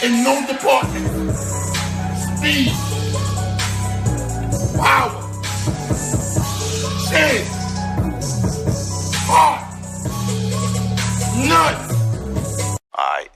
in no department. Speed, power, chance, heart, none. Alright.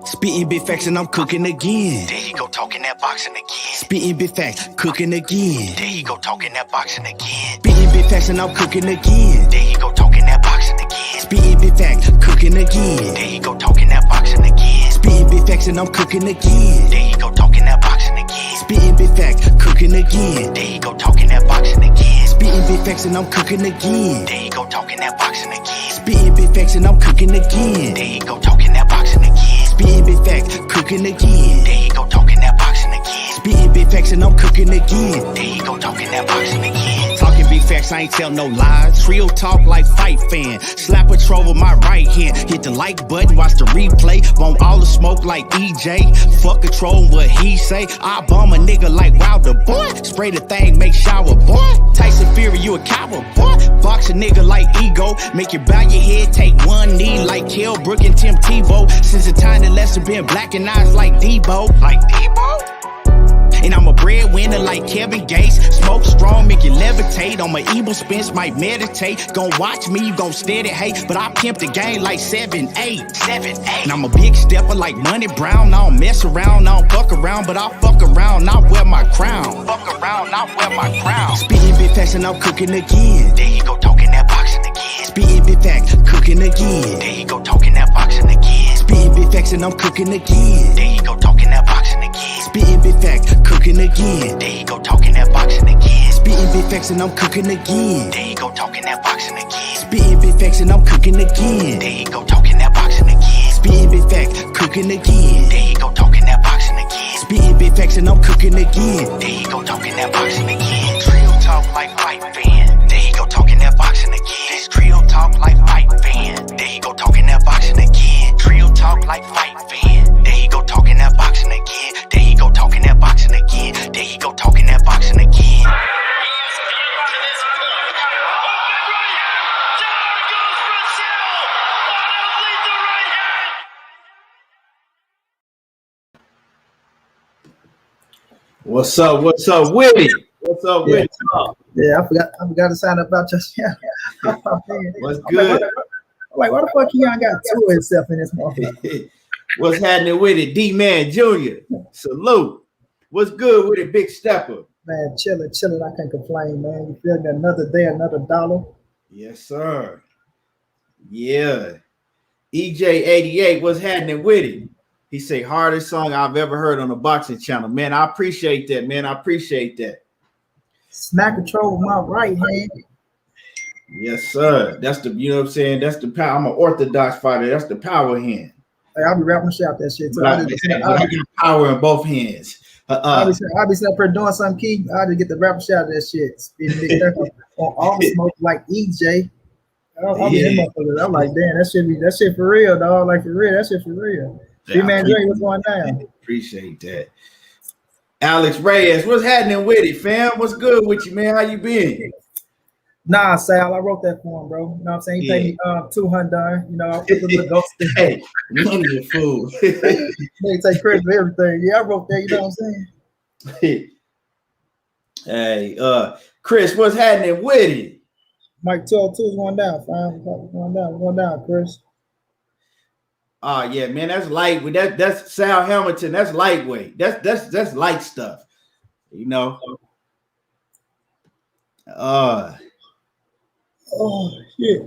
Spitting big facts and I'm cooking again. There you go talking that boxing again. Spitting big facts, cooking again. There you go talking that boxing again. Spitting big facts and I'm cooking again. There you go talking that boxing again. Spitting big facts, cooking again. There you go talking that boxing again. Spitting big facts and I'm cooking again. There you go talking that boxing again. Spitting big facts, cooking again. There you go talking that boxing again. Spitting big facts and I'm cooking again. There you go talking that boxing again. Spitting big facts and I'm cooking again. There you go talking that boxing again. Spitting big facts, cooking again. There you go talking that boxing again. Spitting big facts and I'm cooking again. There you go talking that boxing again. Talking big facts, I ain't tell no lies. Real talk like fight fan. Slap a troll with my right hand. Hit the like button, watch the replay. Want all the smoke like EJ. Fuck a troll, what he say. I bomb a nigga like Wilder, boy. Spray the thing, make shower, boy. Tyson Fury, you a coward, boy. Box a nigga like Ego. Make you bow your head, take one knee like Kell Brook and Tim Tebow. Since the time the lesson been black and eyes like Debo. Like Debo? And I'm a breadwinner like Kevin Gates. Smoke strong, make you levitate. On my evil spins, might meditate. Gon' watch me, you gon' steady hate. But I pimp the game like 7-8. 7-8. And I'm a big stepper like Money Brown. I don't mess around, I don't fuck around. But I'll fuck around, not wear my crown. Fuck around, not wear my crown. Spitting big facts and I'm cooking again. There you go talking that boxing again. Spitting big facts, cooking again. There you go talking that boxing again. Spitting big facts and I'm cooking again. There you go talking that boxing again. Spitting big facts, cooking again. There you go talking that boxing again. Spitting big facts and I'm cooking again. There you go talking that boxing again. Spitting big facts and I'm cooking again. There you go talking that boxing again. Spitting big facts, cooking again. There you go talking that boxing again. Spitting big facts and I'm cooking again. There you go talking that boxing again. Trio talk like fight fan. There you go talking that boxing again. This trio talk like fight fan. There you go talking that boxing again. Trio talk like fight fan. There you go talking that boxing again. There you go talking that boxing again. There you go talking that boxing again. What's up? What's up, Willie? What's up, Willie? Yeah, I forgot to sign up about your channel. What's good? Why the fuck Keon got two of himself in this motherfucker? What's happening with it? D-Man Jr. Salute. What's good with it, Big Stepper? Man, chilling. I can't complain, man. You feel me? Another day, another dollar. Yes, sir. Yeah. EJ88, what's happening with it? He say, hardest song I've ever heard on the boxing channel. Man, I appreciate that, man. I appreciate that. Smack control with my right hand. Yes, sir. That's the, you know what I'm saying? That's the power. I'm an orthodox fighter. That's the power hand. Hey, I'll be rapping shit out that shit too. I got power in both hands. I'll be sitting up here doing something key. I just get the rapping shit out of that shit. Spitting on all smoke like EJ. I'm like, damn, that shit for real, dog. Like for real, that shit for real. D-Man Dre, what's going down? Appreciate that. Alex Reyes, what's happening with it, fam? What's good with you, man? How you been? Nah, Sal, I wrote that for him, bro. You know what I'm saying? He paid me $200. You know, I put the ghost in. Hey, money a fool. They take credit for everything. Yeah, I wrote that. You know what I'm saying? Hey, Chris, what's happening with it? Mike 202 is going down, fam. Going down, Chris. Oh yeah, man, that's lightweight. That's Sal Hamilton. That's lightweight. That's light stuff. You know. Oh shit.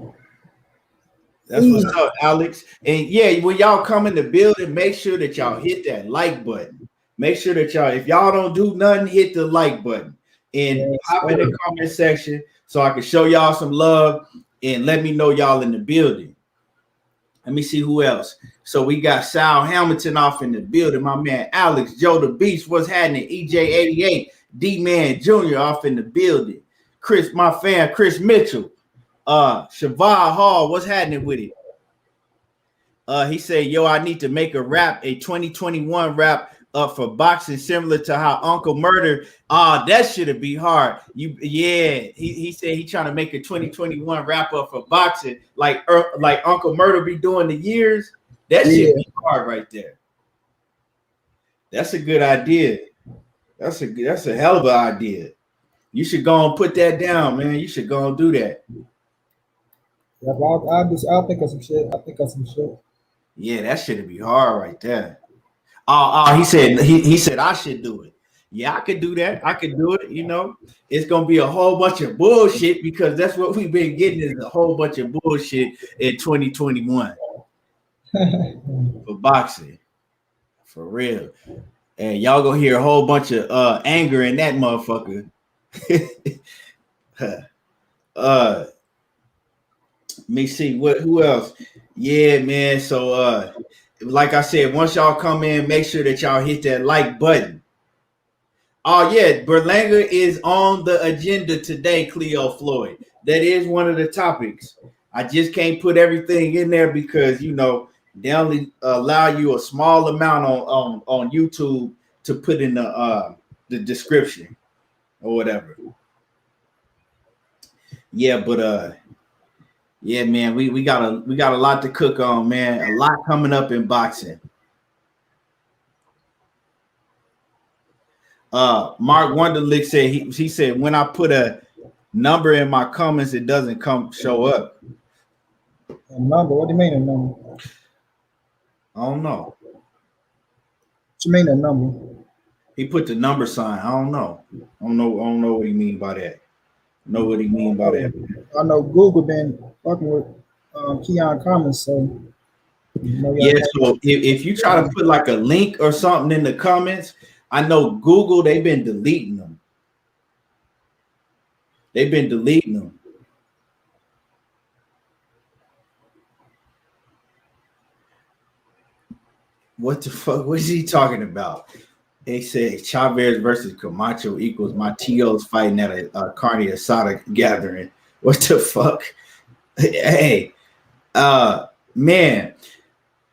That's what's up, Alex. And yeah, when y'all come in the building, make sure that y'all hit that like button. Make sure that y'all, if y'all don't do nothing, hit the like button and hop in the comment section so I can show y'all some love and let me know y'all in the building. Let me see who else. So we got Sal Hamilton off in the building. My man Alex, Joe the Beast, what's happening? EJ88, D-Man Jr. off in the building. Chris, my fan, Chris Mitchell. Shavah Hall, what's happening with it? He said, yo, I need to make a rap, a 2021 rap up for boxing, similar to how Uncle Murder. That should be hard. He said he trying to make a 2021 wrap up for boxing, like Uncle Murder be doing the years. That should be hard right there. That's a good idea. That's a hell of an idea. You should go and put that down, man. You should go and do that. Yeah, I'll think of some shit. Yeah, that should be hard right there. He said I should do it. Yeah, I could do that. I could do it. You know, it's gonna be a whole bunch of bullshit because that's what we've been getting is a whole bunch of bullshit in 2021 for boxing, for real. And y'all gonna hear a whole bunch of anger in that motherfucker. Let me see who else. Yeah, man. So like I said, once y'all come in, make sure that y'all hit that like button. Oh yeah, Berlanga is on the agenda today, Cleo Floyd. That is one of the topics. I just can't put everything in there because you know they only allow you a small amount on YouTube to put in the description or whatever. Yeah, but yeah, man, we got a lot to cook on, man. A lot coming up in boxing. Mark Wonderlick said he said when I put a number in my comments, it doesn't show up. A number? What do you mean a number? I don't know. What you mean a number? He put the number sign. I don't know. I don't know what he mean by that. Know what he mean by that. I know Google been fucking with Keon comments, so yeah. So if you try to put like a link or something in the comments, I know Google they've been deleting them. What the fuck? What is he talking about? They said Chavez versus Camacho equals my TOs fighting at a carne asada gathering. What the fuck? Hey, man,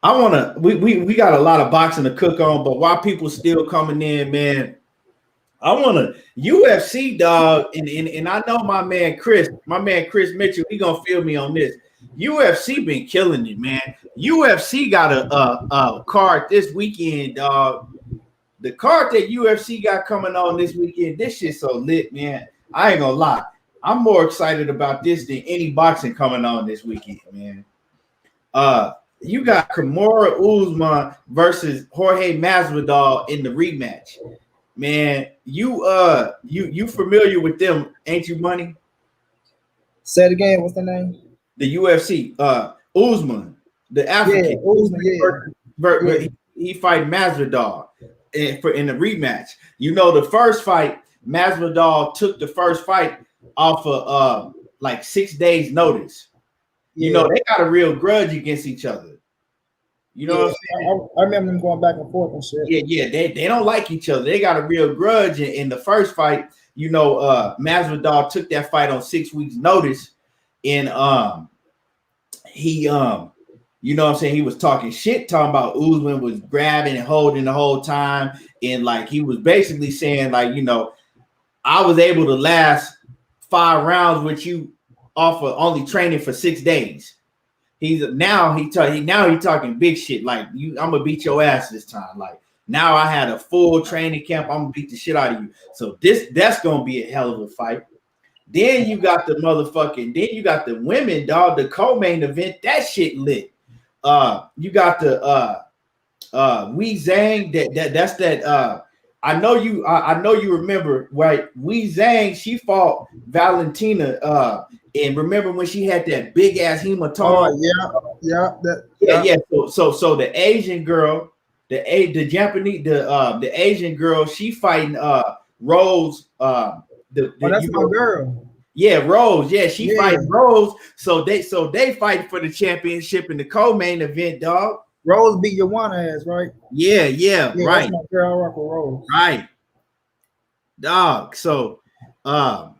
we got a lot of boxing to cook on, but while people still coming in, man, I want to UFC dog, and I know my man Chris Mitchell, he gonna feel me on this. UFC been killing it, man. UFC got a card this weekend, dog. The card that UFC got coming on this weekend, this shit so lit, man. I ain't gonna lie. I'm more excited about this than any boxing coming on this weekend, man. You got Kamaru Usman versus Jorge Masvidal in the rematch. Man, you familiar with them, ain't you, Money? Say it again. What's the name? The UFC. Usman, the African. Yeah, Usman, He fight Masvidal in the rematch. You know, the first fight, Masvidal took the first fight off of like 6 days notice. You know, they got a real grudge against each other. You know what I'm saying? I remember them going back and forth and shit. Yeah, they don't like each other. They got a real grudge. In the first fight, you know, Masvidal took that fight on 6 weeks notice, and he you know what I'm saying, he was talking shit, talking about Usman was grabbing and holding the whole time, and like he was basically saying like, you know, I was able to last 5 rounds with you off of only training for 6 days. He talking big shit like I'm gonna beat your ass this time. Like now I had a full training camp. I'm gonna beat the shit out of you. So that's gonna be a hell of a fight. Then you got the women, dog. The co-main event, that shit lit. You got the Wei Zhang. That's that. I know you remember, right? Wei Zhang, she fought Valentina. And remember when she had that big ass hematoma? Yeah. So the Asian girl, the Japanese, the Asian girl, she fighting Rose. That's my girl. Yeah, Rose. Yeah, she fighting Rose. So they fight for the championship in the co-main event, dog. Rose beat Joanna ass, right? Yeah, right. That's my girl, I rock with Rose. Right, dog. So, man,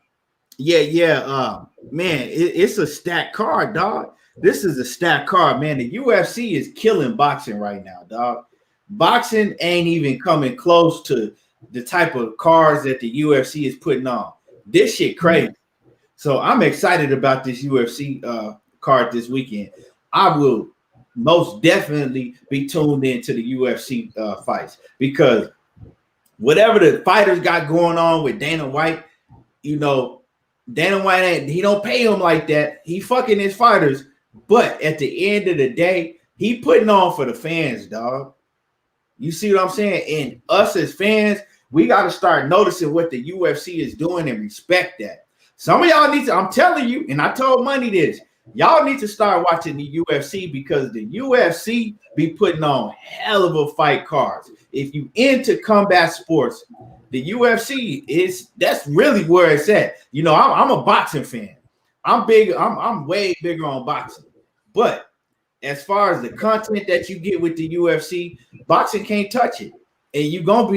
it's a stacked card, dog. This is a stacked card, man. The UFC is killing boxing right now, dog. boxing ain't even coming close to the type of cards that the UFC is putting on. This shit crazy. So I'm excited about this UFC card this weekend. I will most definitely be tuned into the UFC fights because whatever the fighters got going on with Dana White, you know, Dana White, he don't pay him like that. He fucking his fighters. But at the end of the day, he putting on for the fans, dog. You see what I'm saying? And us as fans, we got to start noticing what the UFC is doing and respect that. Some of y'all need to, I'm telling you, and I told Money this, y'all need to start watching the UFC because the UFC be putting on hell of a fight cards. If you into combat sports, the UFC that's really where it's at. You know, I'm a boxing fan. I'm big. I'm way bigger on boxing. But as far as the content that you get with the UFC, boxing can't touch it. And you're gonna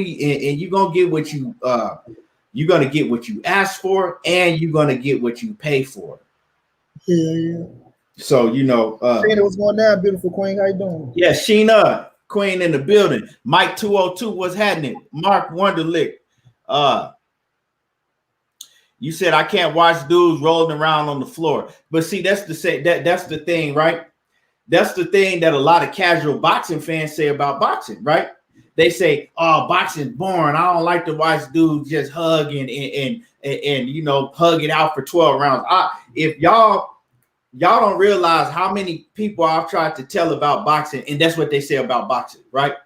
get what you're gonna get what you ask for, and you're gonna get what you pay for. Yeah. So you know, Sheena, what's going down, beautiful queen? How you doing? Yeah, Sheena, queen in the building. Mike 202, what's happening? Mark Wonderlick. You said I can't watch dudes rolling around on the floor, but see, that's the thing, right? That's the thing that a lot of casual boxing fans say about boxing, right? They say, "Oh, boxing's boring. I don't like to watch dudes just hug and you know hug it out for 12 rounds." If y'all don't realize how many people I've tried to tell about boxing, and that's what they say about boxing, right?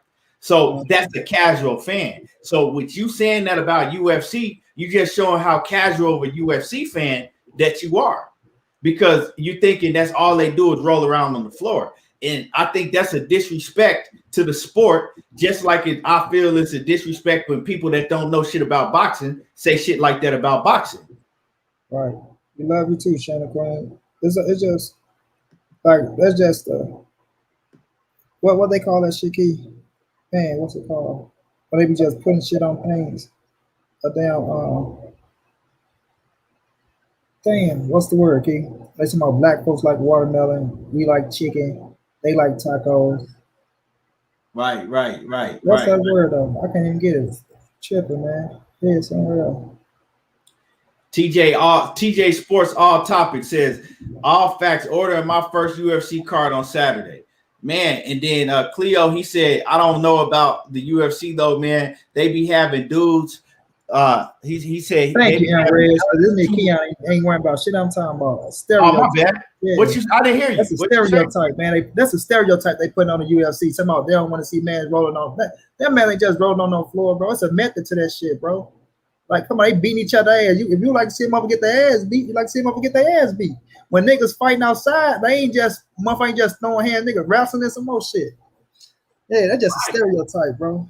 So that's the casual fan. So with you saying that about UFC, you just showing how casual of a UFC fan that you are, because you thinking that's all they do is roll around on the floor. And I think that's a disrespect to the sport, just like I feel it's a disrespect when people that don't know shit about boxing say shit like that about boxing. Right. We love you too, Shannon Quinn. It's just like that's just what they call that shit, Key? Man, what's it called? Or they be just putting shit on pains. A damn, what's the word, Key? They talking about black folks like watermelon, we like chicken, they like tacos. Right. What's that word though? I can't even get it. Tripping, man. Yeah, somewhere else. TJ Sports All Topic says all facts, ordering my first UFC card on Saturday. Man, and then Cleo, he said, I don't know about the UFC though, man. They be having dudes. He said, thank you, Rez. This nigga Keon ain't worrying about shit. I'm talking about stereotype. Oh, my bad. Yeah. I didn't hear you. That's a stereotype, man. That's a stereotype they putting on the UFC. Somehow they don't want to see man rolling on that man ain't just rolling on no floor, bro. It's a method to that shit, bro. Like, come on, they beating each other ass. If you like to see them up get their ass beat, you like to see them up get their ass beat. When niggas fighting outside, they ain't just motherfucking just throwing hands, niggas wrestling and some more shit. Yeah, that's just a stereotype, bro.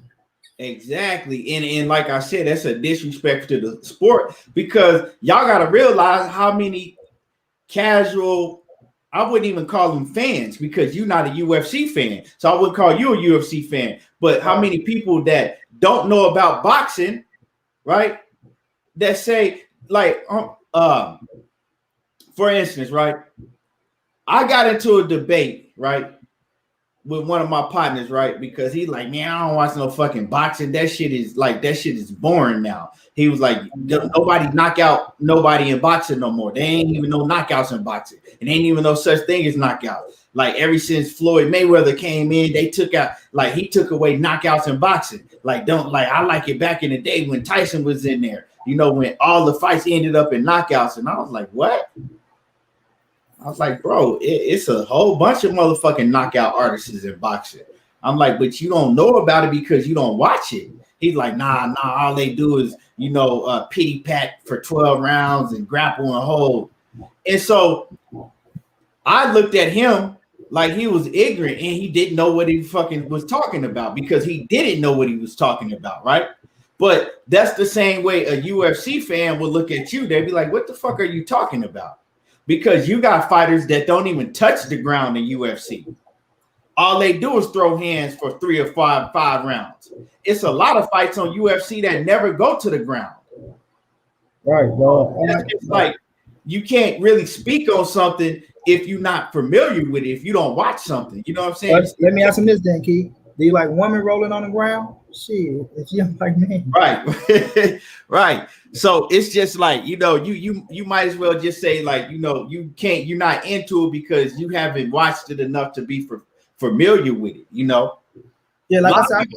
Exactly. And like I said, that's a disrespect to the sport, because y'all gotta realize how many casual, I wouldn't even call them fans, because you're not a UFC fan. So I wouldn't call you a UFC fan. But how many people that don't know about boxing, right? That say, like, for instance, right? I got into a debate, right, with one of my partners, right? Because he's like, man, I don't watch no fucking boxing. That shit is boring now. He was like, nobody knock out nobody in boxing no more. They ain't even no knockouts in boxing. And ain't even no such thing as knockouts. Like, ever since Floyd Mayweather came in, they took out, like, he took away knockouts in boxing. Like, I like it back in the day when Tyson was in there, you know, when all the fights ended up in knockouts. And I was like, what? I was like, bro, it's a whole bunch of motherfucking knockout artists in boxing. I'm like, but you don't know about it because you don't watch it. He's like, nah, all they do is, you know, pity pat for 12 rounds and grapple and hold. And so I looked at him like he was ignorant and he didn't know what he fucking was talking about, because he didn't know what he was talking about, right? But that's the same way a UFC fan would look at you. They'd be like, what the fuck are you talking about? Because you got fighters that don't even touch the ground in UFC. All they do is throw hands for 3 or 5 rounds. It's a lot of fights on UFC that never go to the ground. Right, bro. It's like you can't really speak on something if you're not familiar with it, if you don't watch something. You know what I'm saying? Let me ask him this then, Key. Do you like women rolling on the ground? Shit, if you don't like men. Right. Right. So it's just like, you might as well just say like, you're not into it because you haven't watched it enough to be familiar with it, Yeah, like I said,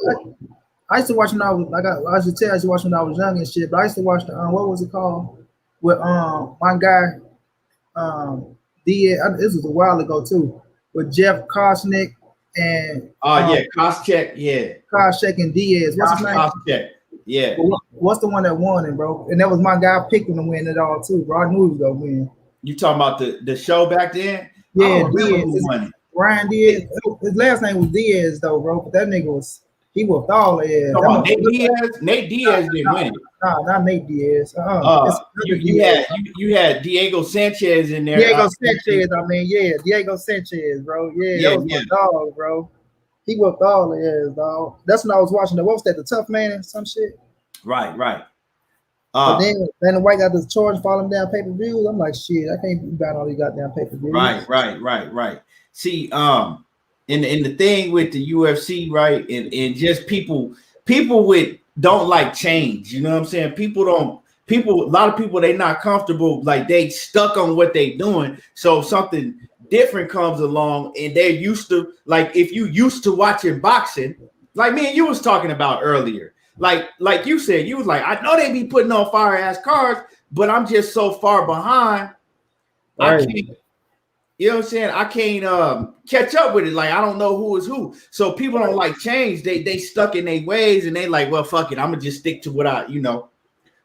I used to watch when I was like I used to watch when I was young and shit. But I used to watch the what was it called with my guy Diaz. This was a while ago too, with Jeff Kosnick and Koscheck, Koscheck and Diaz. What's his name? Koscheck, yeah. What's the one that won it, bro? And that was my guy. I picked him to win it all too, bro. I knew he was gonna win. You talking about the show back then? Yeah, Diaz. Ryan Diaz. His last name was Diaz though, bro. But that nigga he whooped all the ass. Nate Diaz didn't win it. Nah, not Nate Diaz. You had Diego Sanchez in there. Diego Sanchez, bro. Yeah, that was my dog, bro. He whooped all the ass, dog. That's when I was watching what was that, the Tough Man and some shit. Right. But then the White got this charge falling down pay-per-views. I'm like, shit, I can't be buying all these goddamn pay-per-views. Right. See, in the thing with the UFC, right, and just people don't like change. You know what I'm saying? A lot of people, they not comfortable, like they stuck on what they doing. So something different comes along and they're used to, like if you used to watching boxing, like me and you was talking about earlier, like you said, you was like, I know they be putting on fire ass cards, but I'm just so far behind. Right. I can't, you know what I'm saying? I can't catch up with it. Like I don't know who is who. So people don't like change. They stuck in their ways and they like, well, fuck it. I'm gonna just stick to what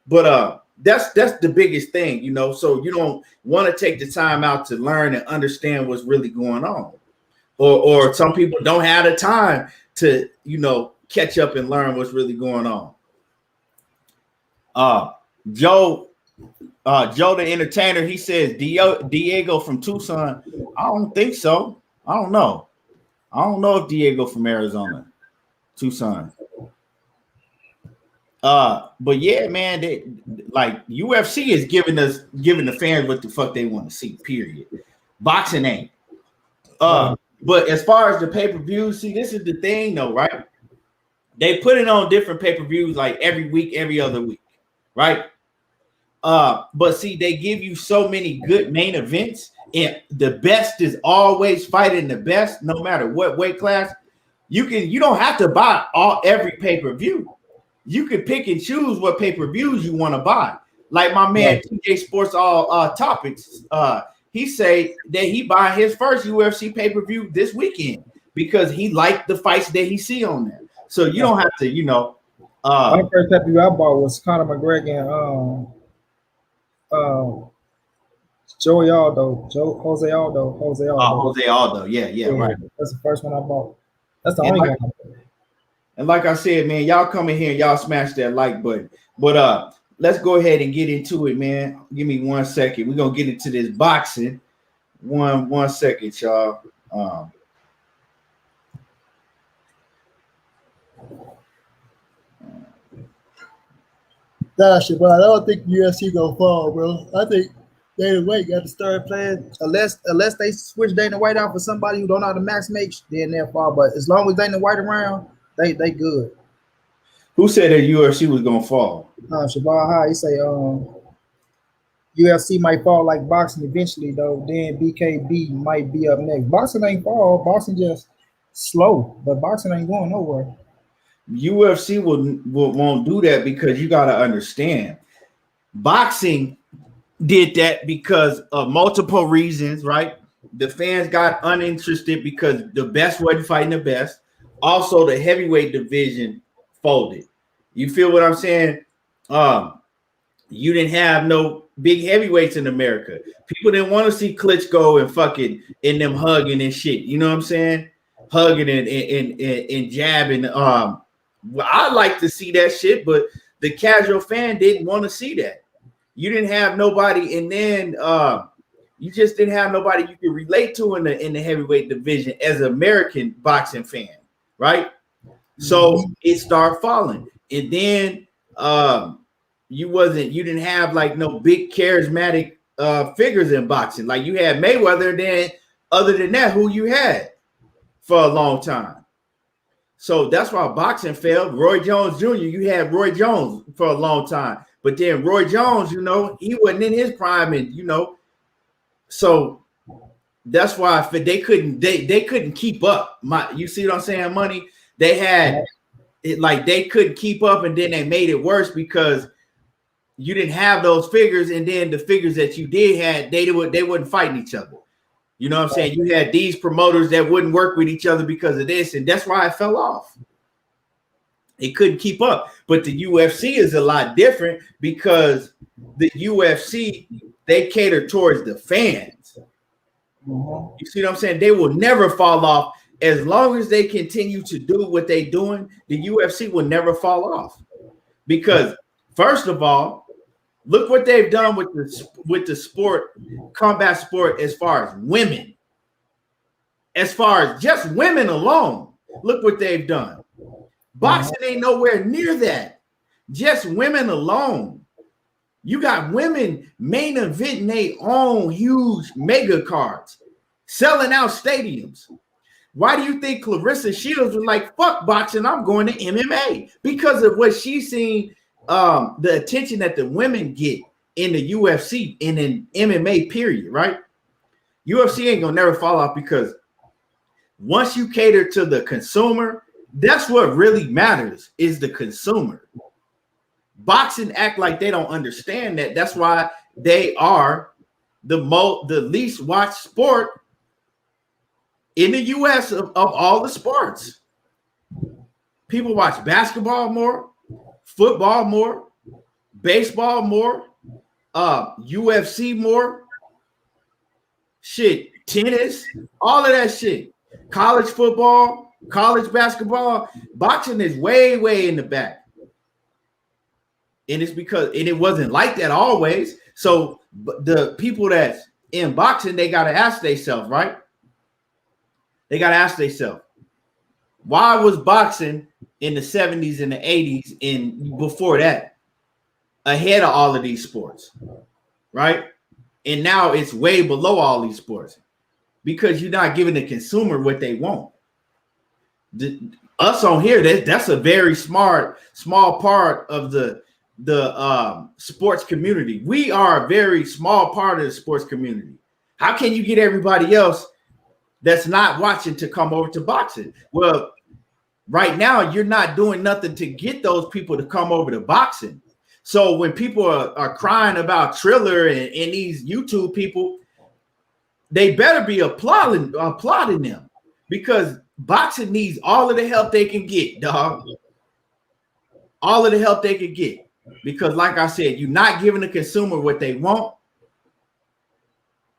But that's the biggest thing, So you don't want to take the time out to learn and understand what's really going on. Or some people don't have the time to, catch up and learn what's really going on. Joe the entertainer, he says Diego from Tucson. I don't think so. I don't know if Diego from Arizona, Tucson. But yeah, man, like UFC is giving the fans what the fuck they want to see, period. Boxing ain't. But as far as the pay-per-view, see, this is the thing though, right? They put it on different pay-per-views like every week, every other week, right? But see, they give you so many good main events, and the best is always fighting the best, no matter what weight class. You don't have to buy every pay-per-view. You can pick and choose what pay-per-views you want to buy. Like my man TJ Sports All Topics, he say that he buying his first UFC pay-per-view this weekend because he liked the fights that he see on there. So you don't have to, my first pay-per-view I bought was Conor McGregor and Jose Aldo. Yeah, right. That's the first one I bought. That's the only one. And like I said, man, y'all come in here and y'all smash that like button. But let's go ahead and get into it, man. Give me 1 second. We're gonna get into this boxing. One second, y'all. Shit, but I don't think UFC gonna fall, bro. I think Dana White got to start playing unless they switch Dana White out for somebody who don't know how to max make, then they'll fall. But as long as Dana White around, they good. Who said that UFC was gonna fall? Shabal High, he say UFC might fall like boxing eventually though. Then BKB might be up next. Boxing ain't fall. Boxing just slow, but boxing ain't going nowhere. UFC won't do that because you got to understand, boxing did that because of multiple reasons, right? The fans got uninterested because the best wasn't fighting the best. Also, the heavyweight division folded. You feel what I'm saying? You didn't have no big heavyweights in America. People didn't want to see Klitschko and fucking and them hugging and shit. You know what I'm saying? Hugging and jabbing. Well, I like to see that shit, but the casual fan didn't want to see that. You didn't have nobody, and then you just didn't have nobody you could relate to in the heavyweight division as an American boxing fan, right? So it started falling, and then you didn't have like no big charismatic figures in boxing. Like you had Mayweather, then other than that, who you had for a long time. So that's why boxing failed. Roy Jones Jr., you had Roy Jones for a long time. But then Roy Jones, you know, he wasn't in his prime, and you know, so that's why they couldn't keep up. You see what I'm saying? Money. They had it like they couldn't keep up, and then they made it worse because you didn't have those figures, and then the figures that you did had, they wouldn't fighting each other. You know what I'm saying? You had these promoters that wouldn't work with each other because of this, and that's why it fell off. It couldn't keep up. But the UFC is a lot different because the UFC, they cater towards the fans. You see what I'm saying? They will never fall off. As long as they continue to do what they're doing, the UFC will never fall off. Because first of all, look what they've done with the sport, combat sport, as far as women. As far as just women alone, look what they've done. Boxing ain't nowhere near that. Just women alone. You got women main eventing their own huge mega cards, selling out stadiums. Why do you think Clarissa Shields was like, fuck boxing, I'm going to MMA? Because of what she's seen, the attention that the women get in the UFC and in MMA, period, right? UFC ain't gonna never fall off because once you cater to the consumer, that's what really matters, is the consumer. Boxing act like they don't understand that. That's why they are the least watched sport in the US of all the sports. People watch basketball more, football more, baseball more, UFC more, shit, tennis, all of that shit. College football, college basketball, boxing is way, way in the back. And it's because it wasn't like that always. So the people that's in boxing, they got to ask themselves, right? They got to ask themselves, why was boxing in the 70s and the 80s and before that ahead of all of these sports, right? And now it's way below all these sports because you're not giving the consumer what they want. Us on here, that's a very small part of the sports community. We are a very small part of the sports community. How can you get everybody else that's not watching to come over to boxing? Well, right now you're not doing nothing to get those people to come over to boxing. So when people are crying about Triller and these YouTube people, they better be applauding them because boxing needs all of the help they can get, dog. All of the help they can get. Because like I said, you're not giving the consumer what they want.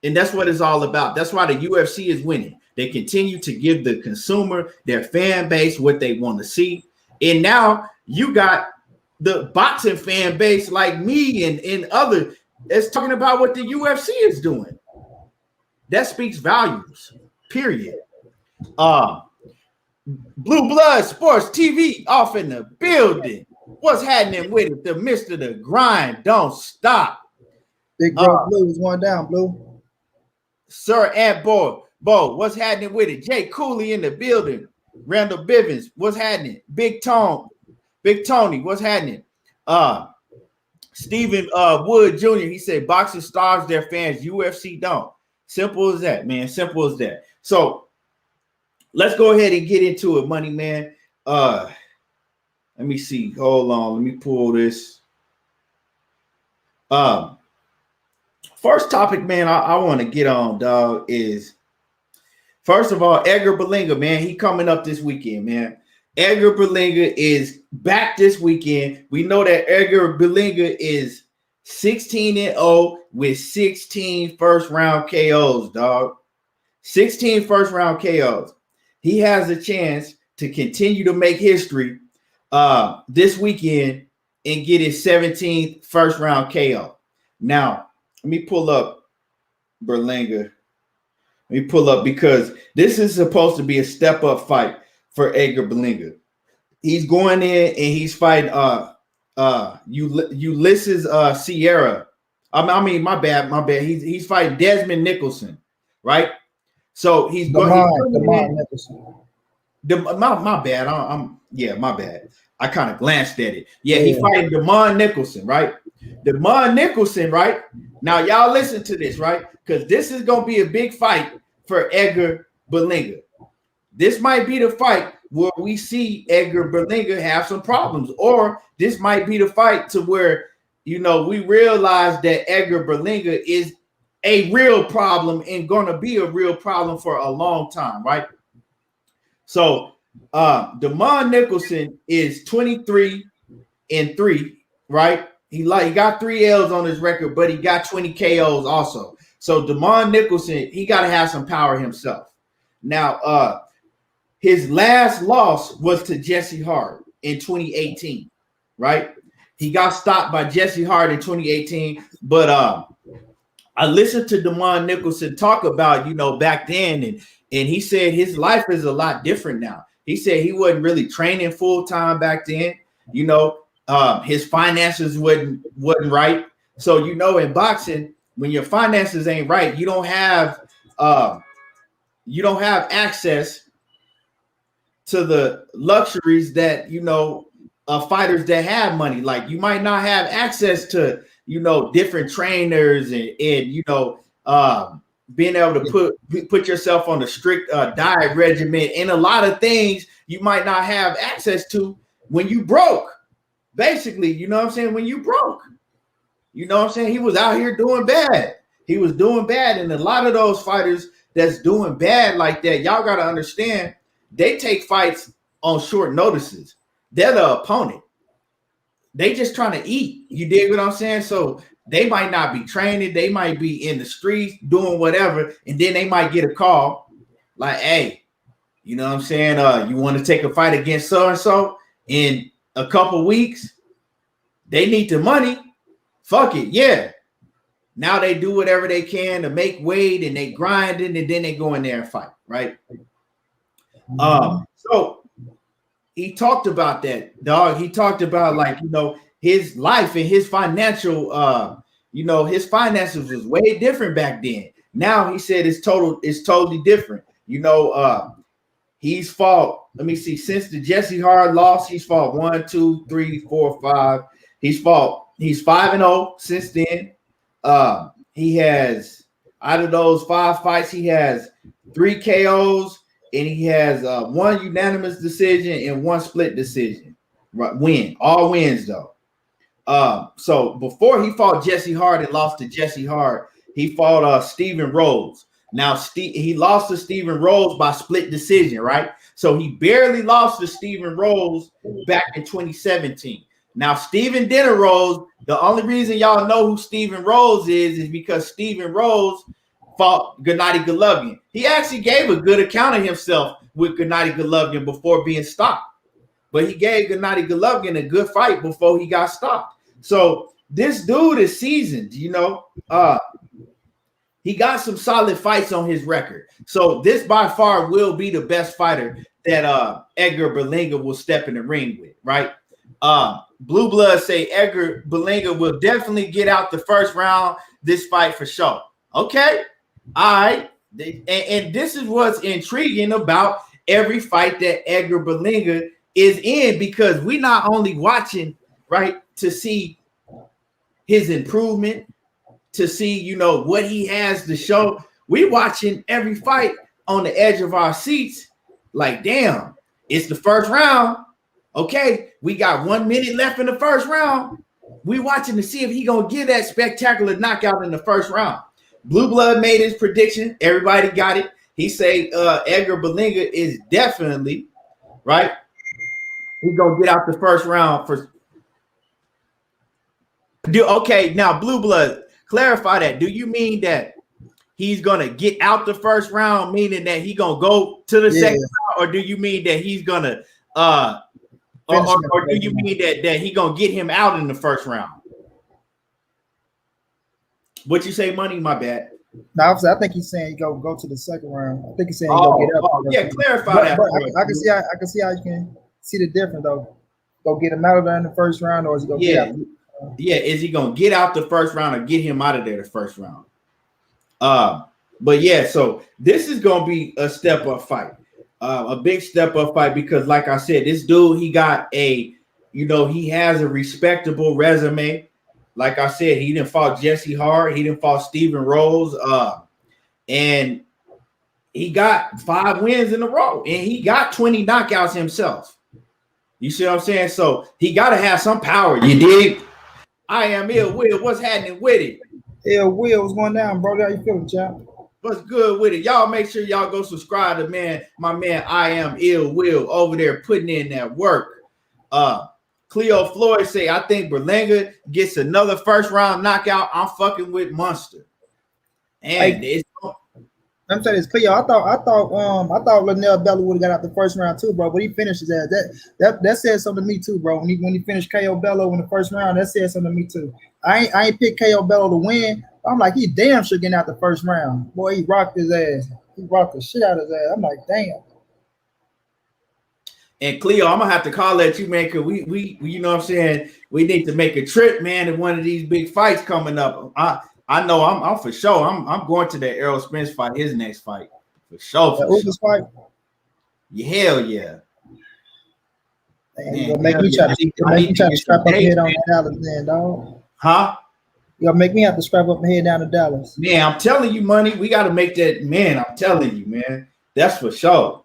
And that's what it's all about. That's why the UFC is winning. They continue to give the consumer, their fan base, what they want to see. And now you got the boxing fan base like me and other that's talking about what the UFC is doing. That speaks volumes, period. Blue Blood Sports TV off in the building. What's happening with it? The Mr. The Grind Don't Stop. Big bro Blue is going down, Blue. Sir and Bo, what's happening with it? Jay Cooley in the building. Randall Bivens, what's happening? Big Tony, what's happening? Stephen Wood Jr., he said boxing starves their fans, UFC don't. Simple as that, man. Simple as that. So let's go ahead and get into it, money man. Let me see. Hold on. Let me pull this. First topic, man, I want to get on, dog, is first of all, Edgar Berlanga, man. He coming up this weekend, man. Edgar Berlanga is back this weekend. We know that Edgar Berlanga is 16-0 with 16 first-round KOs, dog. 16 first-round KOs. He has a chance to continue to make history this weekend and get his 17th first-round KO. Now, let me pull up Berlanga. Let me pull up because this is supposed to be a step-up fight for Edgar Berlanga. He's going in and he's fighting Ulysses Sierra. I mean, my bad. He's fighting Desmond Nicholson, right? So he's going Nicholson. My bad. My bad. I kind of glanced at it. Yeah, he fighting Damon Nicholson, right? Damon Nicholson, right? Now y'all listen to this, right? Because this is gonna be a big fight for Edgar Berlanga. This might be the fight where we see Edgar Berlanga have some problems, or this might be the fight to where, you know, we realize that Edgar Berlanga is a real problem and gonna be a real problem for a long time, right? So Damon Nicholson is 23-3, right? He got 3 L's on his record, but he got 20 KOs also. So Damon Nicholson, he got to have some power himself. Now, his last loss was to Jesse Hart in 2018, right? He got stopped by Jesse Hart in 2018, but I listened to Damon Nicholson talk about, you know, back then, and he said his life is a lot different now. He said he wasn't really training full time back then. You know, his finances wasn't right. So, you know, in boxing, when your finances ain't right, you don't have access to the luxuries that, you know, fighters that have money. Like, you might not have access to, you know, different trainers and you know, being able to put yourself on a strict diet regimen, and a lot of things you might not have access to when you broke. Basically, you know what I'm saying? When you broke, you know what I'm saying? He was out here doing bad. He was doing bad. And a lot of those fighters that's doing bad like that, y'all got to understand, they take fights on short notices. They're the opponent. They just trying to eat. You dig what I'm saying? So they might not be training. They might be in the streets doing whatever. And then they might get a call like, hey, you know what I'm saying? You want to take a fight against so-and-so in a couple weeks? They need the money. Fuck it. Yeah. Now they do whatever they can to make weight, and they grind it, and then they go in there and fight. Right. So he talked about that, dog. He talked about, like, you know, his life and his financial, you know, his finances was way different back then. Now he said it's totally different. You know, he's fought, let me see, since the Jesse Hart loss, he's fought 1, 2, 3, 4, 5. He's 5-0 since then. He has, out of those 5 fights, he has 3 KOs, and he has 1 unanimous decision and 1 split decision. Right, all wins though. So before he fought Jesse Hart and lost to Jesse Hart, he fought Steven Rose. Now he lost to Steven Rose by split decision, right? So he barely lost to Steven Rose back in 2017. Now Steven Rose, the only reason y'all know who Steven Rose is because Steven Rose fought Gennady Golovkin. He actually gave a good account of himself with Gennady Golovkin before being stopped. But he gave Gennady Golovkin a good fight before he got stopped. So this dude is seasoned, you know. He got some solid fights on his record. So this by far will be the best fighter that Edgar Berlanga will step in the ring with, right? Blue Blood say Edgar Berlanga will definitely get out the first round this fight for sure. Okay. All right. And this is what's intriguing about every fight that Edgar Berlanga is in, because we're not only watching, right, to see his improvement, to see, you know, what he has to show. We watching every fight on the edge of our seats like, damn, it's the first round. Okay, we got 1 minute left in the first round. We watching to see if he gonna get that spectacular knockout in the first round. Blue Blood made his prediction. Everybody got it. He say Edgar Berlanga is definitely, right, he's gonna get out the first round for. Okay, now Blue Blood, clarify that. Do you mean that he's gonna get out the first round, meaning that he gonna go to the second round, or do you mean that he's gonna or do you mean that he gonna get him out in the first round? What you say, Money? My bad. No, I think he's saying he go to the second round. I think he's saying he go get up. Yeah, clarify that. But I can see how you can see the difference though. Go get him out of there in the first round, or is he gonna get out? Yeah, is he gonna get out the first round or get him out of there the first round? But yeah, so this is gonna be a step up fight. a big step up fight because, like I said, this dude, he got a, he has a respectable resume. Like I said, he didn't fought Jesse Hart, he didn't fought Steven Rose, and he got 5 wins in a row, and he got 20 knockouts himself. You see what I'm saying? So he got to have some power. You dig? I am Ill Will. What's happening with it? Ill Will, what's going down, bro? How you feeling, champ? What's good with it? Y'all make sure y'all go subscribe to my man I Am Ill Will over there putting in that work. Cleo Floyd say, I think Berlanga gets another first round knockout. I'm fucking with Monster. And I'm saying this, Cleo. I thought Linnell Bella would have got out the first round too, bro. But he finishes that said something to me too, bro. When he finished KO Bello in the first round, that said something to me too. I ain't picked KO Bello to win. I'm like, he damn sure getting out the first round. Boy, he rocked his ass. He rocked the shit out of his ass. I'm like, damn. And Cleo, I'm gonna have to call at you, man, because we you know what I'm saying, we need to make a trip, man, in one of these big fights coming up. I know I'm for sure. I'm going to that Errol Spence fight, his next fight. For sure. This fight? Yeah, hell yeah. Man, make me try to strap up my head on Dallas, man, dog. Huh? You gotta make me have to strap up my head down to Dallas. Man, I'm telling you, money. We got to make that, man. I'm telling you, man. That's for sure.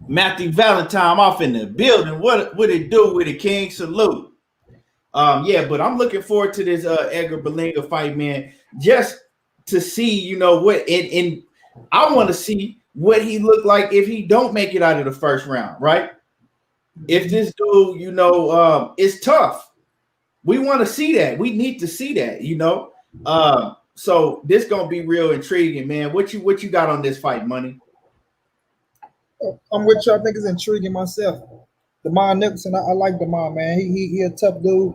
Matthew Valentine off in the building. What it do with the King? Salute. Yeah, but I'm looking forward to this Edgar Berlanga fight, man. Just to see, what and I want to see what he looked like if he don't make it out of the first round, right? If this dude, is tough. We want to see that. We need to see that, So this gonna be real intriguing, man. What you got on this fight, money? I'm with you. I think it's intriguing myself. Demond Nicholson, I like Demond, man. He a tough dude.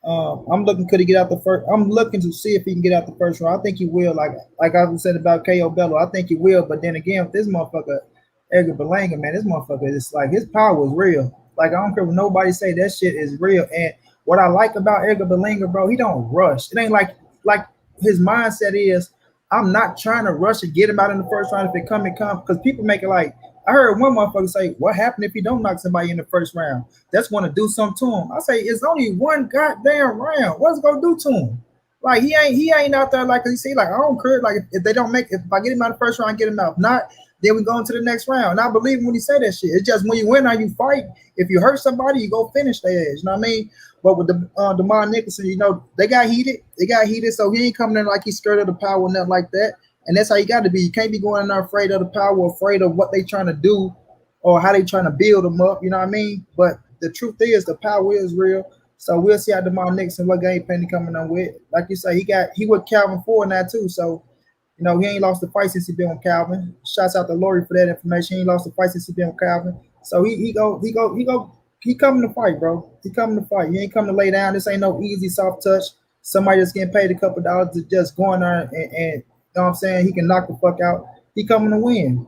I'm looking, could he get out the first? I'm looking to see if he can get out the first round. I think he will. Like I was saying about KO Bello, I think he will. But then again, with this motherfucker, Edgar Berlanga, man, this motherfucker is like, his power is real. Like, I don't care what nobody say, that shit is real. And what I like about Edgar Berlanga, bro, he don't rush. It ain't like his mindset is, I'm not trying to rush and get him out in the first round. If it come, it come. Because people make it like, I heard one motherfucker say, what happened if you don't knock somebody in the first round? That's going to do something to him. I say, it's only one goddamn round. What's it going to do to him? Like, he ain't out there like, you see, like, I don't care. Like, if they don't if I get him out the first round, get him out. If not, then we go into the next round. And I believe him when he say that shit. It's just when you win or you fight, if you hurt somebody, you go finish their ass. You know what I mean? But with Demond Nicholson, they got heated. So he ain't coming in like he's scared of the power or nothing like that. And that's how you got to be. You can't be going in there afraid of the power, afraid of what they trying to do or how they trying to build them up. You know what I mean? But the truth is, the power is real. So we'll see how Demond Nicholson, what game plan he coming on with. Like you say, he with Calvin Ford now too. So, he ain't lost the fight since he been with Calvin. Shouts out to Lori for that information. He ain't lost the fight since he been with Calvin. So he coming to fight, bro. He coming to fight. He ain't coming to lay down. This ain't no easy soft touch. Somebody that's getting paid a couple of dollars to just go in there and you know what I'm saying? He can knock the fuck out. He coming to win.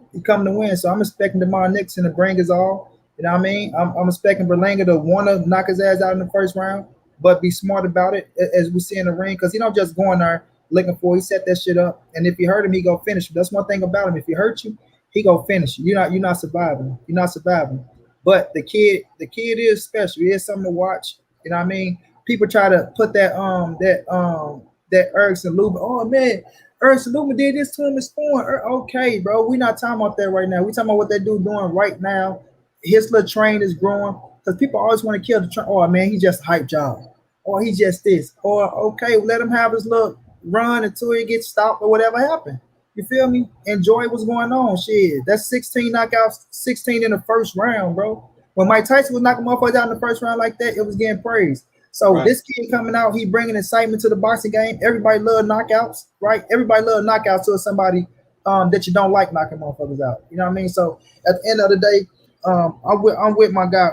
So I'm expecting Demond Nicholson to bring his all. You know what I mean? I'm expecting Berlanga to want to knock his ass out in the first round, but be smart about it as we see in the ring, because he don't just go in there looking for. He set that shit up, and if you hurt him, he go finish him. That's one thing about him. If he hurt you, he go finish you. You're not surviving. You're not surviving. But the kid is special. He is something to watch. You know what I mean? People try to put that Erickson Lubin. Oh man, Erickson Lubin did this to him. It's fun. Okay, bro. We're not talking about that right now. We're talking about what that dude doing right now. His little train is growing, because people always want to kill the train. Oh man, he just a hype job. Or he just this. Or okay, let him have his little run until he gets stopped or whatever happened. You feel me? Enjoy what's going on. Shit, that's 16 knockouts, 16 in the first round, bro. When Mike Tyson was knocking motherfuckers out in the first round like that, it was getting praised. So This kid coming out, he bringing excitement to the boxing game. Everybody love knockouts, right? Everybody love knockouts to somebody that you don't like knocking motherfuckers out. You know what I mean? So at the end of the day, I'm with my guy.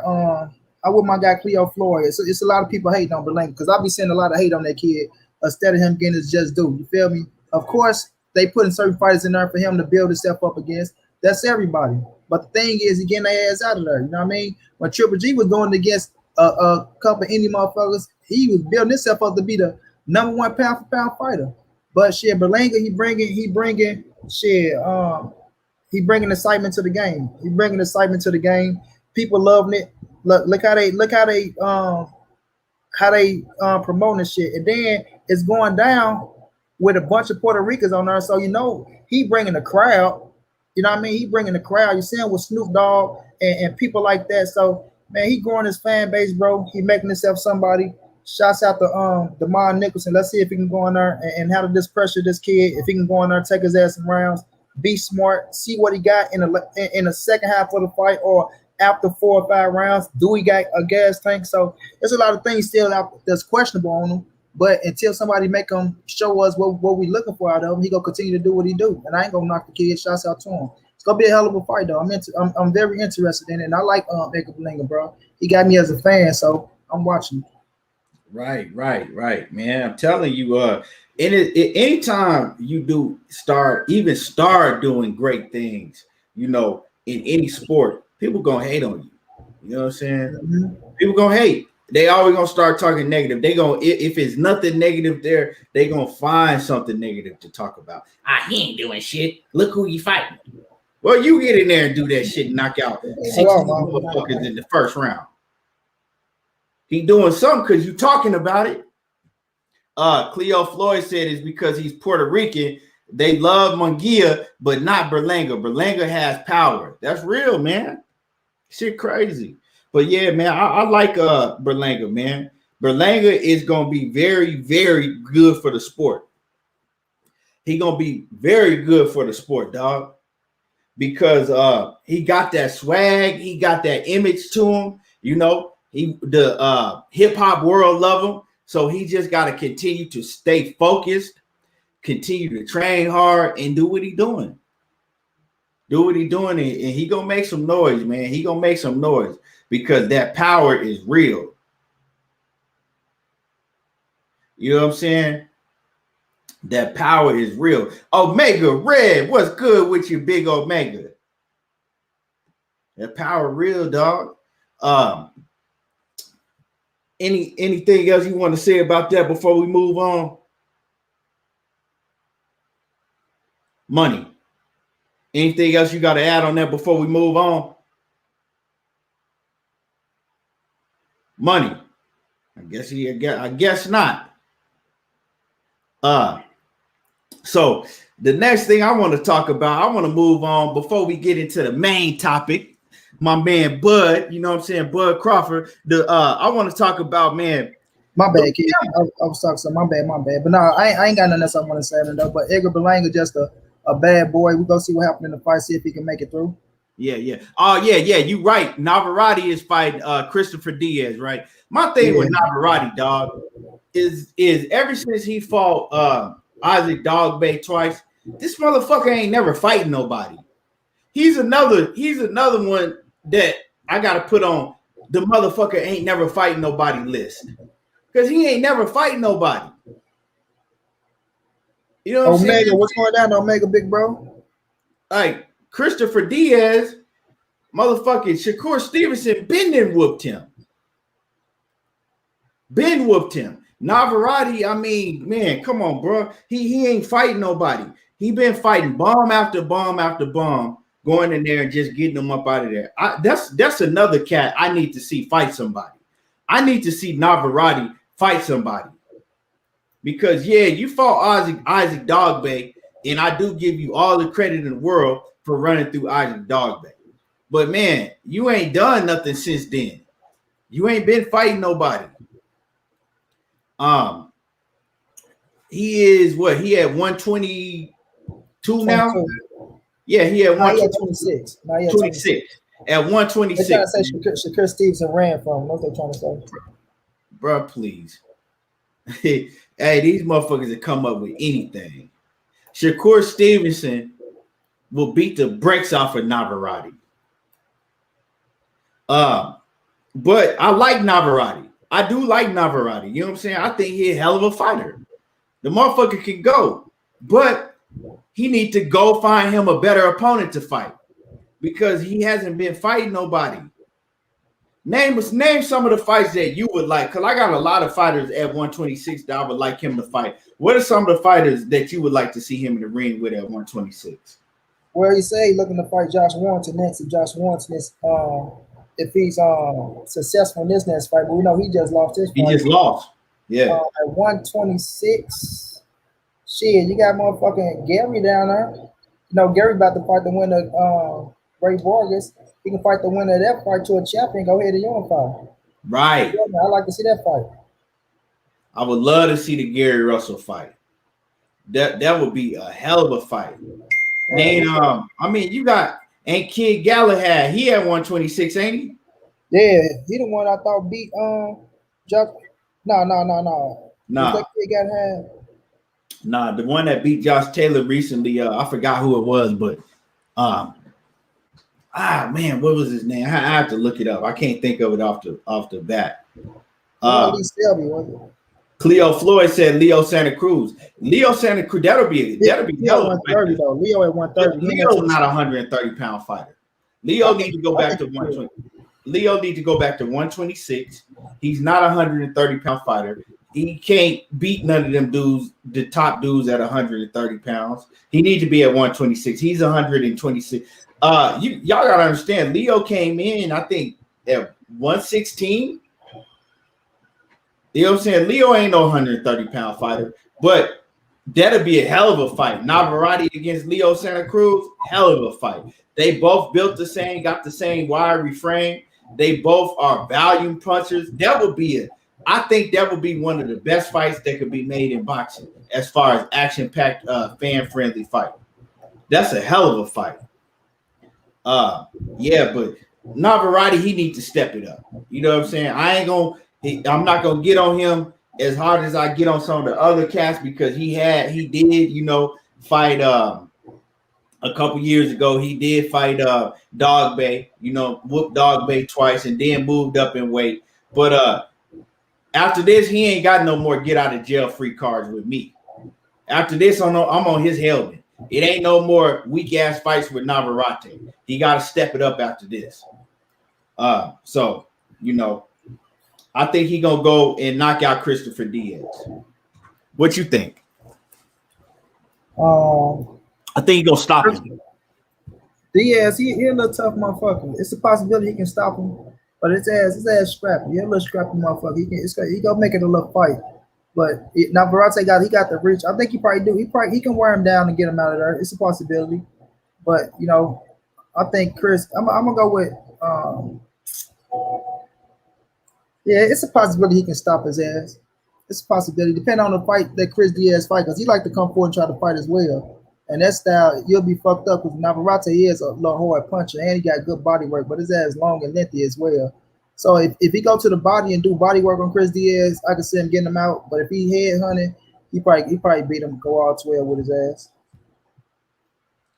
I'm with my guy Cleo Floyd. It's a lot of people hating on Berlanga, because I'll be seeing a lot of hate on that kid instead of him getting his just due. You feel me? Of course, they putting certain fighters in there for him to build himself up against. That's everybody. But the thing is, he getting their ass out of there. You know what I mean? When Triple G was going against a couple of indie motherfuckers, he was building himself up to be the #1 pound for pound fighter. But shit, Berlanga, he bringing shit, he bringing excitement to the game. He bringing excitement to the game. People loving it. Look how they promoting this shit, and then it's going down with a bunch of Puerto Ricans on there. So he bringing the crowd. You know what I mean? He bringing the crowd. You see him with Snoop Dogg and people like that. So man, he growing his fan base, bro. He making himself somebody. Shouts out to DeMar Nicholson. Let's see if he can go in there and handle this pressure, this kid. If he can go in there, take his ass in rounds, be smart, see what he got in the second half of the fight or after 4 or 5 rounds. Do he got a gas tank? So there's a lot of things still out that's questionable on him. But until somebody make him show us what we looking for out of him, he gonna continue to do what he do. And I ain't gonna knock the kid. Shouts out to him. It's gonna be a hell of a fight though. I'm very interested in it. And I like Edgar Berlanga, bro. He got me as a fan, so I'm watching. Right, man. I'm telling you, anytime you start doing great things, in any sport, people gonna hate on you. You know what I'm saying? Mm-hmm. People gonna hate. They always gonna start talking negative. They gonna, if it's nothing negative there, they gonna find something negative to talk about. He ain't doing shit. Look who you fighting. Well, you get in there and do that shit and knock out 60 motherfuckers in the first round. He doing something because you talking about it. Cleo Floyd said it's because he's Puerto Rican. They love Munguia, but not Berlanga. Berlanga has power. That's real, man. Shit crazy. But yeah, man, I like Berlanga, man. Berlanga is gonna be very, very good for the sport. He gonna be very good for the sport, dog. Because he got that swag, he got that image to him, the hip hop world love him, so he just got to continue to stay focused, continue to train hard, and do what he doing. And he gonna make some noise, man. He gonna make some noise because that power is real. You know what I'm saying? That power is real. Omega Red, what's good with you, big Omega? That power real, dog. Anything else you want to say about that before we move on? Money. Anything else you got to add on that before we move on? Money. I guess not. So the next thing I want to talk about, I want to move on before we get into the main topic. My man Bud, you know what I'm saying, Bud Crawford. I want to talk about, man. My bad, kid. I was talking so my bad. But no, I ain't got nothing else I want to say though. But Edgar Berlanga just a bad boy. We go see what happened in the fight, see if he can make it through. Yeah. Oh, yeah. You right. Navarrete is fighting Christopher Diaz, right? My thing with Navarrete, dog, is ever since he fought Isaac Dogbay twice, this motherfucker ain't never fighting nobody. He's another one that I gotta put on the motherfucker ain't never fighting nobody list. Because he ain't never fighting nobody. You know what Omega, what's going down, Omega, big bro? Like Christopher Diaz, motherfucking Shakur Stevenson, Ben whooped him. Navarrete, I mean, man, come on, bro. He ain't fighting nobody. He been fighting bomb after bomb after bomb, going in there and just getting them up out of there. That's another cat I need to see fight somebody. I need to see Navarrete fight somebody. Because, yeah, you fought Isaac Dogbay, and I do give you all the credit in the world for running through Isaac Dogbay. But, man, you ain't done nothing since then. You ain't been fighting nobody. He is what? He had 122 now? Yeah, he had 126. 26. At 126. They're trying to say Shakur Stevenson ran from him. That's what they're trying to say. Bro, please. Hey, these motherfuckers that come up with anything. Shakur Stevenson will beat the brakes off of Navarrete. But I like Navarrete. I do like Navarrete. You know what I'm saying? I think he's a hell of a fighter. The motherfucker can go. But he need to go find him a better opponent to fight. Because he hasn't been fighting nobody. Name some of the fights that you would like, because I got a lot of fighters at 126 that I would like him to fight. What are some of the fighters that you would like to see him in the ring with at 126? Well, he say he's looking to fight Josh Warrington next. If Josh Warrington is, if he's successful in this next fight, but we know he just lost his fight. He just lost. Yeah. At 126, shit, you got motherfucking Gary down there. You know, Gary about to fight the winner, Ray Borges. He can fight the winner of that fight to a champion. Go ahead and unify. Right. Yeah, I like to see that fight. I would love to see the Gary Russell fight. That would be a hell of a fight. And I mean, you got Kid Galahad. He at 126, ain't he? Yeah, he the one I thought beat Josh. No. Nah. That Kid Galahad. Nah, the one that beat Josh Taylor recently. I forgot who it was, but man, what was his name? I have to look it up. I can't think of it off the bat. Lee Selby, wasn't it? Cleo Floyd said Leo Santa Cruz. Leo Santa Cruz, that'll be Leo 130 though. Leo at 130. Leo's not a 130-pound fighter. Leo needs to go back to 120. Leo needs to go back to 126. He's not a 130-pound fighter. He can't beat none of them dudes, the top dudes at 130 pounds. He needs to be at 126. He's 126. Y'all gotta understand, Leo came in, I think, at 116. You know what I'm saying? Leo ain't no 130-pound fighter, but that'll be a hell of a fight. Navarrete against Leo Santa Cruz, hell of a fight. They both built the same, got the same wiry frame. They both are volume punchers. I think that would be one of the best fights that could be made in boxing as far as action-packed, fan-friendly fight. That's a hell of a fight. Yeah, but Navarrete, he needs to step it up. You know what I'm saying? I'm not gonna get on him as hard as I get on some of the other cats because he did, fight a couple years ago. He did fight Dog Bay, whooped Dog Bay twice and then moved up in weight. But after this, he ain't got no more get out of jail free cards with me. After this, I'm on his helmet. It ain't no more weak ass fights with Navarrete. He got to step it up after this. So I think he gonna go and knock out Christopher Diaz. What you think? I think he gonna stop him. Diaz, he a little tough motherfucker. It's a possibility he can stop him, but his ass scrappy. He a little scrappy motherfucker. He gonna make it a little fight. But Navarrete got the reach. I think he probably do. He can wear him down and get him out of there. It's a possibility. But I think Chris. I'm gonna go with. Yeah, it's a possibility he can stop his ass. It's a possibility, depending on the fight that Chris Diaz fight, because he like to come forward and try to fight as well. And that style, you'll be fucked up because Navarrete is a little hard puncher and he got good body work, but his ass long and lengthy as well. So if he go to the body and do body work on Chris Diaz, I can see him getting him out. But if he head hunting, he probably beat him, go all 12 with his ass.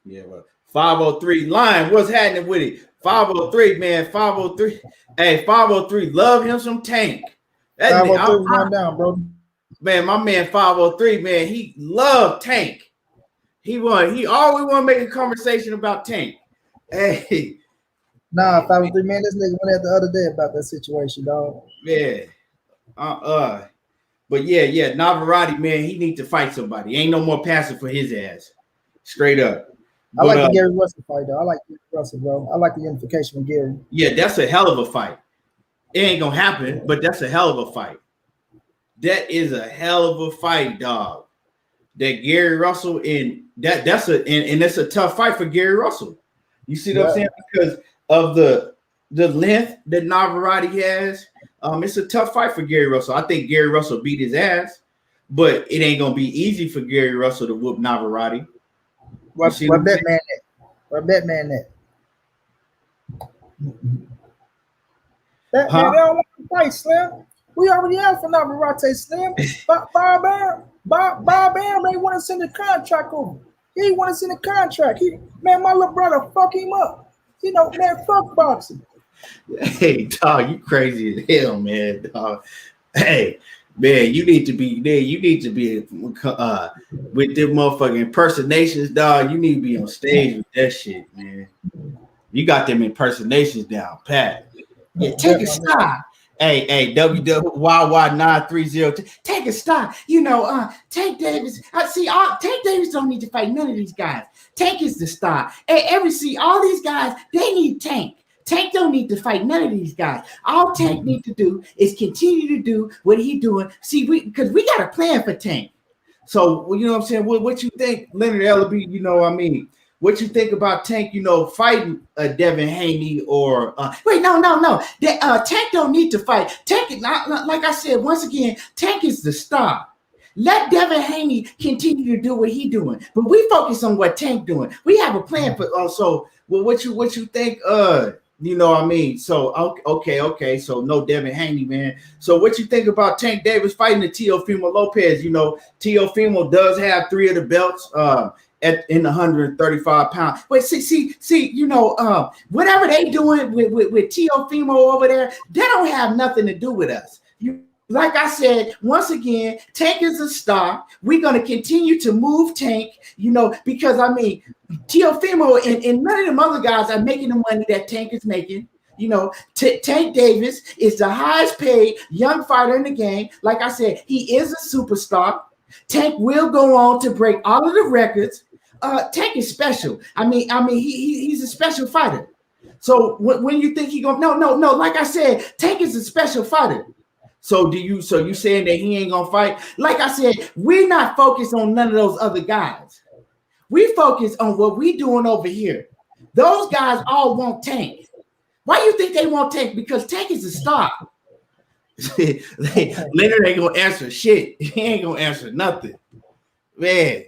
Yeah, well, 503 line, what's happening with it? 503, man, 503. Hey, 503, love him some Tank. 503 run down, bro. Man, my man 503, man, he loved Tank. He always want to make a conversation about Tank. Hey. Nah, 503, man, this nigga went out the other day about that situation, dog. Yeah. But yeah, Navarrete, man, he needs to fight somebody. Ain't no more passing for his ass. Straight up. I like the Gary Russell fight, though. I like Gary Russell, bro. I like the unification with Gary. Yeah, that's a hell of a fight. It ain't gonna happen, but that's a hell of a fight. That is a hell of a fight, dog. That Gary Russell and it's a tough fight for Gary Russell. You see what I'm saying? Because of the length that Navarrete has, it's a tough fight for Gary Russell. I think Gary Russell beat his ass, but it ain't gonna be easy for Gary Russell to whoop Navarrete. Where Batman at? Where Batman at? They don't want to fight, Slim. We already have for Navarrete, Slim. Bob Bam, they want to send a contract over. He want to send a contract. My little brother, fuck him up. Man, fuck boxing. Hey, dog, you crazy as hell, man, dog. Hey, man, you need to be there. You need to be with them motherfucking impersonations, dog. You need to be on stage with that shit, man. You got them impersonations down pat. Yeah, take a stock. Hey, WWYY930. Take a stock. Tank Davis. Tank Davis don't need to fight none of these guys. Tank is the star. Hey, all these guys, they need Tank. Tank don't need to fight none of these guys. All Tank need to do is continue to do what he doing. See, because we got a plan for Tank. So, you know what I'm saying? What you think, Leonard Ellaby, what you think about Tank, fighting Devin Haney or no. Tank don't need to fight. Tank, like I said, once again, Tank is the star. Let Devin Haney continue to do what he doing, but we focus on what Tank doing. We have a plan for also. Well, what you think? So okay. So no Devin Haney, man. So what you think about Tank Davis fighting the Teofimo Lopez? Teofimo does have 3 of the belts. In the 135 pound. Wait, see, whatever they doing with Teofimo over there, they don't have nothing to do with us. Like I said, once again, Tank is a star. We're going to continue to move Tank, because Teofimo and none of them other guys are making the money that Tank is making. Tank Davis is the highest paid young fighter in the game. Like I said, he is a superstar. Tank will go on to break all of the records. Tank is special. He's a special fighter. So when you think he gonna no, like I said, Tank is a special fighter. So you saying that he ain't gonna fight? Like I said, we're not focused on none of those other guys. We focus on what we doing over here. Those guys all want Tank. Why do you think they want Tank? Because Tank is a star. Leonard ain't gonna answer shit. He ain't gonna answer nothing. Man,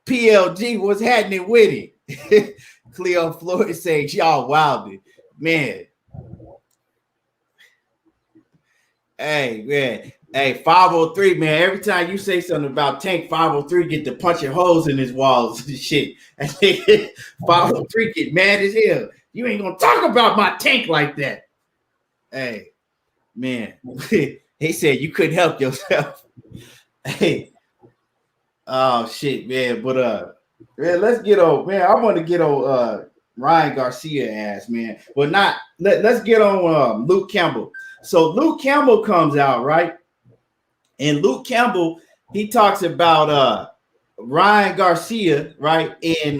PLG, what's happening with it? Cleo Floyd saying y'all wilded. Man. Hey, man. Hey, 503, man. Every time you say something about Tank, 503 get to punching holes in his walls and shit. 503 get mad as hell. You ain't gonna talk about my Tank like that. Hey. Man, he said you couldn't help yourself. Hey, oh shit, man. But man, let's get on. Man, I want to get on Ryan Garcia ass, man. But let's get on Luke Campbell. So Luke Campbell comes out, right? And Luke Campbell, he talks about Ryan Garcia, right? And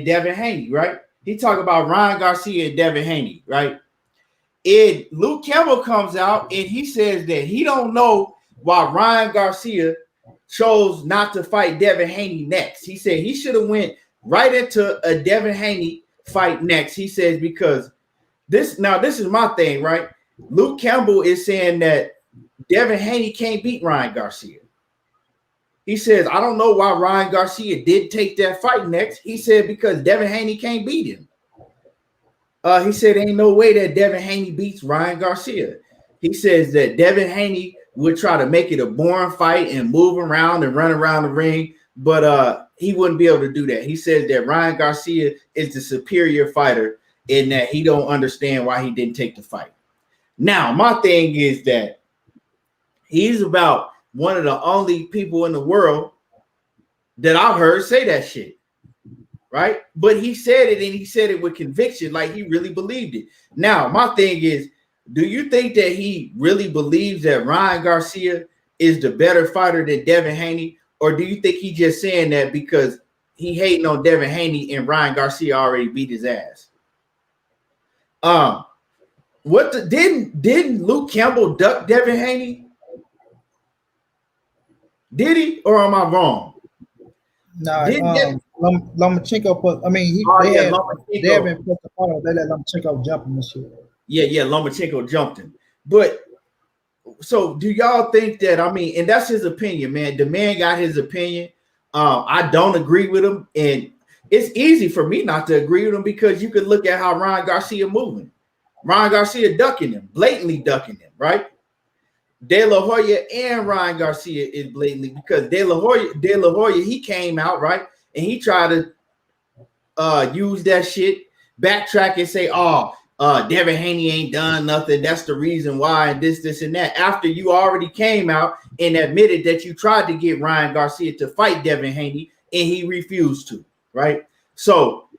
Devin Haney, right? He talked about Ryan Garcia and Devin Haney, right? Luke Campbell comes out and he says that he don't know why Ryan Garcia chose not to fight Devin Haney next. He said he should have went right into a Devin Haney fight next. He says because this is my thing, right? Luke Campbell is saying that Devin Haney can't beat Ryan Garcia. He says, I don't know why Ryan Garcia did take that fight next. He said because Devin Haney can't beat him. He said ain't no way that Devin Haney beats Ryan Garcia. He says that Devin Haney would try to make it a boring fight and move around and run around the ring, but he wouldn't be able to do that. He says that Ryan Garcia is the superior fighter and that he don't understand why he didn't take the fight. Now, my thing is that he's about one of the only people in the world that I've heard say that shit. Right? But he said it and he said it with conviction, like he really believed it. Now, my thing is, do you think that he really believes that Ryan Garcia is the better fighter than Devin Haney? Or do you think he just saying that because he hating on Devin Haney and Ryan Garcia already beat his ass? Didn't Luke Campbell duck Devin Haney? Did he? Or am I wrong? No, Lomachenko put. I mean, Devin put the part. They let Lomachenko jump him and shit. Yeah, Lomachenko jumped him. But so, do y'all think that? I mean, and that's his opinion, man. The man got his opinion. I don't agree with him, and it's easy for me not to agree with him because you could look at how Ryan Garcia moving. Ryan Garcia ducking him, blatantly ducking him, right? De La Hoya and Ryan Garcia is blatantly because De La Hoya, he came out, right? And he tried to use that shit, backtrack and say, Devin Haney ain't done nothing. That's the reason why, and this, and that. After you already came out and admitted that you tried to get Ryan Garcia to fight Devin Haney and he refused to, right? So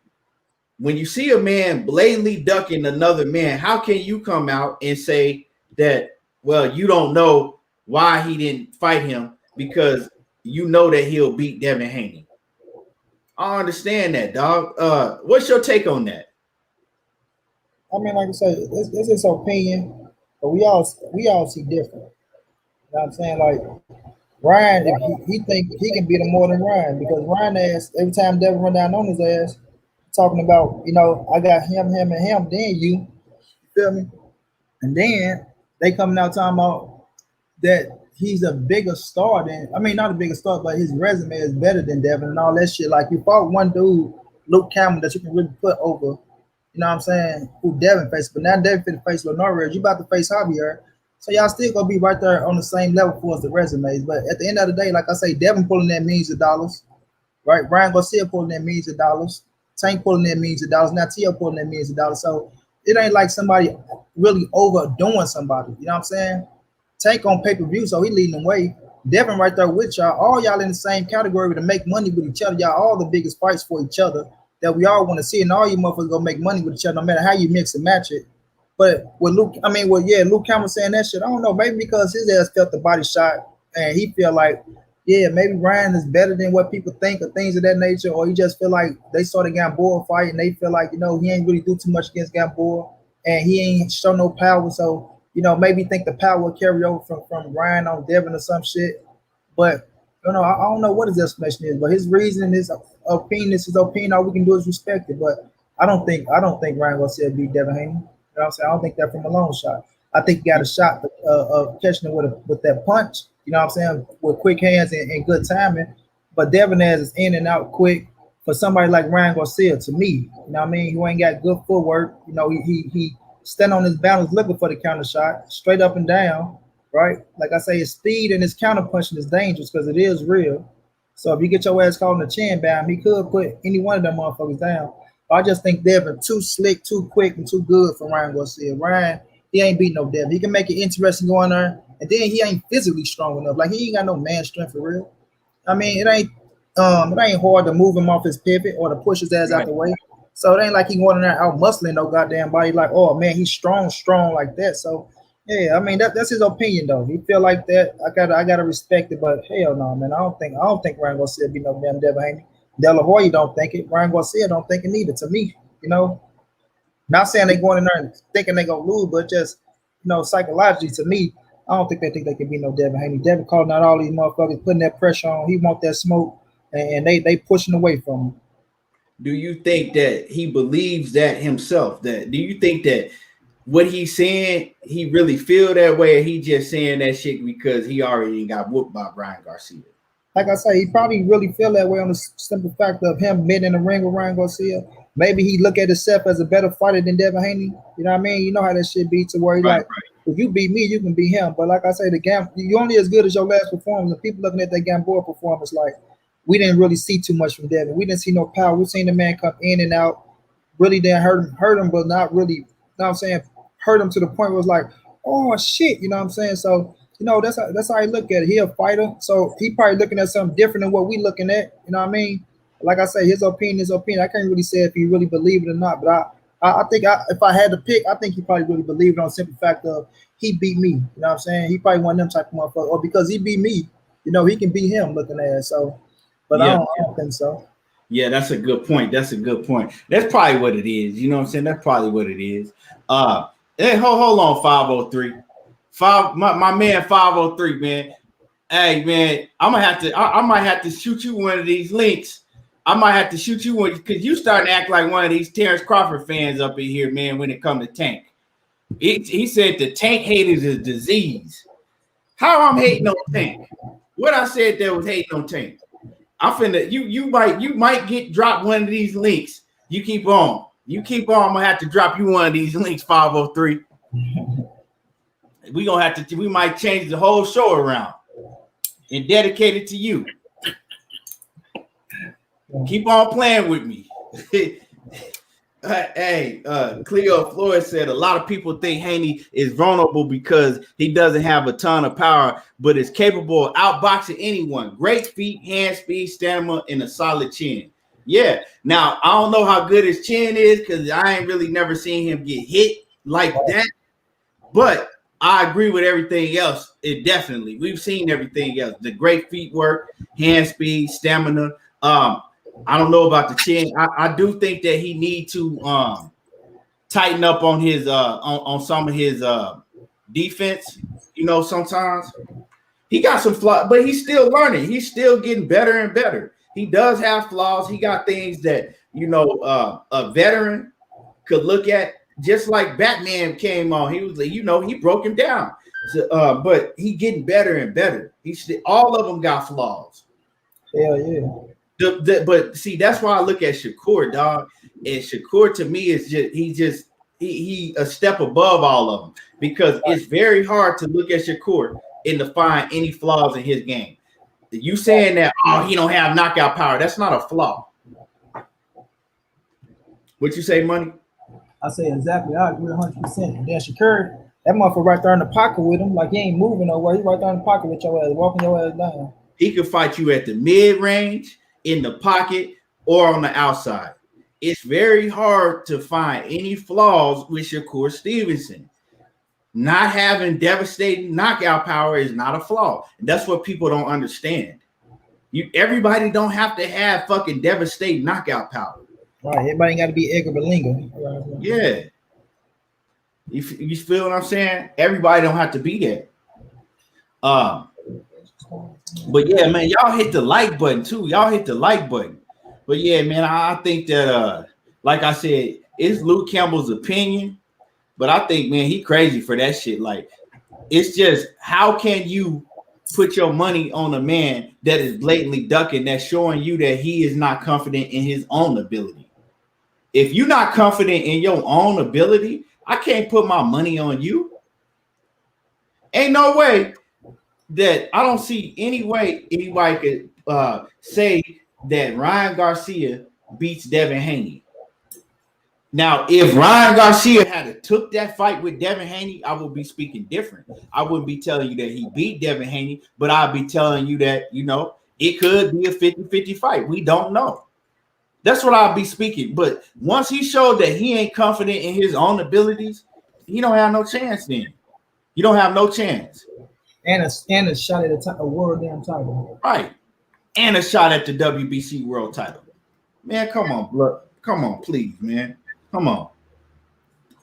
when you see a man blatantly ducking another man, how can you come out and say that, well, you don't know why he didn't fight him because you know that he'll beat Devin Haney? I understand that, dog. What's your take on that? I mean, like I say, it's his opinion, but we all see different. You know what I'm saying? Like Ryan, if he think he can beat him more than Ryan, because Ryan ass every time Devin run down on his ass, talking about, you know, I got him, and him, then you feel me? And then they coming out talking about that he's a bigger star than, I mean, not a bigger star, but his resume is better than Devin and all that shit. Like, you fought one dude, Luke Campbell, that you can really put over, you know what I'm saying, who Devin faced. But now Devin finna face Navarrete. You about to face Javier. So y'all still gonna be right there on the same level for us, the resumes. But at the end of the day, like I say, Devin pulling that millions of dollars, right? Ryan Garcia pulling that millions of dollars. Tank pulling that millions of dollars. Now Tio pulling that millions of dollars. So it ain't like somebody really overdoing somebody. You know what I'm saying? Tank on pay-per-view, so he leading the way. Devin right there with y'all. All y'all in the same category to make money with each other. Y'all all the biggest fights for each other that we all want to see, and all you motherfuckers gonna make money with each other no matter how you mix and match it. But with Luke, I mean, well, yeah, Luke Campbell saying that shit. I don't know, maybe because his ass felt the body shot and he feel like, yeah, maybe Ryan is better than what people think or things of that nature, or he just feel like they saw the Gamboa fight and they feel like, you know, he ain't really do too much against Gamboa and he ain't show no power. So, you know, maybe think the power will carry over from Ryan on Devin or some shit. But, you know, I don't know what his explanation is, but his reason, his opinion is his opinion. All we can do is respect it. But I don't think Ryan Garcia beat Devin Haney. You know what I'm saying? I don't think that from a long shot. I think he got a shot of catching it with that punch, you know what I'm saying, with quick hands and good timing. But Devin is in and out quick for somebody like Ryan Garcia, to me. You know what I mean? Who ain't got good footwork. You know, he stand on his balance looking for the counter shot, straight up and down, right? Like I say, his speed and his counter punching is dangerous because it is real. So if you get your ass caught in the chin bam, he could put any one of them motherfuckers down. I just think Devin too slick, too quick, and too good for Ryan Garcia. Ryan, he ain't beating no Devin. He can make it interesting going there, and then he ain't physically strong enough. Like, he ain't got no man strength for real. I mean, it ain't hard to move him off his pivot or to push his ass out the way. So it ain't like he going in there out muscling no goddamn body. Like, oh man, he's strong like that. So yeah, I mean that's his opinion though. He feel like that. I gotta respect it, but hell no, man. I don't think Ryan Garcia beat no damn Devin Haney. De La Hoya don't think it. Ryan Garcia don't think it neither. To me, you know, not saying they going in there and thinking they gonna lose, but just, you know, psychologically, to me, I don't think they think they can beat no Devin Haney. Devin calling out all these motherfuckers, putting that pressure on. He want that smoke, and they pushing away from him. Do you think that he believes that himself? Do you think that what he's saying, he really feel that way, or he just saying that shit because he already got whooped by Ryan Garcia? Like I say, he probably really feel that way on the simple fact of him being in the ring with Ryan Garcia. Maybe he look at himself as a better fighter than Devin Haney. You know what I mean? You know how that shit be, to where he right. If you beat me, you can beat him. But like I say, you only as good as your last performance. And people looking at that Gamboa performance, like, we didn't really see too much from Devin. We didn't see no power. We seen the man come in and out. Really didn't hurt him, but not really, you know what I'm saying, hurt him to the point where it was like, oh shit, you know what I'm saying? So, you know, that's how he look at it. He a fighter, so he probably looking at something different than what we looking at. You know what I mean? Like I say, his opinion. I can't really say if he really believe it or not, but I think if I had to pick, I think he probably really believed it on the simple fact of he beat me. You know what I'm saying? He probably one of them type of motherfucker, or because he beat me, you know, he can beat him looking at it. So, but yeah. I don't think so. Yeah, that's a good point. That's probably what it is. You know what I'm saying? That's probably what it is. Hey, hold on, 503. My man 503, man. Hey man, I might have to shoot you one of these links. I might have to shoot you one because you starting to act like one of these Terence Crawford fans up in here, man, when it comes to Tank. He said the Tank hate is a disease. How I'm hating on Tank? What I said there was hating on Tank. I'm finna you might get dropped one of these links. You keep on. I'm gonna have to drop you one of these links, 503. We might change the whole show around and dedicate it to you. Keep on playing with me. Hey, Cleo Floyd said a lot of people think Haney is vulnerable because he doesn't have a ton of power, but is capable of outboxing anyone. Great feet, hand speed, stamina, and a solid chin. Yeah. Now I don't know how good his chin is because I ain't really never seen him get hit like that. But I agree with everything else. It definitely, we've seen everything else. The great feet work, hand speed, stamina. I don't know about the chin. I do think that he need to tighten up on his on some of his defense. You know, sometimes he got some flaws, but he's still learning. He's still getting better and better. He does have flaws. He got things that, you know, a veteran could look at. Just like Batman came on, he was like, you know, he broke him down. So, but he getting better and better. All of them got flaws. Hell yeah. But see, that's why I look at Shakur, dog. And Shakur to me is he a step above all of them because it's very hard to look at Shakur and to find any flaws in his game. You saying that he don't have knockout power? That's not a flaw. What you say, Money? I say exactly. I agree 100%. And then Shakur, that motherfucker right there in the pocket with him, like he ain't moving nowhere. He right there in the pocket with your ass, walking your ass down. He can fight you at the mid range, in the pocket, or on the outside. It's very hard to find any flaws with Shakur Stevenson. Not having devastating knockout power is not a flaw. And that's what people don't understand. Everybody don't have to have fucking devastating knockout power. Right, everybody got to be Edgar Berlanga. Yeah. You feel what I'm saying? Everybody don't have to be there. But yeah, man, y'all hit the like button too. Y'all hit the like button. But yeah, man, I think that like I said, it's Luke Campbell's opinion, but I think, man, he crazy for that shit. Like, it's just, how can you put your money on a man that is blatantly ducking, that's showing you that he is not confident in his own ability? If you're not confident in your own ability, I can't put my money on you. Ain't no way that I don't see any way anybody could say that Ryan Garcia beats Devin Haney. Now, if Ryan Garcia had took that fight with Devin Haney, I would be speaking different. I wouldn't be telling you that he beat Devin Haney, but I'd be telling you that, you know, it could be a 50-50 fight. We don't know. That's what I'll be speaking. But once he showed that he ain't confident in his own abilities, he don't have no chance then. You don't have no chance. And a shot at a world damn title. Right. And a shot at the WBC world title. Man, come on, blood. Come on, please, man. Come on.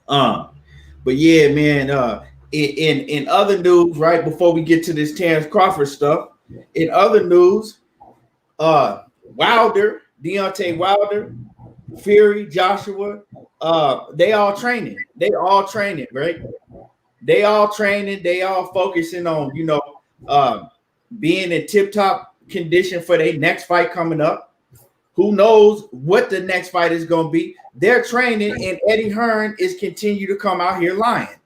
But yeah, man, in other news, right before we get to this Terence Crawford stuff, in other news, Wilder, Deontay Wilder, Fury, Joshua, they all training. They all training, right? They all training. They all focusing on, you know, being in tip-top condition for their next fight coming up. Who knows what the next fight is going to be? They're training, and Eddie Hearn is continue to come out here lying.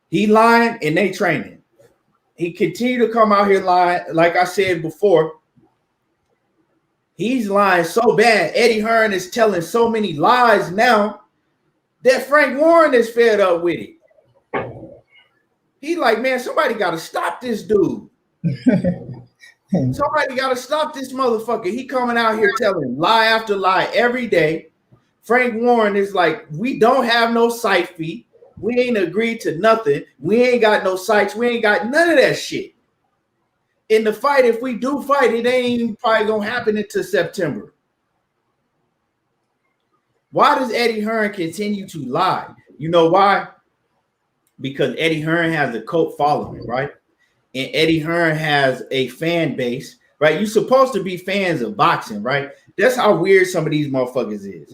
He lying, and they training. He continue to come out here lying. Like I said before, he's lying so bad. Eddie Hearn is telling so many lies now that Frank Warren is fed up with it. He like, man, somebody got to stop this dude. Somebody got to stop this motherfucker. He coming out here telling lie after lie every day. Frank Warren is like, we don't have no site fee. We ain't agreed to nothing. We ain't got no sites. We ain't got none of that shit. In the fight, if we do fight, it ain't probably going to happen until September. Why does Eddie Hearn continue to lie? You know why? Because Eddie Hearn has a cult following, right? And Eddie Hearn has a fan base, right? You're supposed to be fans of boxing, right? That's how weird some of these motherfuckers is.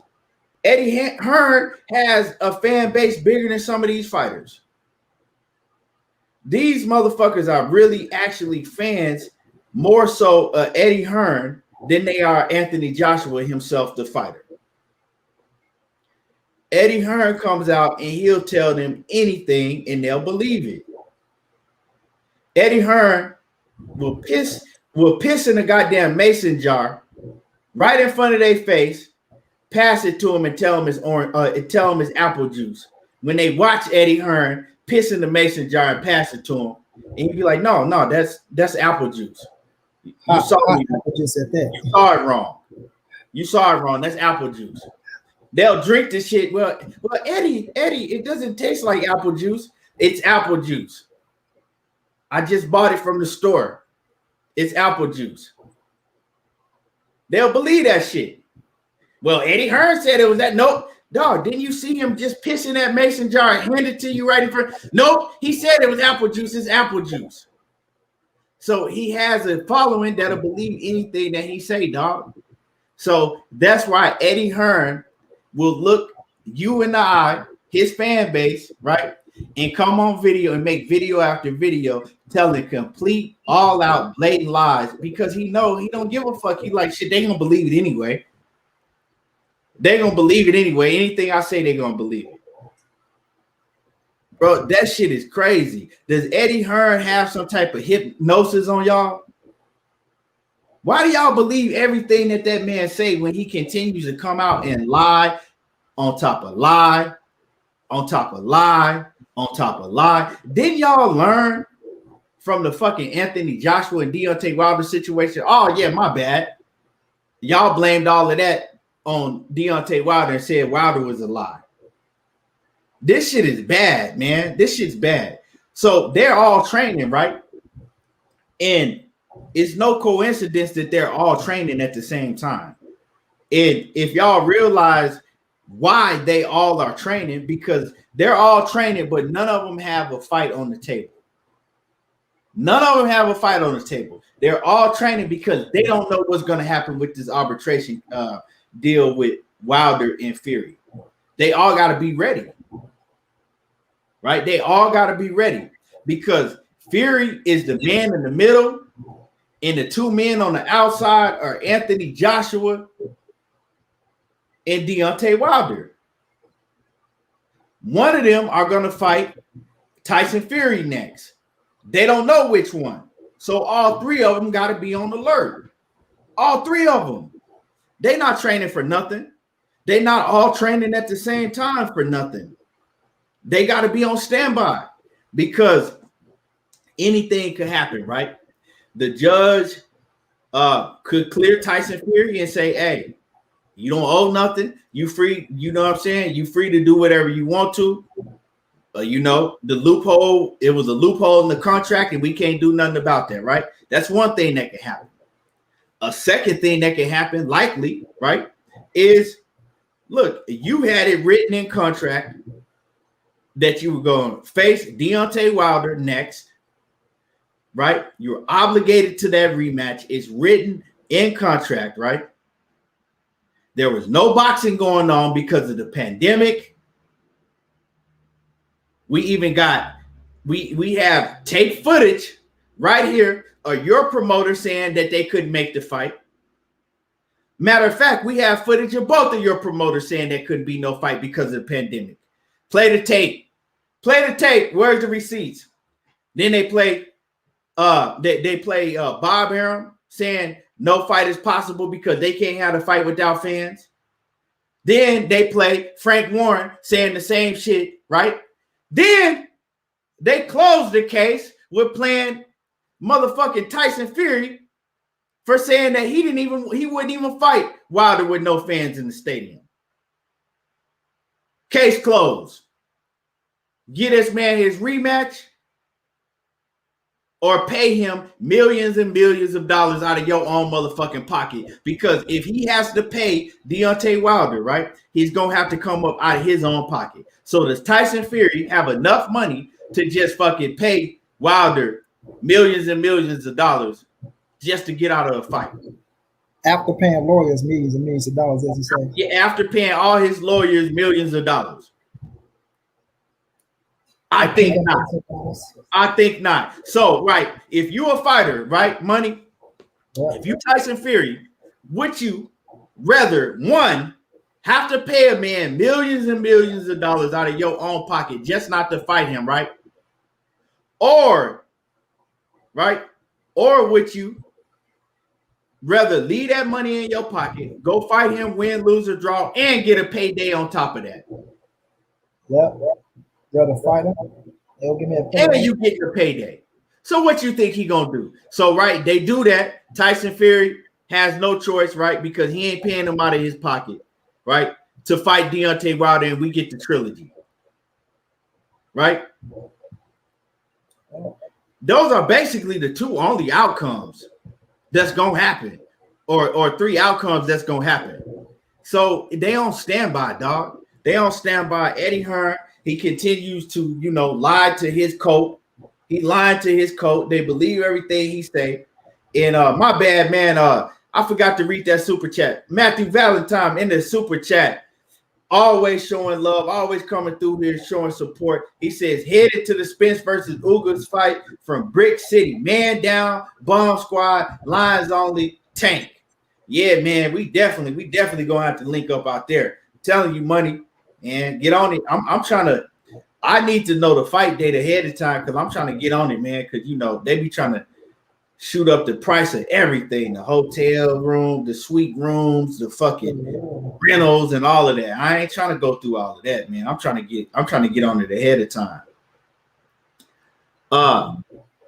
Eddie Hearn has a fan base bigger than some of these fighters. These motherfuckers are really actually fans more so Eddie Hearn than they are Anthony Joshua himself, the fighter. Eddie Hearn comes out and he'll tell them anything and they'll believe it. Eddie Hearn will piss in a goddamn mason jar right in front of their face, pass it to him and tell him it's orange, tell him it's apple juice. When they watch Eddie Hearn piss in the mason jar and pass it to him, and you'd be like, no, that's apple juice. You saw me. I just said that. You saw it wrong. You saw it wrong. That's apple juice. They'll drink this shit. Well, Eddie, it doesn't taste like apple juice. It's apple juice. I just bought it from the store. It's apple juice. They'll believe that shit. Well, Eddie Hearn said it was that. Nope. Dog, didn't you see him just pissing that mason jar and hand it to you right in front? Nope. He said it was apple juice. It's apple juice. So he has a following that'll believe anything that he say, dog. So that's why Eddie Hearn will look you in the eye, his fan base, right? And come on video and make video after video telling complete, all out, blatant lies because he know he don't give a fuck. He like shit, they gonna believe it anyway. They gonna believe it anyway. Anything I say, they gonna believe it. Bro, that shit is crazy. Does Eddie Hearn have some type of hypnosis on y'all? Why do y'all believe everything that man say when he continues to come out and lie on top of lie, on top of lie, on top of lie? Didn't y'all learn from the fucking Anthony Joshua and Deontay Wilder situation? Oh, yeah, my bad. Y'all blamed all of that on Deontay Wilder and said Wilder was a lie. This shit is bad, man. This shit's bad. So they're all training, right? And it's no coincidence that they're all training at the same time. And if y'all realize why they all are training, because they're all training, but none of them have a fight on the table. None of them have a fight on the table. They're all training because they don't know what's going to happen with this arbitration deal with Wilder and Fury. They all got to be ready. Right? They all got to be ready because Fury is the man in the middle, and the two men on the outside are Anthony Joshua and Deontay Wilder. One of them are going to fight Tyson Fury next. They don't know which one. So all three of them got to be on alert. All three of them. They're not training for nothing. They're not all training at the same time for nothing. They got to be on standby because anything could happen, right? The judge could clear Tyson Fury and say, hey, you don't owe nothing. You free, you know what I'm saying? You free to do whatever you want to. You know, the loophole, it was a loophole in the contract and we can't do nothing about that, right? That's one thing that can happen. A second thing that can happen, likely, right, is, look, you had it written in contract that you were going to face Deontay Wilder next, right? You're obligated to that rematch. It's written in contract, right? There was no boxing going on because of the pandemic. We even got, we have tape footage right here of your promoter saying that they couldn't make the fight. Matter of fact, we have footage of both of your promoters saying there couldn't be no fight because of the pandemic. Play the tape. Play the tape. Where's the receipts? Then they play Bob Arum saying no fight is possible because they can't have a fight without fans. Then they play Frank Warren saying the same shit, right? Then they close the case with playing motherfucking Tyson Fury for saying that he wouldn't even fight Wilder with no fans in the stadium. Case closed. Get this man his rematch or pay him millions and millions of dollars out of your own motherfucking pocket. Because if he has to pay Deontay Wilder, right, he's going to have to come up out of his own pocket. So does Tyson Fury have enough money to just fucking pay Wilder millions and millions of dollars just to get out of a fight? After paying lawyers millions and millions of dollars, as you say. Yeah, after paying all his lawyers millions of dollars. I think not. I think not. So, right, if you're a fighter, right, money, if you Tyson Fury, would you rather, one, have to pay a man millions and millions of dollars out of your own pocket just not to fight him, right? Or, right, or would you rather leave that money in your pocket, go fight him, win, lose, or draw, and get a payday on top of that? Yep. Rather fight him. They'll give me a payday. And you get your payday. So what you think he gonna do? So right, they do that. Tyson Fury has no choice, right? Because he ain't paying him out of his pocket, right? To fight Deontay Wilder and we get the trilogy, right? Those are basically the two only outcomes that's gonna happen, or three outcomes that's gonna happen. So they don't stand by, dog. They don't stand by. Eddie Hearn, he continues to, lie to his coach. He lied to his coach. They believe everything he say. And my bad, man. I forgot to read that super chat. Matthew Valentine in the super chat, always showing love, always coming through here, showing support. He says, headed to the Spence versus Ugas fight from Brick City. Man down, bomb squad, lines only, Tank. Yeah, man, we definitely gonna have to link up out there. I'm telling you, money, and get on it. I'm trying to. I need to know the fight date ahead of time because I'm trying to get on it, man. Because they be trying to shoot up the price of everything: the hotel room, the suite rooms, the fucking rentals, and all of that. I ain't trying to go through all of that, man. I'm trying to get on it ahead of time.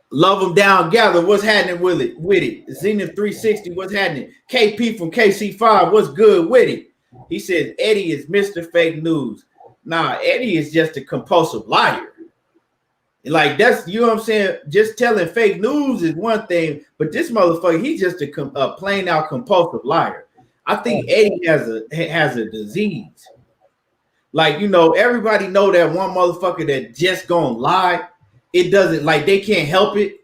Love them down, gather. What's happening with it? Zenith 360, what's happening? KP from KC5, what's good with it? He says Eddie is Mr. Fake News. Nah, Eddie is just a compulsive liar. Like that's, you know what I'm saying? Just telling fake news is one thing, but this motherfucker, he's just a plain out compulsive liar. I think Eddie has a disease. Like, everybody know that one motherfucker that just gonna lie. It doesn't, like, they can't help it.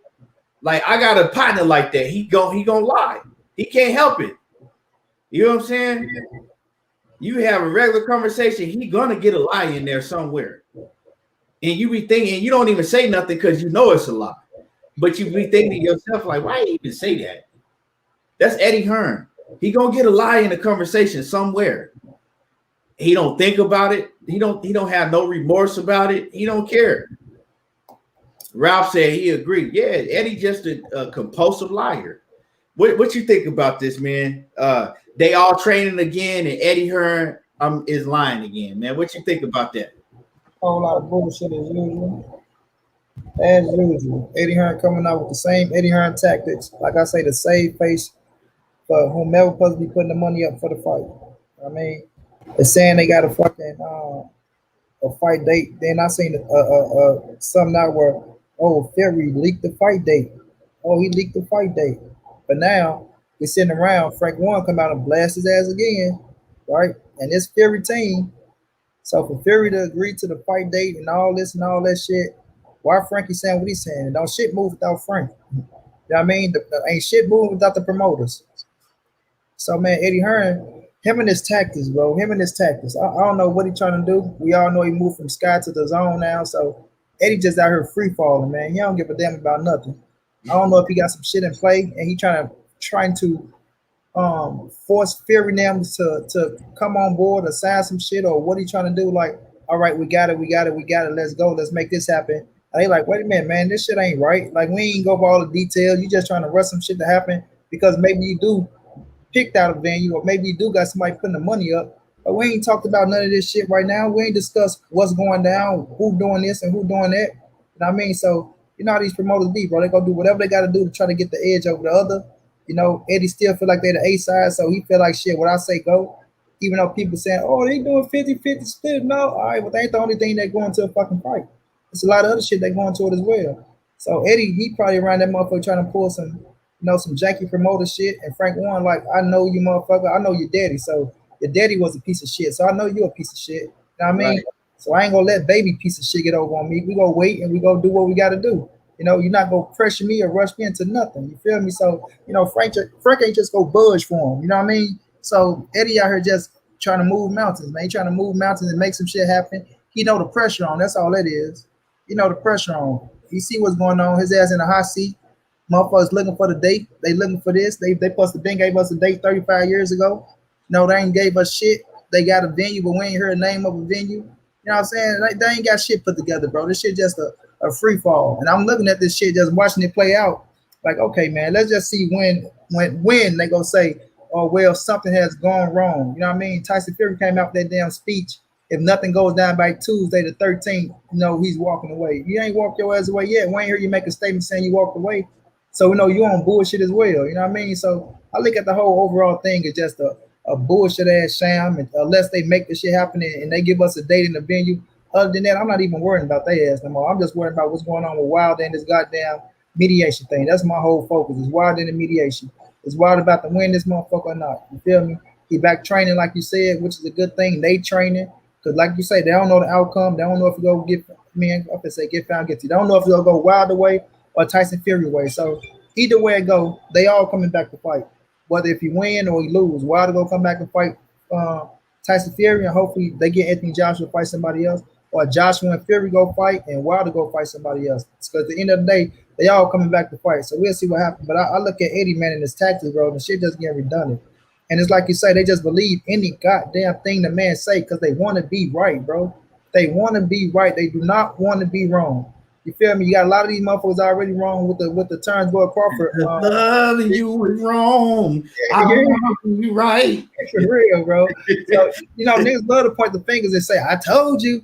Like, I got a partner like that. He gonna lie. He can't help it. You know what I'm saying? You have a regular conversation, he gonna get a lie in there somewhere. And you be thinking, you don't even say nothing because you know it's a lie. But you be thinking to yourself, like, why you even say that? That's Eddie Hearn. He gonna get a lie in the conversation somewhere. He don't think about it. He don't have no remorse about it. He don't care. Ralph said he agreed. Yeah, Eddie just a compulsive liar. What you think about this, man? They all training again, and Eddie Hearn is lying again, man. What you think about that? Whole lot of bullshit as usual. As usual. Eddie Hearn coming out with the same Eddie Hearn tactics. Like I say, the save face for whomever supposed to be putting the money up for the fight. I mean, they're saying they got a fucking a fight date. Then I seen something out where, Fury leaked the fight date. Oh, he leaked the fight date. But now we're sitting around. Frank Warren come out and blast his ass again, right? And this Fury team. So for Fury to agree to the fight date and all this and all that shit, why Frankie saying what he's saying? Don't shit move without Frank. You know what I mean? Ain't shit moving without the promoters. So, man, Eddie Hearn, him and his tactics, bro. Him and his tactics. I don't know what he's trying to do. We all know he moved from Sky to the Zone now. So Eddie just out here free falling, man. He don't give a damn about nothing. I don't know if he got some shit in play and he trying to force Fury them to come on board or sign some shit, or what he trying to do. Like, all right, we got it. Let's go. Let's make this happen. And they like, wait a minute, man, this shit ain't right. Like, we ain't go over all the details. You just trying to rush some shit to happen because maybe you do picked out a venue, or maybe you do got somebody putting the money up. But we ain't talked about none of this shit right now. We ain't discussed what's going down, who doing this and who doing that. You know what I mean? So, you know how these promoters be, bro. They gonna do whatever they got to do to try to get the edge over the other. You know, Eddie still feel like they're the A side, so he feel like shit. What I say go, even though people saying, oh, they doing 50-50 split. No, all right, well, that ain't the only thing they going to a fucking fight. There's a lot of other shit they going to it as well. So Eddie, he probably around that motherfucker trying to pull some, some janky promoter shit. And Frank Warren, like, I know you motherfucker. I know your daddy. So your daddy was a piece of shit. So I know you a piece of shit. You know what I mean? Right. So I ain't gonna let baby piece of shit get over on me. We gonna wait and we gonna do what we gotta do. You know, you're not gonna pressure me or rush me into nothing. You feel me? So, Frank ain't just go budge for him. You know what I mean? So Eddie out here just trying to move mountains, man. He trying to move mountains and make some shit happen. He know the pressure on. That's all it is. You know the pressure on. He see what's going on. His ass in the hot seat. Motherfuckers looking for the date. They looking for this. They supposed to been gave us a date 35 years ago. No, they ain't gave us shit. They got a venue, but we ain't heard the name of a venue. You know what I'm saying? They ain't got shit put together, bro. This shit just a free fall. And I'm looking at this shit, just watching it play out. Like, okay, man, let's just see when they gonna say, oh, well, something has gone wrong. You know what I mean? Tyson Fury came out with that damn speech. If nothing goes down by Tuesday the 13th, he's walking away. You ain't walked your ass away yet. We ain't hear you make a statement saying you walked away. So we know you on bullshit as well. You know what I mean? So I look at the whole overall thing as just a bullshit ass sham, and unless they make the shit happen and they give us a date in the venue. Other than that, I'm not even worrying about their ass no more. I'm just worried about what's going on with Wilder and this goddamn mediation thing. That's my whole focus. Is Wilder in the mediation. Is Wilder about to win this motherfucker or not? You feel me? He back training like you said, which is a good thing. They training because, like you say, they don't know the outcome. They don't know if you go get get found guilty. They don't know if you'll go Wilder way or Tyson Fury way. So either way it go, they all coming back to fight. Whether if he win or he lose, Wilder go come back and fight Tyson Fury, and hopefully they get Anthony Joshua to fight somebody else, or Joshua and Fury go fight and Wilder go fight somebody else. Because at the end of the day, they all coming back to fight. So we'll see what happens. But I look at Eddie, man, and his tactics, bro, and the shit just getting redundant. And it's like you say, they just believe any goddamn thing the man say because they want to be right, bro. They want to be right. They do not want to be wrong. You feel me? You got a lot of these motherfuckers already wrong with the Terence Crawford. Loving you is wrong. I want to be right. For real, bro. So, you know, niggas love to point the fingers and say, I told you.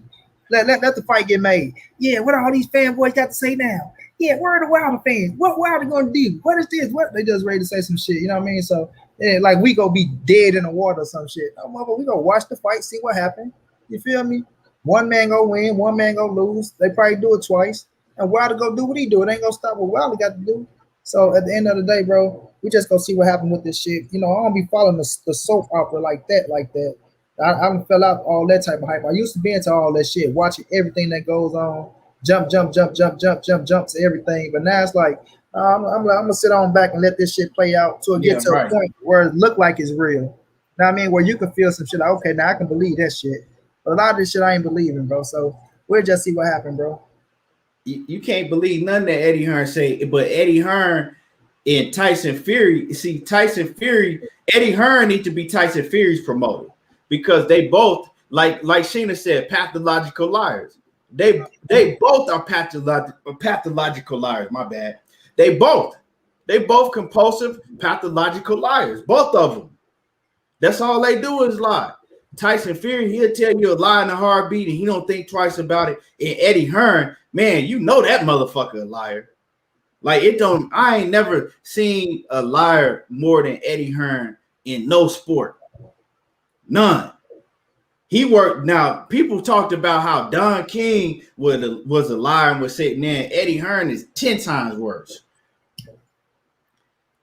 Let the fight get made. Yeah, what all these fanboys got to say now? Yeah, where are the Wilder fans? What Wilder gonna do? What is this? What they just ready to say some shit, you know what I mean? So yeah, like we gonna be dead in the water or some shit. No, mother, we gonna watch the fight, see what happened. You feel me? One man gonna win, one man gonna lose. They probably do it twice. And Wilder go do what he do. It ain't gonna stop what Wilder got to do. So at the end of the day, bro, we just gonna see what happened with this shit. You know, I don't be following the soap opera like that. I don't fell out all that type of hype. I used to be into all that shit, watching everything that goes on, jump to everything. But now it's like I'm gonna sit on back and let this shit play out till it gets to a point where it look like it's real. You know what I mean? Where you can feel some shit like, okay, now I can believe that shit. But a lot of this shit I ain't believing, bro. So we'll just see what happened, bro. You can't believe nothing that Eddie Hearn say, but Eddie Hearn and Tyson Fury. See, Tyson Fury, Eddie Hearn need to be Tyson Fury's promoter. Because they both, like Sheena said, pathological liars. They both are pathological liars. My bad. They both compulsive pathological liars. Both of them. That's all they do is lie. Tyson Fury, he'll tell you a lie in a heartbeat, and he don't think twice about it. And Eddie Hearn, man, you know that motherfucker a liar. Like it don't. I ain't never seen a liar more than Eddie Hearn in no sport. None. He worked. Now, people talked about how Don King was a liar and was sitting there. Eddie Hearn is 10 times worse.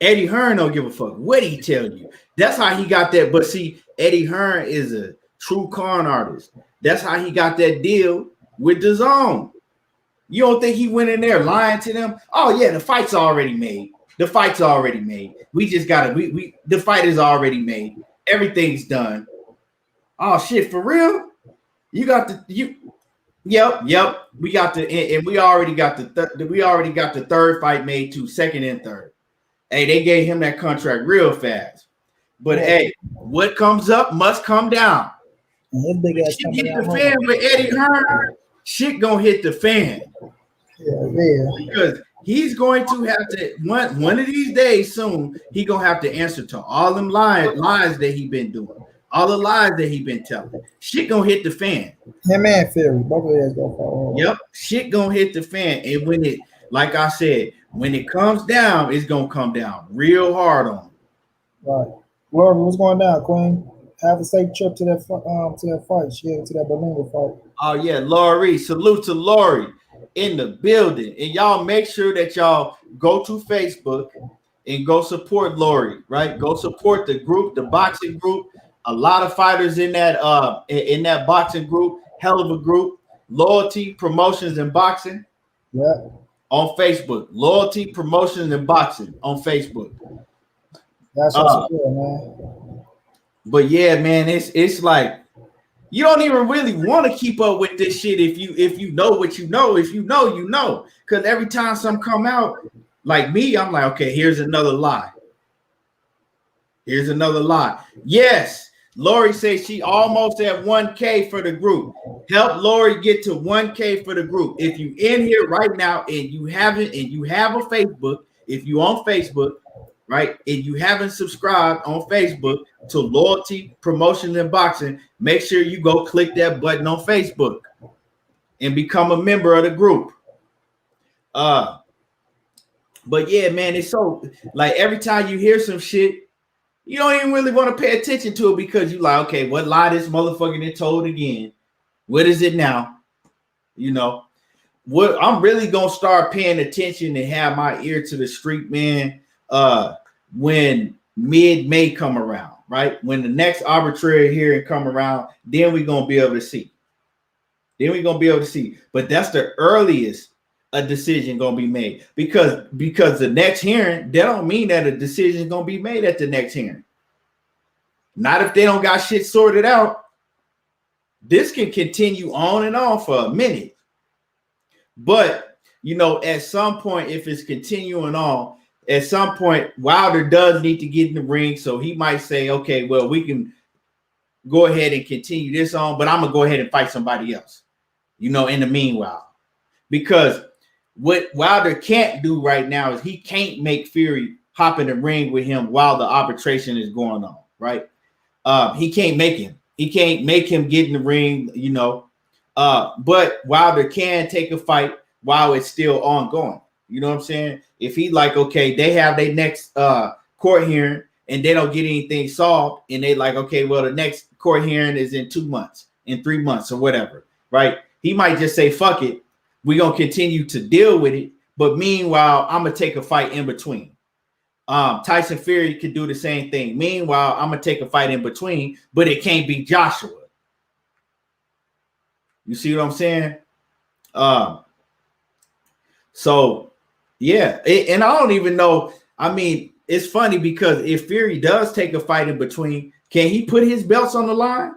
Eddie Hearn don't give a fuck what he tell you. That's how he got that. But see, Eddie Hearn is a true con artist. That's how he got that deal with DAZN. You don't think he went in there lying to them? Oh yeah, the fight's already made. The fight's already made. We just gotta. The fight is already made. Everything's done. Oh shit, for real? You got Yep. We got and we already got the third fight made too, second and third. Hey, they gave him that contract real fast. But hey, what comes up must come down. Shit hit the fan with Eddie Hearn. Shit gonna hit the fan. Yeah. Because he's going to have to one of these days soon. He gonna have to answer to all them lies that he been doing. All the lies that he been telling. Shit gonna hit the fan. Yeah, man, Fury. Both of us gonna fall. Yep. Shit gonna hit the fan. And when it, like I said, when it comes down, it's gonna come down real hard on him. Right. Well, what's going down, Queen? Have a safe trip to that fight. Shit, to that Berlanga fight. Oh yeah, Laurie. Salute to Laurie in the building. And y'all make sure that y'all go to Facebook and go support Laurie, right? Go support the group, the boxing group. A lot of fighters in that boxing group, hell of a group. Loyalty Promotions and Boxing. Yeah. On Facebook. Loyalty Promotions and Boxing on Facebook. That's what's good, man. But yeah, man, it's like you don't even really want to keep up with this shit if you know what you know. If you know, you know. Because every time some come out, like me, I'm like, okay, here's another lie. Here's another lie. Yes. Lori says she almost at 1K for the group. Help Lori get to 1K for the group. If you in here right now and you have a Facebook, if you on Facebook, right, and you haven't subscribed on Facebook to Loyalty Promotions and Boxing, make sure you go click that button on Facebook and become a member of the group. But yeah, man, it's so like every time you hear some shit, you don't even really want to pay attention to it because you like, okay, what lie this motherfucker done told again? What is it now? You know, what I'm really gonna start paying attention and have my ear to the street, man. When mid-May come around, right? When the next arbitrary hearing come around, then we're gonna be able to see. But that's the earliest a decision gonna be made because the next hearing, that don't mean that a decision is gonna be made at the next hearing. Not if they don't got shit sorted out. This can continue on and on for a minute. But you know, at some point, if it's continuing on, at some point, Wilder does need to get in the ring. So he might say, okay, well, we can go ahead and continue this on, but I'm gonna go ahead and fight somebody else, you know, in the meanwhile. Because what Wilder can't do right now is he can't make Fury hop in the ring with him while the arbitration is going on, right? He can't make him. He can't make him get in the ring, you know. But Wilder can take a fight while it's still ongoing. You know what I'm saying? If he like, okay, they have their next court hearing and they don't get anything solved, and they like, okay, well, the next court hearing is in 2 months, in 3 months, or whatever, right? He might just say, fuck it. We're going to continue to deal with it. But meanwhile, I'm going to take a fight in between. Tyson Fury could do the same thing. Meanwhile, I'm going to take a fight in between, but it can't be Joshua. You see what I'm saying? So, yeah. And I don't even know. I mean, it's funny because if Fury does take a fight in between, can he put his belts on the line?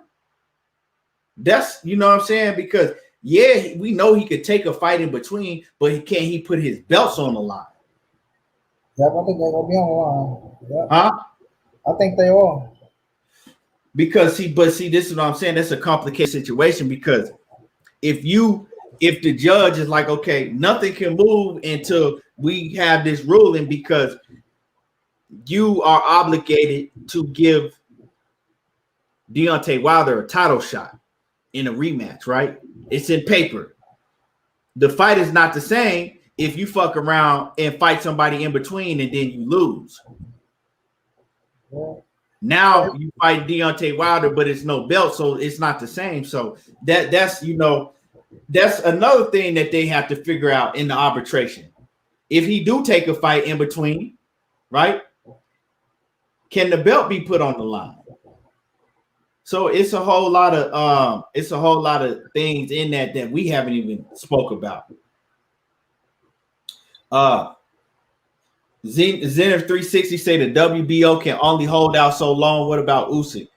That's, you know what I'm saying? Because yeah, we know he could take a fight in between, but can he put his belts on the line? Yeah, I think they're gonna be on the line. Yep. Huh? I think they are. Because this is what I'm saying. That's a complicated situation because if the judge is like, okay, nothing can move until we have this ruling because you are obligated to give Deontay Wilder a title shot in a rematch, right? It's in paper. The fight is not the same if you fuck around and fight somebody in between and then you lose. Yeah. Now you fight Deontay Wilder, but it's no belt, so it's not the same. So that's you know, that's another thing that they have to figure out in the arbitration. If he do take a fight in between, right? Can the belt be put on the line? So it's a whole lot of things in that we haven't even spoke about. Zenith 360 say the WBO can only hold out so long. What about Usyk?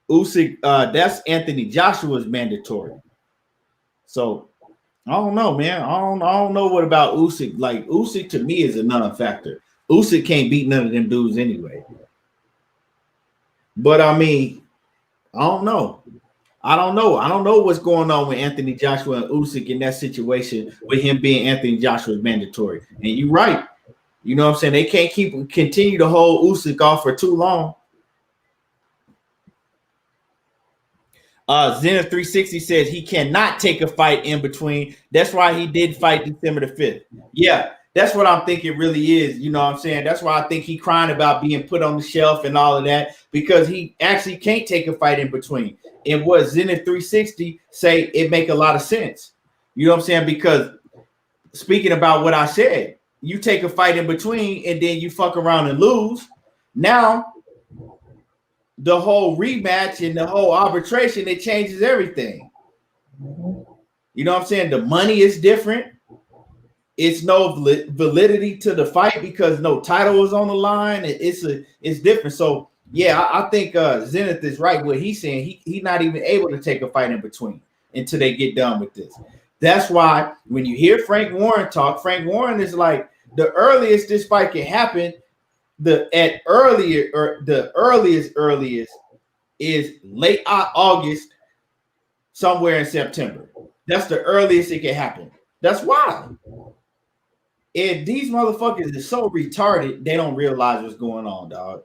Usyk, that's Anthony Joshua's mandatory. So I don't know, man. I don't know what about Usyk. Like Usyk to me is a non-factor. Usyk can't beat none of them dudes anyway. But I mean, I don't know. I don't know what's going on with Anthony Joshua and Usyk in that situation with him being Anthony Joshua's mandatory. And you're right. You know what I'm saying? They can't continue to hold Usyk off for too long. Zenith 360 says he cannot take a fight in between. That's why he did fight December the 5th. Yeah, that's what I'm thinking really is. You know what I'm saying? That's why I think he crying about being put on the shelf and all of that, because he actually can't take a fight in between. And what Zenith 360 say, it make a lot of sense. You know what I'm saying? Because speaking about what I said, you take a fight in between and then you fuck around and lose. Now, the whole rematch and the whole arbitration, it changes everything. You know what I'm saying? The money is different. It's no validity to the fight because no title is on the line. It's different. So yeah, I think Zenith is right. What he's saying, he's not even able to take a fight in between until they get done with this. That's why when you hear Frank Warren talk, Frank Warren is like, the earliest this fight can happen, the earliest is late August, somewhere in September. That's the earliest it can happen. That's why. And these motherfuckers are so retarded, they don't realize what's going on, dog.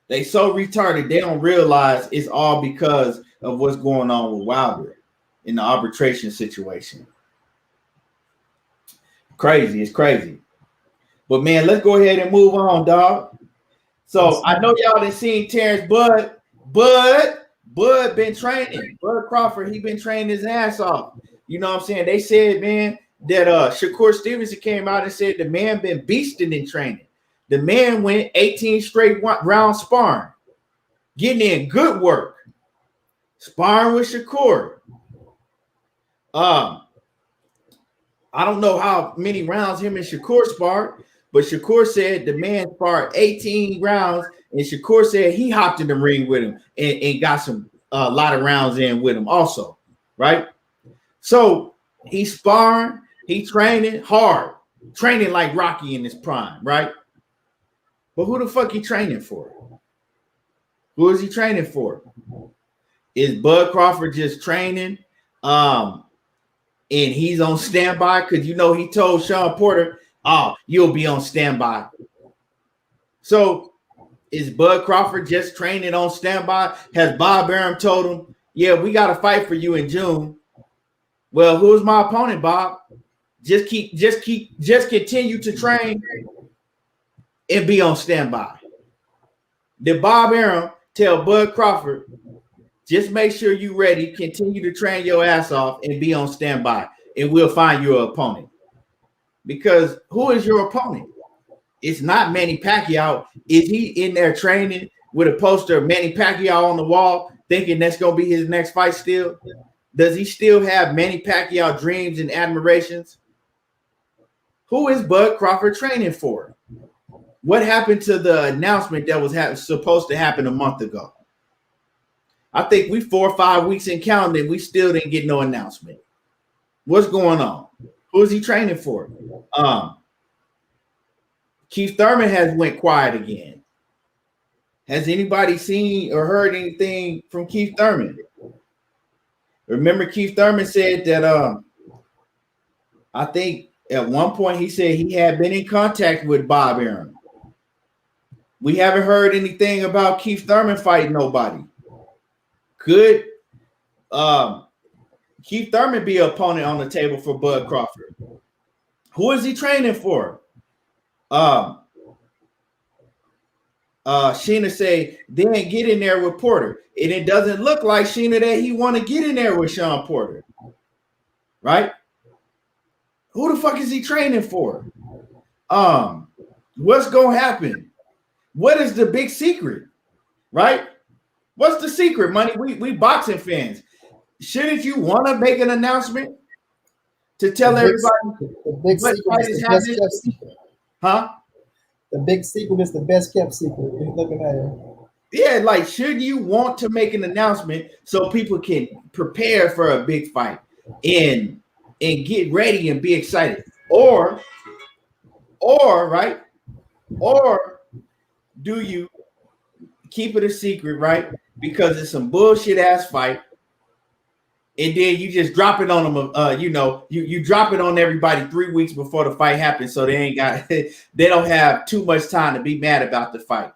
They so retarded, they don't realize it's all because of what's going on with Wilder in the arbitration situation. Crazy, it's crazy. But man, let's go ahead and move on, dog. So I know y'all done seen Terrence Bud been training. Bud Crawford, he been training his ass off. You know what I'm saying? They said, man, that Shakur Stevenson came out and said the man been beasting in training. The man went 18 straight round sparring, getting in good work, sparring with Shakur. I don't know how many rounds him and Shakur sparred, but Shakur said the man sparred 18 rounds, and Shakur said he hopped in the ring with him and got a lot of rounds in with him also, right? So he's sparring, he training hard, training like Rocky in his prime, right? But who the fuck he training for? Who is he training for? Is Bud Crawford just training? And he's on standby because you know he told Sean Porter, "Oh, you'll be on standby." So is Bud Crawford just training on standby? Has Bob Arum told him, "Yeah, we got to fight for you in June"? Well, who's my opponent, Bob? Just continue to train and be on standby. Did Bob Arum tell Bud Crawford, just make sure you're ready, continue to train your ass off and be on standby, and we'll find you an opponent? Because who is your opponent? It's not Manny Pacquiao. Is he in there training with a poster of Manny Pacquiao on the wall, thinking that's going to be his next fight still? Does he still have Manny Pacquiao dreams and admirations? Who is Bud Crawford training for? What happened to the announcement that was supposed to happen a month ago? I think we 4 or 5 weeks in counting and we still didn't get no announcement. What's going on? Who is he training for? Keith Thurman has went quiet again. Has anybody seen or heard anything from Keith Thurman? Remember, Keith Thurman said that I think at one point he said he had been in contact with Bob Arum. We haven't heard anything about Keith Thurman fighting nobody. Could Keith Thurman be an opponent on the table for Bud Crawford? Who is he training for? Sheena say, then get in there with Porter. And it doesn't look like Sheena that he want to get in there with Sean Porter. Right? Who the fuck is he training for? What's going to happen? What is the big secret? Right? What's the secret, Money? We boxing fans. Shouldn't you want to make an announcement to tell everybody what fight is happening? Huh? The big secret is the best kept secret. You're looking at it. Yeah, like, should you want to make an announcement so people can prepare for a big fight and get ready and be excited? Or right? Or do you keep it a secret, right? Because it's some bullshit ass fight, and then you just drop it on them. You drop it on everybody 3 weeks before the fight happens, so they don't have too much time to be mad about the fight.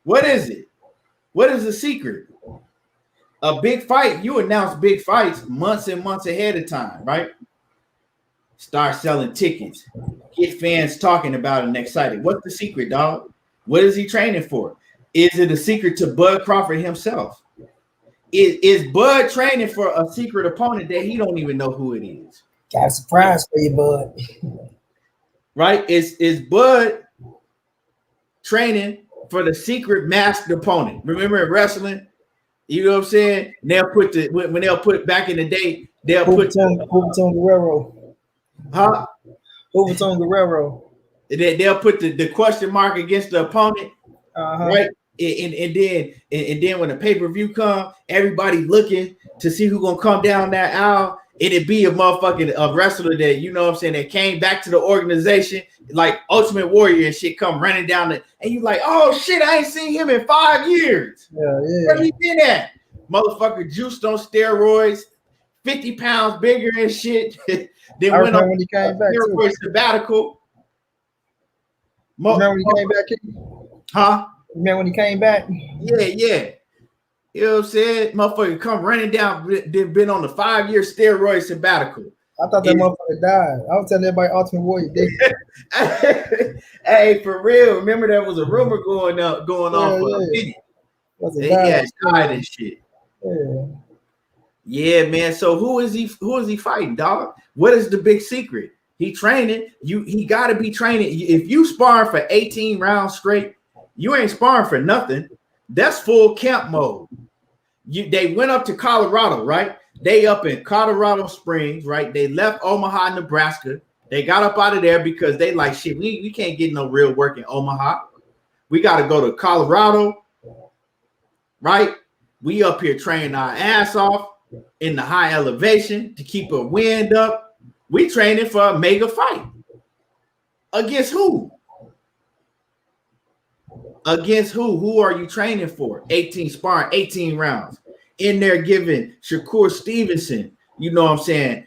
What is it? What is the secret? A big fight, you announce big fights months and months ahead of time, right? Start selling tickets, get fans talking about it and excited. What's the secret, dog? What is he training for? Is it a secret to Bud Crawford himself? Is Bud training for a secret opponent that he don't even know who it is? Got a surprise for you, Bud. Right? Is Bud training for the secret masked opponent? Remember in wrestling, you know what I'm saying? When they'll put back in the day, they'll put Overton Guerrero. Huh? Overton Guerrero. They'll put the question mark against the opponent, right? And then when the pay-per-view come, everybody looking to see who's gonna come down that aisle. It'd be a motherfucking wrestler that, you know what I'm saying, that came back to the organization, like Ultimate Warrior and shit, come running down and you like, oh shit, I ain't seen him in 5 years. Yeah. Where he been at? Motherfucker juiced on steroids, 50 pounds bigger and shit. Then went on when he came back steroid sabbatical. Remember when he came back? Huh? Remember when he came back? Yeah. You know what I'm saying? Motherfucker come running down, been on the 5-year steroid sabbatical. I thought that motherfucker died. I was telling everybody Ultimate Warrior did. Hey, for real. Remember there was a rumor going on for a minute. He had died and shit. Yeah, man. So who is he fighting, dog? What is the big secret? He training. He gotta be training. If you spar for 18 rounds straight, you ain't sparring for nothing. That's full camp mode. They went up to Colorado, right? They up in Colorado Springs, right? They left Omaha, Nebraska. They got up out of there because they like, shit, we can't get no real work in Omaha. We got to go to Colorado, right? We up here training our ass off in the high elevation to keep a wind up. We training for a mega fight. Against who? Against who? Who are you training for? 18 sparring, 18 rounds. In there giving Shakur Stevenson, you know what I'm saying,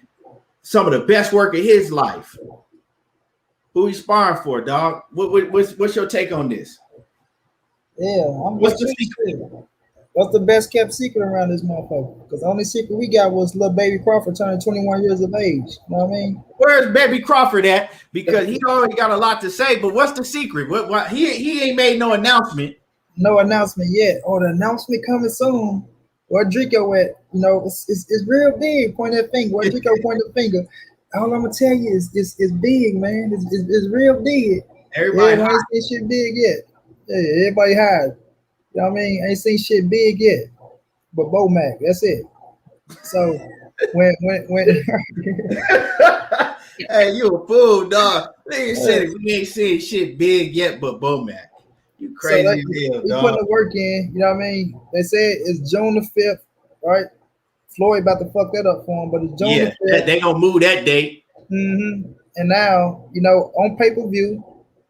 some of the best work of his life. Who you sparring for, dog? What's your take on this? Yeah, what's the secret? What's the best kept secret around this motherfucker? Because the only secret we got was little baby Crawford turning 21 years of age. You know what I mean? Where's baby Crawford at? Because he already got a lot to say, but what's the secret? What he ain't made no announcement. No announcement yet. Oh, the announcement coming soon. Where Drico at? You know, it's real big. Point that finger. Where Drico point the finger. All I'm gonna tell you is it's big, man. It's real big. Everybody ain't seen shit big yet. Yeah, everybody high. You know what I mean? Ain't seen shit big yet. But Bo Mac, that's it. So when hey, you a fool, dog. Nigga said we ain't seen shit big yet, but Bo Mac. You crazy as hell, dog. Putting the work in, you know what I mean? They said it's June the 5th, right? Floyd about to fuck that up for him, but it's June the 5th. They gonna move that date. Mm-hmm. And now, you know, on pay-per-view,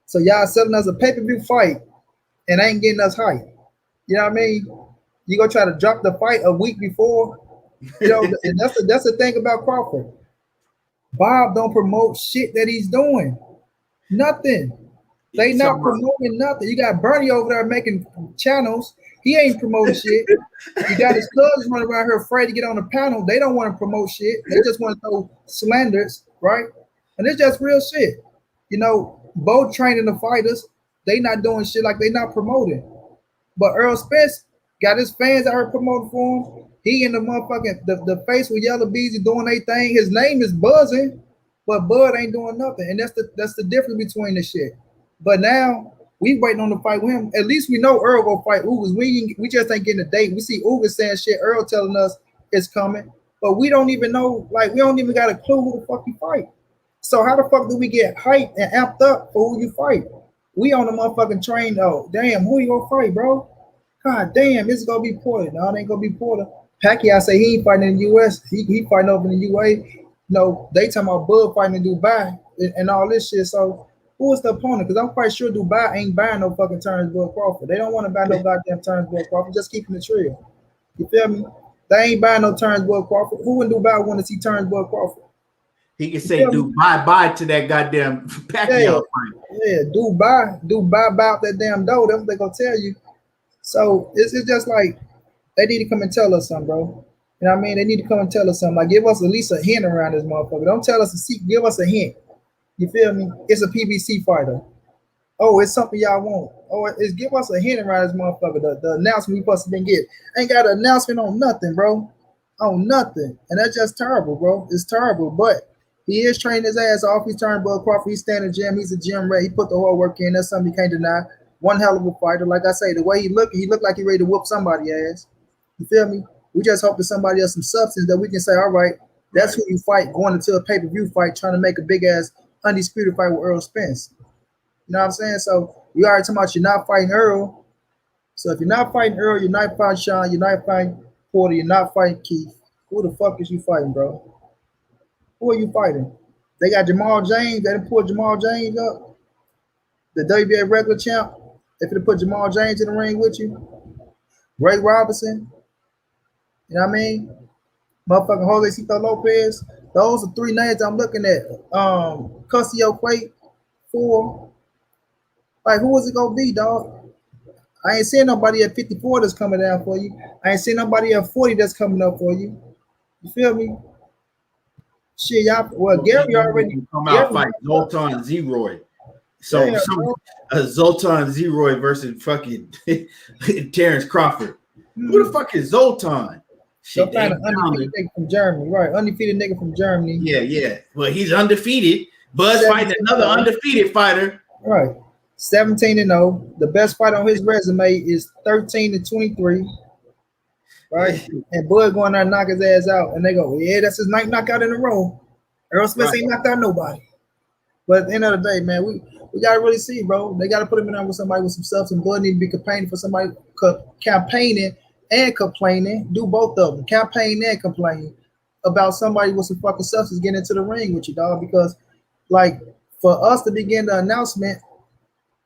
so y'all selling us a pay-per-view fight and ain't getting us hype. You know what I mean? You gonna try to drop the fight a week before, you know, and that's the thing about Crawford. Bob don't promote shit that he's doing. Nothing. They not promoting nothing. You got Bernie over there making channels. He ain't promoting shit. You got his cousins running around here afraid to get on the panel. They don't want to promote shit. They just want to throw slanders, right? And it's just real shit. You know, both training the fighters, they not doing shit like they not promoting. But Earl Spence got his fans out here promoting for him. He in the motherfucking the face with Yellow Beezy doing their thing. His name is buzzing, but Bud ain't doing nothing. And that's the difference between the shit. But now we waiting on the fight with him. At least we know Earl gonna fight Ugas. We just ain't getting a date. We see Ugas saying shit. Earl telling us it's coming, but we don't even know. Like we don't even got a clue who the fuck you fight. So how the fuck do we get hyped and amped up for who you fight? We on the motherfucking train though. Damn, who you gonna fight, bro? God damn, it's gonna be Porter. No, it ain't gonna be Porter. Pacquiao say he ain't fighting in the US. He fighting over in the UA. You know, they talking about Bud fighting in Dubai and all this shit. So who is the opponent? Because I'm quite sure Dubai ain't buying no fucking Terence Bud Crawford. They don't want to buy no goddamn Terence Bud Crawford. Just keeping it real. You feel me? They ain't buying no Terence Bud Crawford. Who in Dubai want to see Terence Bud Crawford? He can say bye to that goddamn Pacquiao fight. Yeah, Dubai about that damn dough. That's what they gonna tell you. So it's just like they need to come and tell us something, bro. You know what I mean? They need to come and tell us something. Like give us at least a hint around this motherfucker. Don't tell us a secret. Give us a hint. You feel me? It's a PBC fighter. Oh, it's something y'all want. Oh, it's give us a hint around this motherfucker. The announcement we supposed to been get. Ain't got an announcement on nothing, bro. On nothing. And that's just terrible, bro. It's terrible. But he is training his ass off. He's turning Bud Crawford. He's standing in the gym. He's a gym rat. He put the whole work in. That's something you can't deny. One hell of a fighter. Like I say, the way he looked like he ready to whoop somebody's ass. You feel me? We just hope that somebody has some substance that we can say, all right, that's who you fight going into a pay-per-view fight, trying to make a big-ass undisputed fight with Earl Spence. You know what I'm saying? So we already talking about you're not fighting Earl. So if you're not fighting Earl, you're not fighting Sean, you're not fighting Porter, you're not fighting Keith. Who the fuck is you fighting, bro? Who are you fighting? They got Jamal James. They didn't put Jamal James up. The WBA regular champ. If they put Jamal James in the ring with you. Ray Robinson. You know what I mean? Motherfucking Jose Cito Lopez. Those are three names I'm looking at. Cussio Quate, 4. Like, who is it gonna be, dog? I ain't seeing nobody at 54 that's coming down for you. I ain't seeing nobody at 40 that's coming up for you. You feel me? Shit, y'all. Well, Gary already come out fight Zoltan Zeroy. So, Yeah, Zoltan Zeroy versus fucking Terence Crawford. Who the fuck is Zoltan? Shit, find an undefeated nigga from Germany, right? Undefeated nigga from Germany. Yeah. Well, he's undefeated. Bud's fighting another undefeated fighter. Right. 17-0. The best fight on his resume is 13-23. Right? And Bud going there and knock his ass out. And they go, yeah, that's his ninth knockout in a row. Errol Spence ain't knocked out nobody. But at the end of the day, man, we gotta really see, bro. They gotta put him in there with somebody with some substance. Bud need to be campaigning for somebody campaigning and complaining. Do both of them. Campaign and complain about somebody with some fucking substance getting into the ring with you, dog. Because, like, for us to begin the announcement,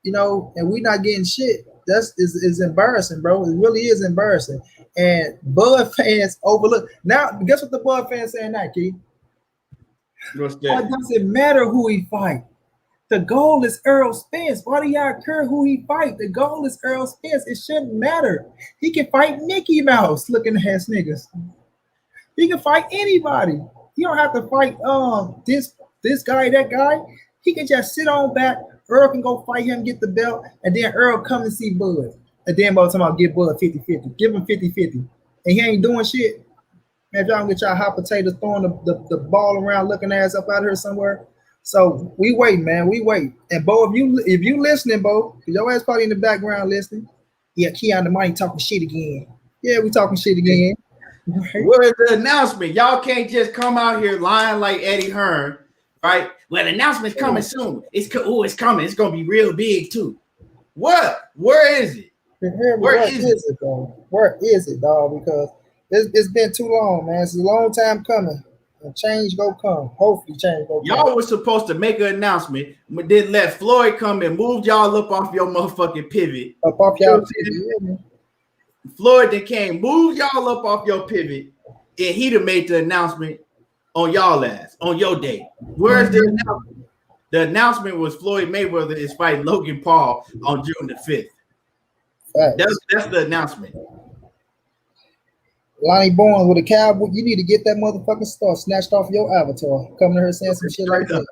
you know, and we not getting shit, is embarrassing, bro. It really is embarrassing. And Bud fans overlook. Now, guess what the Bud fans saying now, Keith? What's that? It doesn't matter who he fight. The goal is Errol Spence. Why do y'all care who he fight? The goal is Errol Spence. It shouldn't matter. He can fight Mickey Mouse looking ass niggas. He can fight anybody. He don't have to fight this guy, that guy. He can just sit on back. Earl can go fight him, get the belt, and then Earl come and see Bud. And then by the time I get Bud 50-50, give him 50-50. And he ain't doing shit. Man, if y'all don't get y'all hot potatoes throwing the ball around looking ass up out here somewhere. So we wait, man. We wait. And Bo, if you listening, Bo, because your ass probably in the background listening. Yeah, Keon the Money talking shit again. Yeah, we talking shit again. Right? Where's the announcement? Y'all can't just come out here lying like Eddie Hearn, right? Well, the announcement's coming soon. It's coming. It's gonna be real big too. What? Where is it? Where is it, though? Where is it, dog? Because it's been too long, man. It's a long time coming. And change go come. Hopefully change go come. Y'all were supposed to make an announcement, but then let Floyd come and move y'all up off your motherfucking pivot. Up off y'all pivot. Floyd then came, moved y'all up off your pivot, and he'd have made the announcement on y'all ass, on your day. Where's the announcement? The announcement was Floyd Mayweather is fighting Logan Paul on June the 5th. That's the announcement. Lonnie Bourne with a cowboy, you need to get that motherfucking star snatched off your avatar. Coming to her saying some shit like that.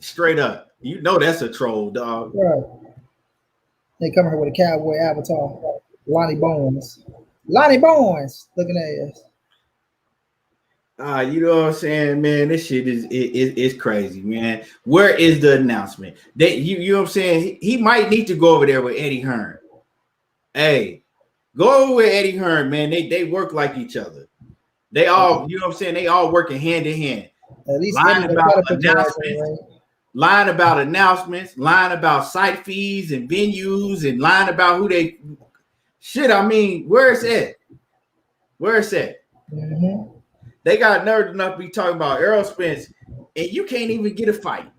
Straight up. You know that's a troll, dog. Right. They coming here with a cowboy avatar. Lonnie Bones. Lonnie Bones looking at us. You know what I'm saying, man? This shit is crazy, man. Where is the announcement? You know what I'm saying? He might need to go over there with Eddie Hearn. Hey, go over with Eddie Hearn, man. They work like each other. They all, you know what I'm saying? They all working hand in hand. At least lying about announcements, lying about site fees and venues, and lying about who they shit. I mean, where is it? Where is it? Mm-hmm. They got nerve enough to be talking about Errol Spence, and you can't even get a fight.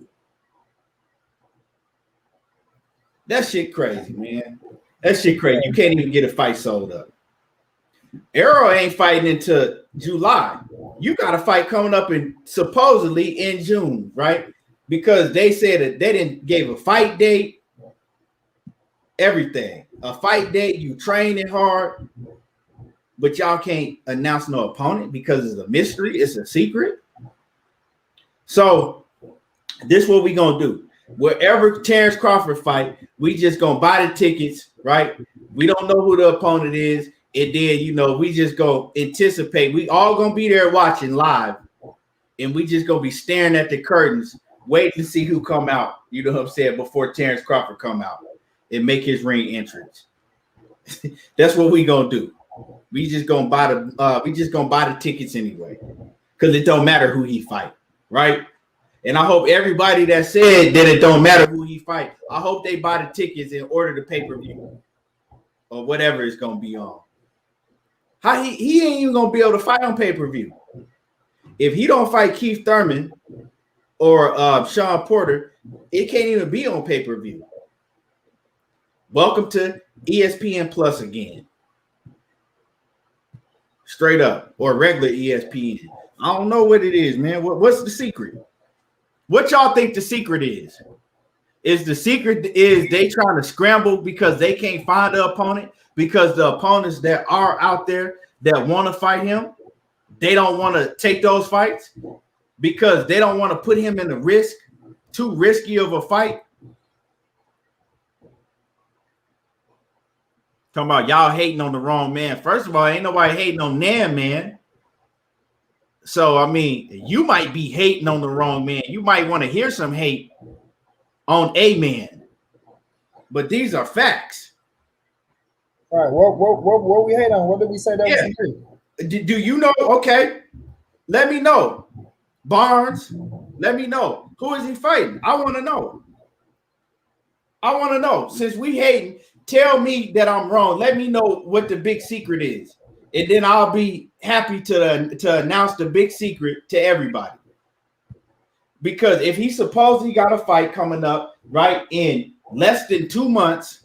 That shit crazy, man. That shit crazy. You can't even get a fight sold up. Errol ain't fighting until July. You got a fight coming up in supposedly in June, right? Because they said that they didn't give a fight date, everything. A fight date, you training hard, but y'all can't announce no opponent because it's a mystery, it's a secret. So this is what we gonna do. Wherever Terence Crawford fight, we just gonna buy the tickets, right? We don't know who the opponent is, and then we just go anticipate. We all gonna be there watching live, and we just gonna be staring at the curtains, waiting to see who come out. You know what I'm saying? Before Terence Crawford come out and make his ring entrance. That's what we gonna do. We just gonna buy the tickets anyway, because it don't matter who he fight, right? And I hope everybody that said that it don't matter who he fight, I hope they buy the tickets and order the pay-per-view or whatever it's gonna be on. How he ain't even gonna be able to fight on pay-per-view. If he don't fight Keith Thurman or Sean Porter, it can't even be on pay-per-view. Welcome to ESPN Plus again. Straight up, or regular ESPN. I don't know what it is, man. What's the secret? What y'all think the secret is? Is the secret is they trying to scramble because they can't find the opponent, because the opponents that are out there that want to fight him, they don't want to take those fights? because they don't want to put him in the risk, too risky of a fight. Talking about y'all hating on the wrong man. First of all, ain't nobody hating on Nan, man. So, I mean, you might be hating on the wrong man. You might want to hear some hate on a man. But these are facts. All right, what we hate on? What did we say that was? Do you know? Okay, let me know. Barnes, let me know. Who is he fighting? I want to know. I want to know. Since we hating, tell me that I'm wrong. Let me know what the big secret is. And then I'll be happy to announce the big secret to everybody. Because if he supposedly got a fight coming up, right, in less than 2 months,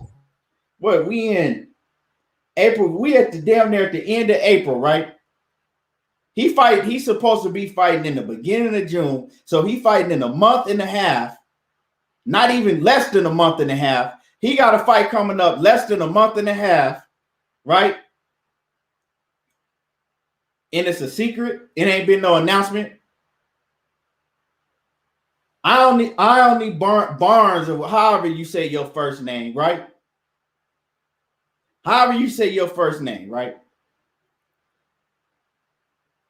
what, we in April, we at the damn near at the end of April, right? He's supposed to be fighting in the beginning of June. So he fighting in a month and a half, not even less than a month and a half. He got a fight coming up less than a month and a half, right? And it's a secret. It ain't been no announcement. I only Barnes, or however you say your first name, right? However you say your first name, right?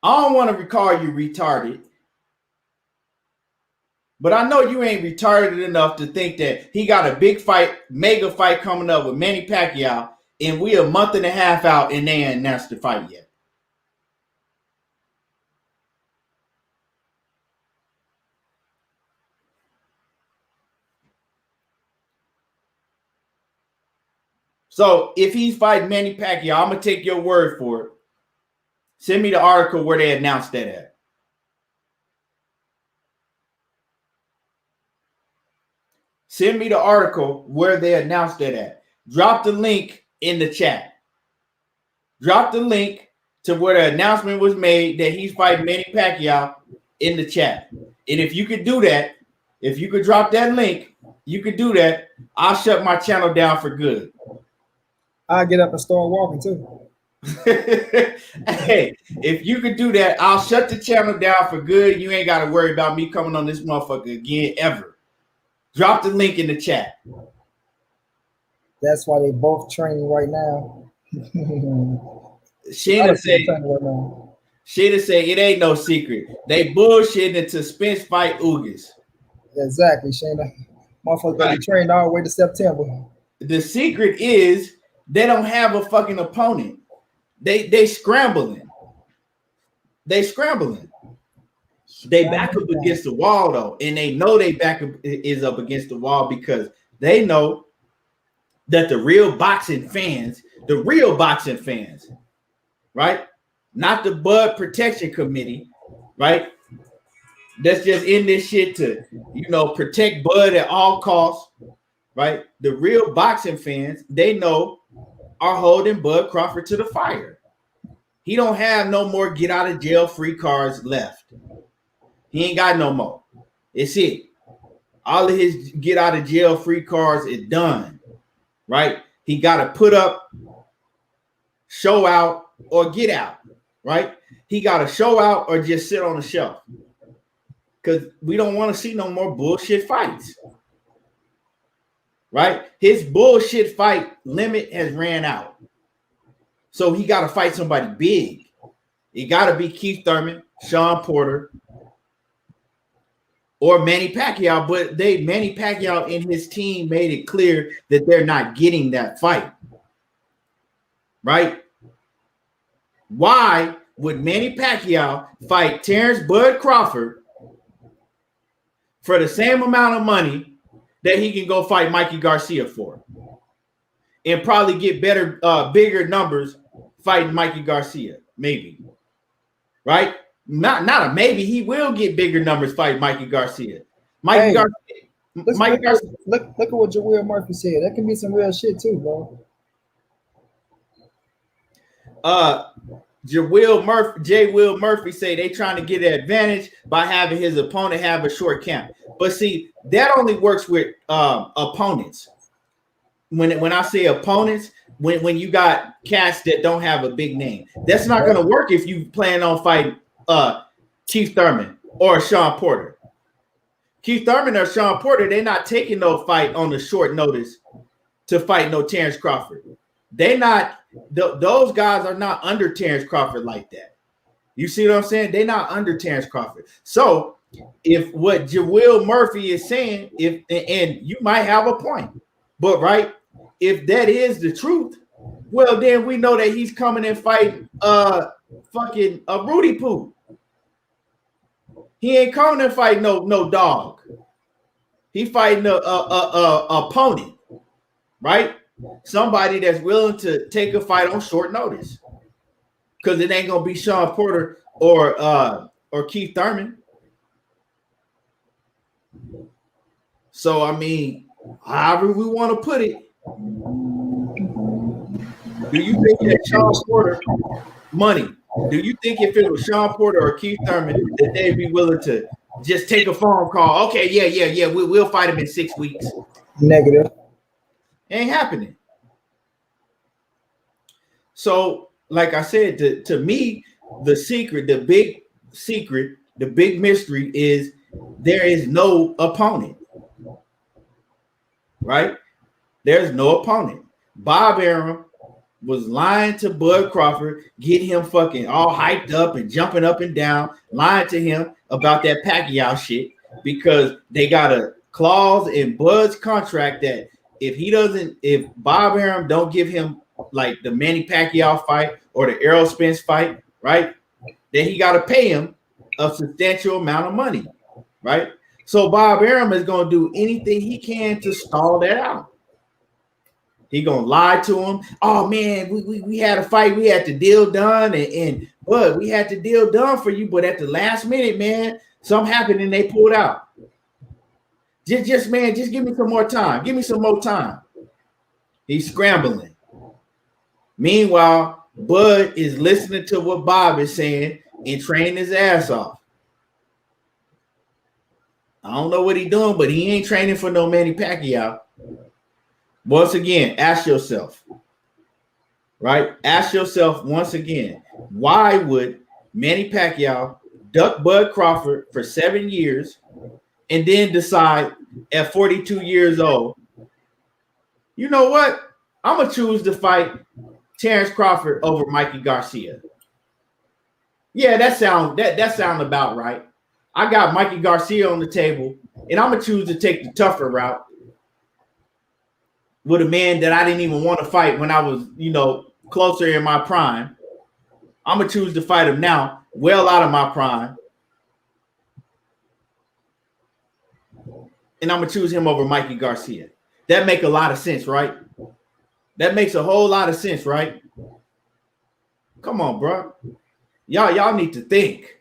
I don't want to call you retarded, but I know you ain't retarded enough to think that he got a big fight, mega fight coming up with Manny Pacquiao, and we a month and a half out and they ain't announced the fight yet. So if he's fighting Manny Pacquiao, I'm going to take your word for it. Send me the article where they announced that at. Send me the article where they announced that at. Drop the link in the chat. Drop the link to where the announcement was made that he's fighting Manny Pacquiao in the chat. And if you could do that, if you could drop that link, you could do that. I'll shut my channel down for good. I'll get up and start walking too. Hey, if you could do that, I'll shut the channel down for good. You ain't got to worry about me coming on this motherfucker again ever. Drop the link in the chat. That's why they both training right now. Sheena say it ain't no secret. They bullshitting to Spence fight Ugas. Exactly, Shayna. Motherfucker gonna be trained all the way to September. The secret is they don't have a fucking opponent. They scrambling. They scrambling. They back up against the wall though, and they know they back up is up against the wall because they know that the real boxing fans, right? Not the Bud Protection Committee, right? That's just in this shit to, protect Bud at all costs, right? The real boxing fans, they know, are holding Bud Crawford to the fire. He don't have no more get out of jail free cards left. He ain't got no more. It's it. All of his get out of jail free cards is done, right? He got to put up, show out, or get out, right? He got to show out or just sit on the shelf because we don't want to see no more bullshit fights, right? His bullshit fight limit has ran out. So he got to fight somebody big. It got to be Keith Thurman, Sean Porter, or Manny Pacquiao, but Manny Pacquiao and his team made it clear that they're not getting that fight, right? Why would Manny Pacquiao fight Terence Bud Crawford for the same amount of money that he can go fight Mikey Garcia for and probably get bigger numbers fighting Mikey Garcia? Maybe, right? Not a maybe. He will get bigger numbers fighting Mikey Garcia. Look at what Jawill Murphy said. That can be some real shit too, bro. J. Will Murphy say they trying to get an advantage by having his opponent have a short camp. But see, that only works with opponents. When I say opponents, when you got cats that don't have a big name, that's not going to work if you plan on fighting Keith Thurman or Sean Porter. Keith Thurman or Sean Porter, they're not taking no fight on the short notice to fight no Terence Crawford. They're not, those guys are not under Terence Crawford like that. You see what I'm saying? They're not under Terence Crawford. So if what Jawill Murphy is saying, and you might have a point, but right, if that is the truth, well, then we know that he's coming and fighting fucking a Rudy Poo. He ain't coming and fight no dog. He fighting a opponent, right? Somebody that's willing to take a fight on short notice, because it ain't gonna be Sean Porter or Keith Thurman. So I mean, however we want to put it, do you think that Sean Porter money? Do you think if it was Sean Porter or Keith Thurman that they'd be willing to just take a phone call? Okay, yeah, we'll fight him in 6 weeks. Negative. Ain't happening. So, like I said, to me, the secret, the big secret, the big mystery is there is no opponent. Right? There's no opponent. Bob Arum was lying to Bud Crawford, get him fucking all hyped up and jumping up and down, lying to him about that Pacquiao shit, because they got a clause in Bud's contract that if Bob Arum don't give him like the Manny Pacquiao fight or the Errol Spence fight, right, then he got to pay him a substantial amount of money, right? So Bob Arum is going to do anything he can to stall that out. He gonna lie to him. Oh man, we had a fight, we had the deal done, and Bud, we had the deal done for you, but at the last minute, man, something happened and they pulled out. Just give me some more time. Give me some more time. He's scrambling. Meanwhile, Bud is listening to what Bob is saying and training his ass off. I don't know what he's doing, but he ain't training for no Manny Pacquiao. Once again, ask yourself, right? Ask yourself once again, why would Manny Pacquiao duck Bud Crawford for 7 years and then decide at 42 years old, you know what? I'm going to choose to fight Terence Crawford over Mikey Garcia. Yeah, that sound about right. I got Mikey Garcia on the table, and I'm going to choose to take the tougher route with a man that I didn't even want to fight when I was, closer in my prime. I'm going to choose to fight him now, well out of my prime. And I'm going to choose him over Mikey Garcia. That makes a lot of sense, right? That makes a whole lot of sense, right? Come on, bro. Y'all need to think.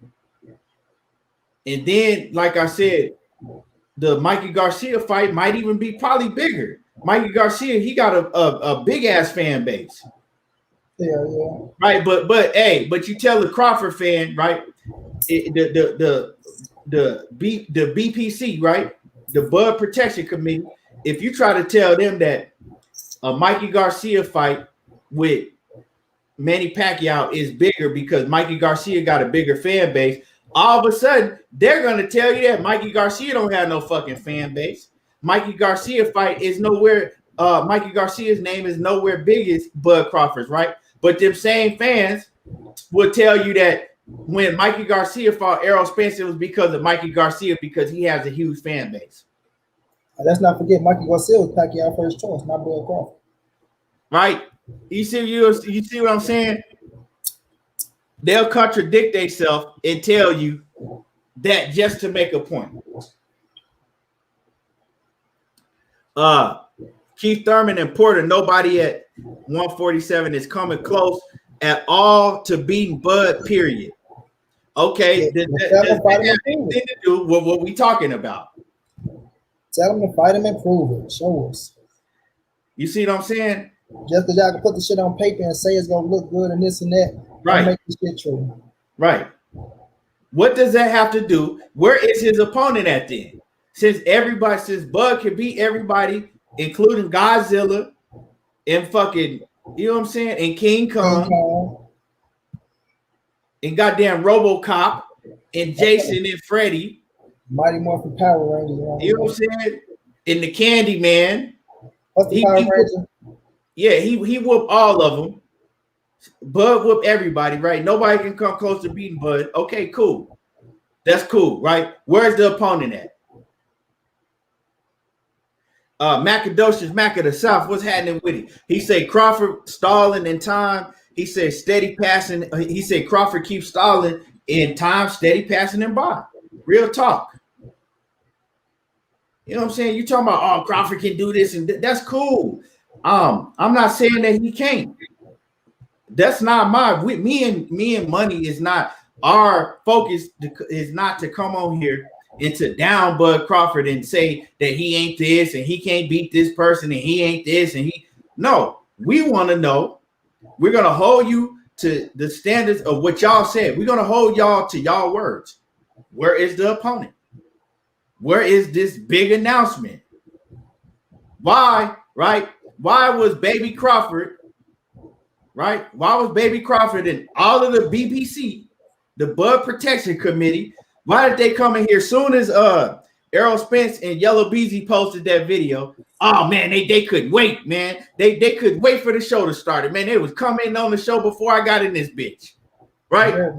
And then, like I said, the Mikey Garcia fight might even be probably bigger. Mikey Garcia, he got a big ass fan base. Yeah. Right, but you tell the Crawford fan, right? The BPC, right? The Bud Protection Committee. If you try to tell them that a Mikey Garcia fight with Manny Pacquiao is bigger because Mikey Garcia got a bigger fan base, all of a sudden they're gonna tell you that Mikey Garcia don't have no fucking fan base. Mikey Garcia fight is nowhere. Mikey Garcia's name is nowhere big as Bud Crawford's, right? But them same fans will tell you that when Mikey Garcia fought Errol Spence, it was because of Mikey Garcia because he has a huge fan base. And let's not forget, Mikey Garcia was Pacquiao's first choice, not Bud Crawford. Right? You see what I'm saying? They'll contradict themselves and tell you that just to make a point. Keith Thurman and Porter, nobody at 147 is coming close at all to beating Bud, period. Okay, that has anything to do with what we talking about. Tell them to fight him and prove it. Show us. You see what I'm saying? Just because y'all can put the shit on paper and say it's going to look good and this and that. Right. Make this shit true. Right. What does that have to do? Where is his opponent at then? Since Bud can beat everybody, including Godzilla and fucking, you know what I'm saying, and King Kong and goddamn RoboCop and Jason and Freddie. Mighty Morphin Power Rangers. You know what I'm saying? And the Candy Man. What's the Power Ranger? He whooped all of them. Bud whooped everybody, right? Nobody can come close to beating Bud. Okay, cool. That's cool, right? Where's the opponent at? Macadocious Mac of the South, what's happening with it? He said Crawford stalling in time. He said steady passing. He said Crawford keeps stalling in time, steady passing him by. Real talk. You know what I'm saying? You talking about, oh, Crawford can do this, and that's cool. I'm not saying that he can't. That's not me and Money is not our focus. Is not to come on here and to down Bud Crawford and say that he ain't this and he can't beat this person and he ain't this and he. No, we want to know. We're gonna hold you to the standards of what y'all said. We're gonna hold y'all to y'all words. Where is the opponent? Where is this big announcement? Why, right? Why was Baby Crawford, right? Why was Baby Crawford and all of the BBC, the Bud Protection Committee, why did they come in here soon as Errol Spence and Yellow Beezy posted that video? Oh man, they couldn't wait, man. They couldn't wait for the show to start. Man, they was coming on the show before I got in this bitch, right? Yeah.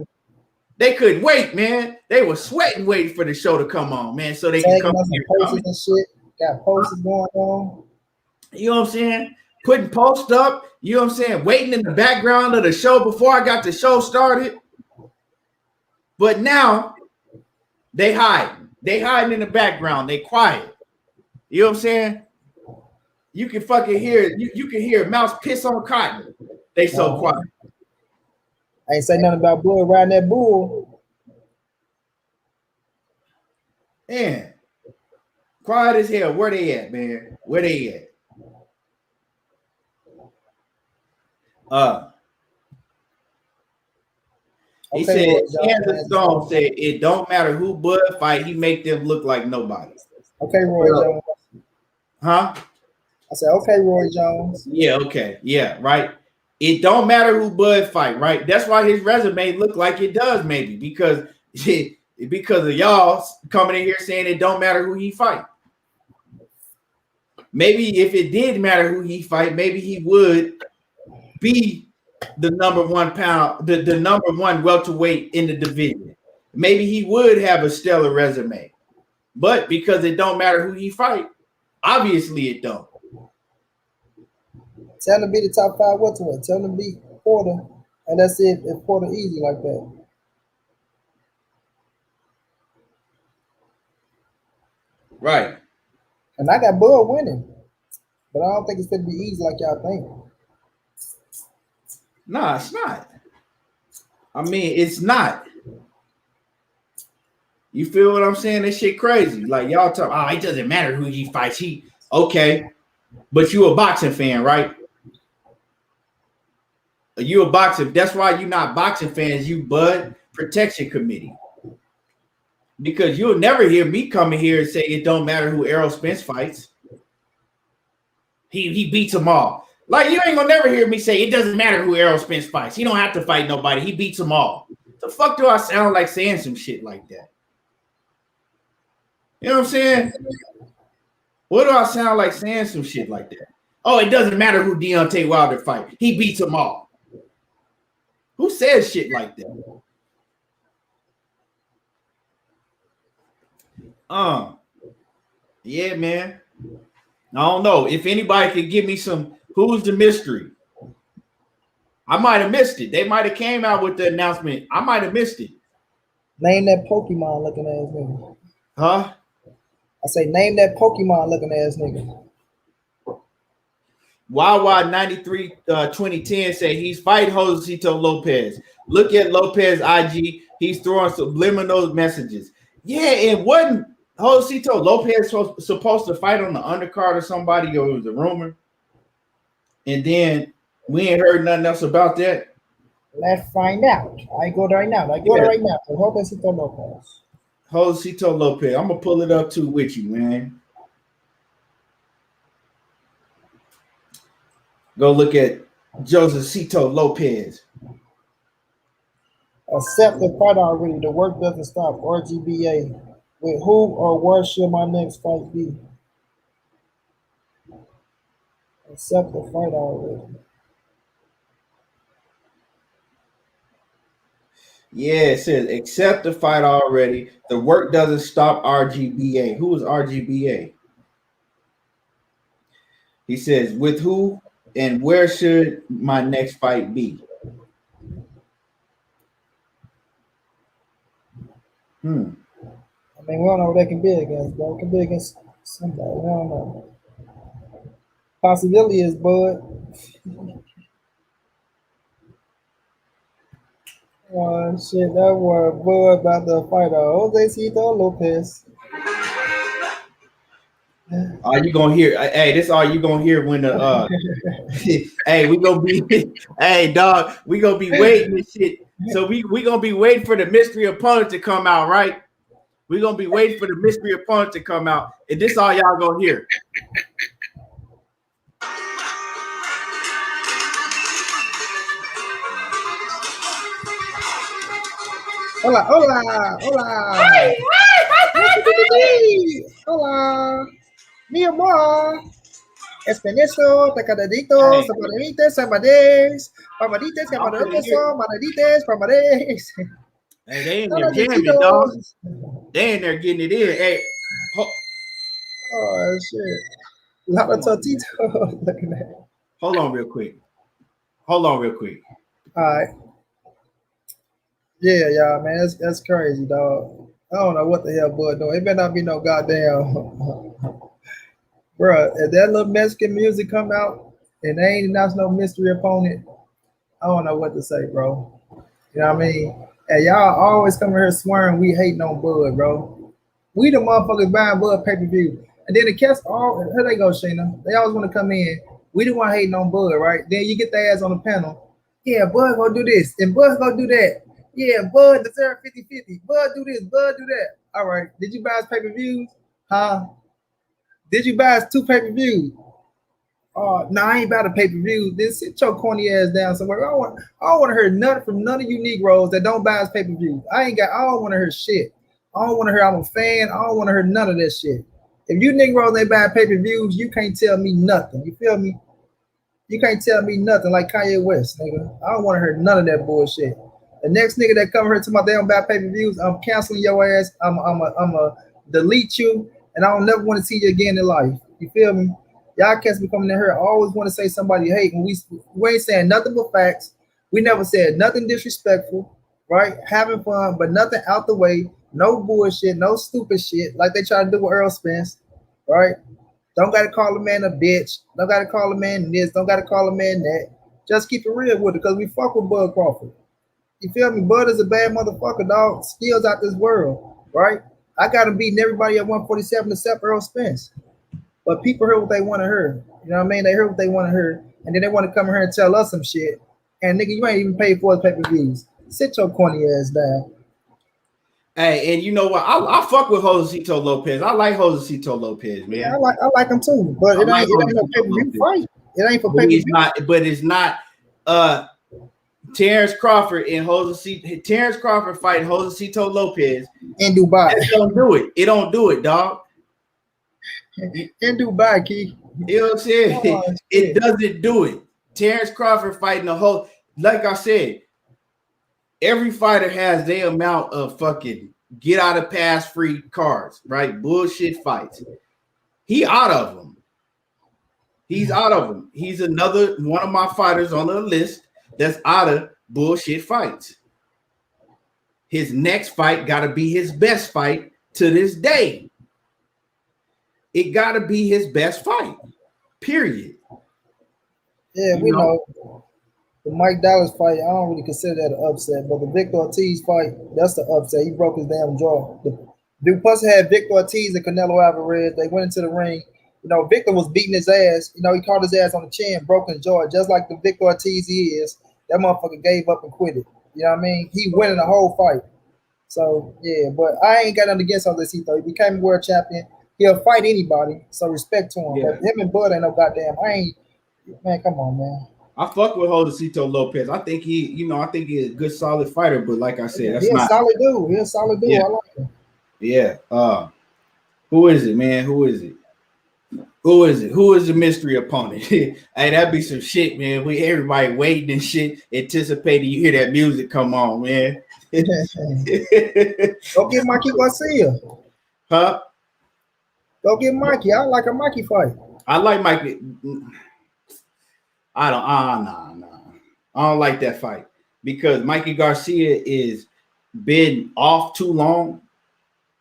They couldn't wait, man. They were sweating waiting for the show to come on, man, so they can come here. Posters and shit. Got posters going on. You know what I'm saying? Putting posts up, you know what I'm saying? Waiting in the background of the show before I got the show started. But now they hiding. They hiding in the background. They quiet. You know what I'm saying? You can fucking hear you can hear a mouse piss on cotton. They so quiet. I ain't say nothing about Bull riding that bull. Man, quiet as hell. Where they at, man? Where they at? He said, Kansas Stone said it don't matter who Bud fight, he make them look like nobody. Okay, Roy Jones. Huh? I said, okay, Roy Jones. Yeah, okay. Yeah, right. It don't matter who Bud fight, right? That's why his resume look like it does, maybe, because of y'all coming in here saying it don't matter who he fight. Maybe if it did matter who he fight, maybe he would be the number one pound, the number one welterweight in the division. Maybe he would have a stellar resume. But because it don't matter who he fight, obviously it don't. Tell him to be the top 5 welterweight. Tell him to beat Porter, and that's it. If Porter easy like that. Right. And I got Bud winning, but I don't think it's going to be easy like y'all think. Nah, it's not. I mean, it's not. You feel what I'm saying? This shit crazy. Like y'all talk, oh, it doesn't matter who he fights. He okay, but you a boxing fan, right? You a boxing. That's why you not boxing fans. You Bud Protection Committee. Because you'll never hear me coming here and say it don't matter who Errol Spence fights. He beats them all. Like you ain't gonna never hear me say it doesn't matter who Errol Spence fights. He don't have to fight nobody. He beats them all. The fuck do I sound like saying some shit like that? You know what I'm saying? What do I sound like saying some shit like that? Oh, it doesn't matter who Deontay Wilder fight. He beats them all. Who says shit like that? Yeah, man. I don't know. If anybody could give me some, who's the mystery? I might have missed it. They might have came out with the announcement. I might have missed it. Name that Pokemon looking ass nigga. Huh? I say name that Pokemon looking ass nigga. Wawa93 2010 say he's fighting Josecito Lopez. Look at Lopez IG. He's throwing subliminal messages. Yeah, and wasn't Josecito Lopez supposed to fight on the undercard or somebody, or it was a rumor? And then we ain't heard nothing else about that. Let's find out. I go right now. Josecito Lopez. Josecito Lopez. I'm gonna pull it up too with you, man. Go look at Josecito Lopez. Accept the fight already. The work doesn't stop. RGBA. With who or where should my next fight be? Accept the fight already. Yeah, it says accept the fight already. The work doesn't stop. RGBA. Who is RGBA? He says with who and where should my next fight be? I mean, we don't know what they can be against, bro. It can be against somebody. We don't know. Possibility is Bud. Oh shit, that was Bud about to fight Josecito Lopez. Are you gonna hear? Hey, this all you gonna hear when the hey, we gonna be hey dog, we gonna be waiting this shit. So we gonna be waiting for the mystery opponent to come out, right? We gonna be waiting for the mystery opponent to come out, and this all y'all gonna hear. Hola, hola, hola. Hola. Mi amor. Espenizo, tacadaditos, sabadites, sabades, pamadites, camarotes, maradites, pamades. Hey, they in there jamming, dog. They in there getting it in. Hey, oh shit. Lava Totito. Look at that. Hold on real quick. All right. Yeah, man. That's crazy, dog. I don't know what the hell Bud doing. It better not be no goddamn bro. If that little Mexican music come out and they ain't announced no mystery opponent, I don't know what to say, bro. You know what I mean? And y'all always come here swearing we hating on Bud, bro. We the motherfuckers buying Bud pay-per-view. And then the cats all here they go, Shayna. They always want to come in. We the one hating on Bud, right? Then you get their ass on the panel. Yeah, Bud gonna do this, and Bud gonna do that. Yeah, Bud deserve 50-50. Bud do this, Bud do that. All right. Did you buy his pay-per-views? Huh? Did you buy his 2 pay-per-views? No, I ain't about a pay-per-view. Then sit your corny ass down somewhere. I don't want to hear nothing from none of you Negroes that don't buy his pay-per-view. I don't want to hear shit. I don't want to hear I'm a fan. I don't want to hear none of that shit. If you Negroes ain't buy pay-per-views, you can't tell me nothing. You feel me? You can't tell me nothing like Kanye West, nigga. I don't want to hear none of that bullshit. The next nigga that come here to my damn bad pay-per-views, I'm canceling your ass. I'm a delete you, and I don't never want to see you again in life. You feel me? Y'all cats be coming in here. I always want to say somebody hate, and we ain't saying nothing but facts. We never said nothing disrespectful, right? Having fun, but nothing out the way. No bullshit, no stupid shit like they try to do with Earl Spence, right? Don't gotta call a man a bitch. Don't gotta call a man this. Don't gotta call a man that. Just keep it real with it, because we fuck with Bud Crawford. You feel me? Bud is a bad motherfucker, dog. Skills out this world, right? I got him beating everybody at 147 except Earl Spence. But people heard what they want to hear. You know what I mean? They heard what they want to hear. And then they want to come here and tell us some shit. And nigga, you ain't even paid for the pay-per-views. Sit your corny ass down. Hey, and you know what? I fuck with Josecito Lopez. I like Josecito Lopez, man. Yeah, I like him too. But it ain't no pay-per-view fight. It ain't for pay-per-view. It's not Terence Crawford and Terence Crawford fighting Josecito Lopez in Dubai. It don't do it. It don't do it, dog. In Dubai, Key. You know what I'm saying? It doesn't do it. Terence Crawford fighting the whole, like I said, every fighter has their amount of fucking get out of pass free cards, right? Bullshit fights. He out of them. He's out of them. He's another one of my fighters on the list that's out of bullshit fights. His next fight got to be his best fight to this day. It got to be his best fight, period. Yeah, we know. The Mike Dallas fight, I don't really consider that an upset, but the Victor Ortiz fight, that's the upset. He broke his damn jaw. The plus had Victor Ortiz and Canelo Alvarez. They went into the ring. You know, Victor was beating his ass. You know, he caught his ass on the chin, broke his jaw, just like the Victor Ortiz he is. That motherfucker gave up and quit it. You know what I mean? He winning the whole fight. So, yeah, but I ain't got nothing against Josecito. He became a world champion. He'll fight anybody, so respect to him. Yeah. But him and Bud ain't no goddamn. Man, come on, man. I fuck with Josecito Lopez. I think he's a good solid fighter, but like I said, that's He's a not solid dude. He's a solid dude. Yeah. I like him. Yeah. Who is it, man? Who is it? Who is the mystery opponent? Hey, that'd be some shit, man. Everybody waiting and shit, anticipating you hear that music come on, man. Go get Mikey Garcia. Huh? Go get Mikey. I like a Mikey fight. I like Mikey. I don't like that fight because Mikey Garcia is been off too long.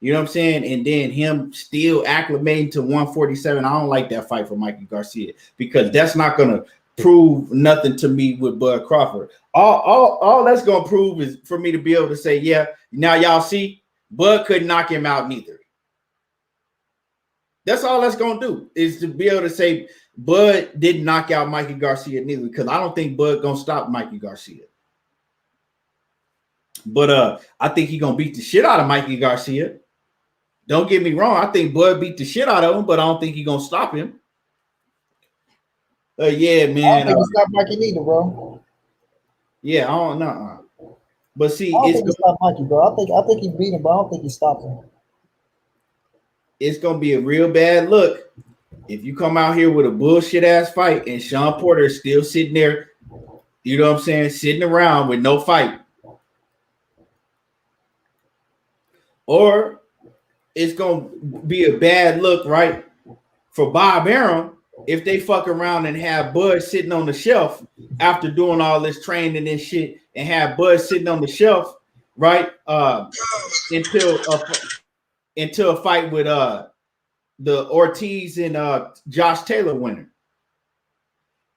You know what I'm saying? And then him still acclimating to 147. I don't like that fight for Mikey Garcia because that's not gonna prove nothing to me with Bud Crawford. All that's gonna prove is for me to be able to say, yeah, now y'all see, Bud couldn't knock him out neither. That's all that's gonna do is to be able to say Bud didn't knock out Mikey Garcia neither, because I don't think Bud gonna stop Mikey Garcia. But I think he gonna beat the shit out of Mikey Garcia. Don't get me wrong. I think Bud beat the shit out of him, but I don't think he's going to stop him. Yeah, man. I don't think he stopped Mikey neither, bro. Yeah, I don't know. But see, I don't think he stopped Mikey, bro. I think he beat him, but I don't think he stopped him. It's going to be a real bad look if you come out here with a bullshit ass fight and Sean Porter is still sitting there, you know what I'm saying, sitting around with no fight. Or it's going to be a bad look, right, for Bob Arum if they fuck around and have Bud sitting on the shelf after doing all this training and shit and have Bud sitting on the shelf, right, until a fight with the Ortiz and Josh Taylor winner.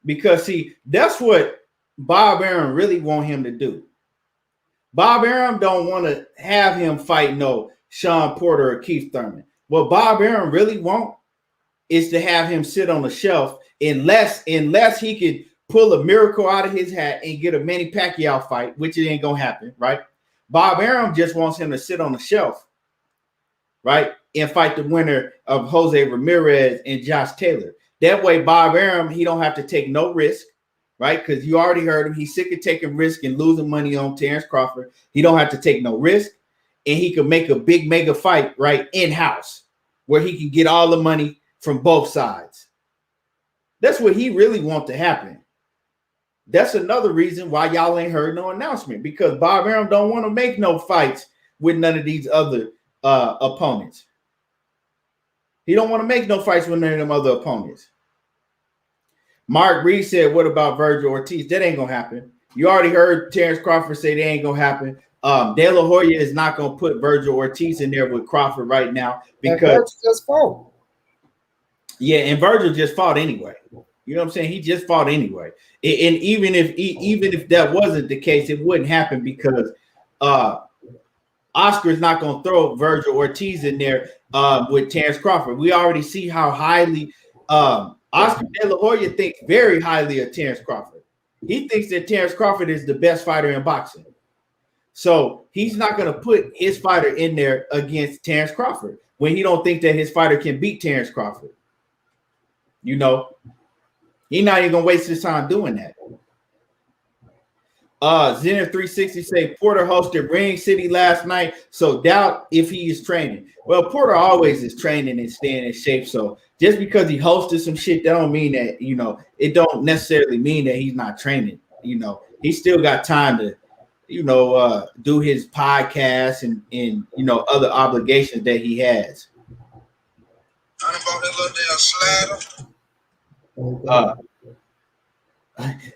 Because, see, that's what Bob Arum really want him to do. Bob Arum don't want to have him fight no Sean Porter or Keith Thurman. What Bob Arum really want is to have him sit on the shelf unless he could pull a miracle out of his hat and get a Manny Pacquiao fight, which it ain't gonna happen, right? Bob Arum just wants him to sit on the shelf, right, and fight the winner of Jose Ramirez and Josh Taylor. That way, Bob Arum, he don't have to take no risk, right? Because you already heard him. He's sick of taking risk and losing money on Terence Crawford. He don't have to take no risk. And he could make a big mega fight right in-house where he can get all the money from both sides. That's what he really wants to happen. That's another reason why y'all ain't heard no announcement, because Bob Arum don't want to make no fights with none of these other opponents. He don't want to make no fights with none of them other opponents. Mark Reed said, what about Virgil Ortiz? That ain't going to happen. You already heard Terence Crawford say that ain't going to happen. De La Hoya is not going to put Virgil Ortiz in there with Crawford right now because just fought. Yeah, and Virgil just fought anyway. You know what I'm saying? He just fought anyway. And even if that wasn't the case, it wouldn't happen because Oscar's not going to throw Virgil Ortiz in there with Terence Crawford. We already see how highly Oscar De La Hoya thinks very highly of Terence Crawford. He thinks that Terence Crawford is the best fighter in boxing. So he's not going to put his fighter in there against Terence Crawford when he don't think that his fighter can beat Terence Crawford. You know, he's not even going to waste his time doing that. Zenner 360 say Porter hosted Ring City last night, so doubt if he is training. Well, Porter always is training and staying in shape. So just because he hosted some shit, that don't mean that, you know, it don't necessarily mean that he's not training. You know, he still got time to, you know, do his podcast and you know, other obligations that he has.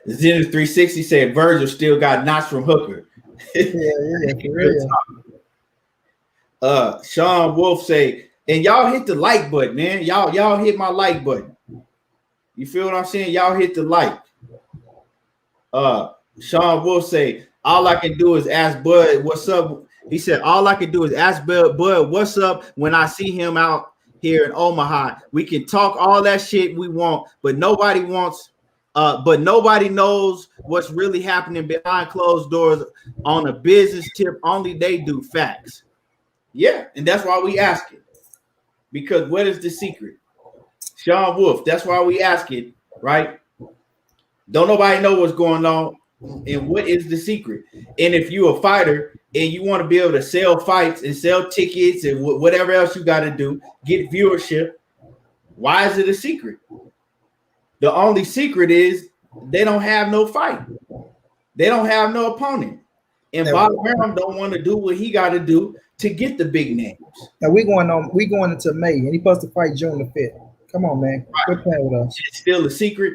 Zenner 360 said Virgil still got knots from Hooker. Yeah, for real. Sean Wolf say, and y'all hit the like button, man. Y'all hit my like button. You feel what I'm saying? Y'all hit the like. Sean Wolf say, all I can do is ask Bud what's up. He said, all I can do is ask Bud what's up when I see him out here in Omaha. We can talk all that shit we want, but nobody wants. But nobody knows what's really happening behind closed doors on a business tip. Only they do. Facts. Yeah, and that's why we ask it. Because what is the secret? Sean Wolf, that's why we ask it, right? Don't nobody know what's going on and what is the secret. And if you're a fighter and you want to be able to sell fights and sell tickets and whatever else you got to do, get viewership, why is it a secret? The only secret is they don't have no fight. They don't have no opponent. And Bob Arum don't want to do what he got to do to get the big names. Now we going into May, and he supposed to fight June the 5th. Come on, man. Quit playing with us. It's still a secret.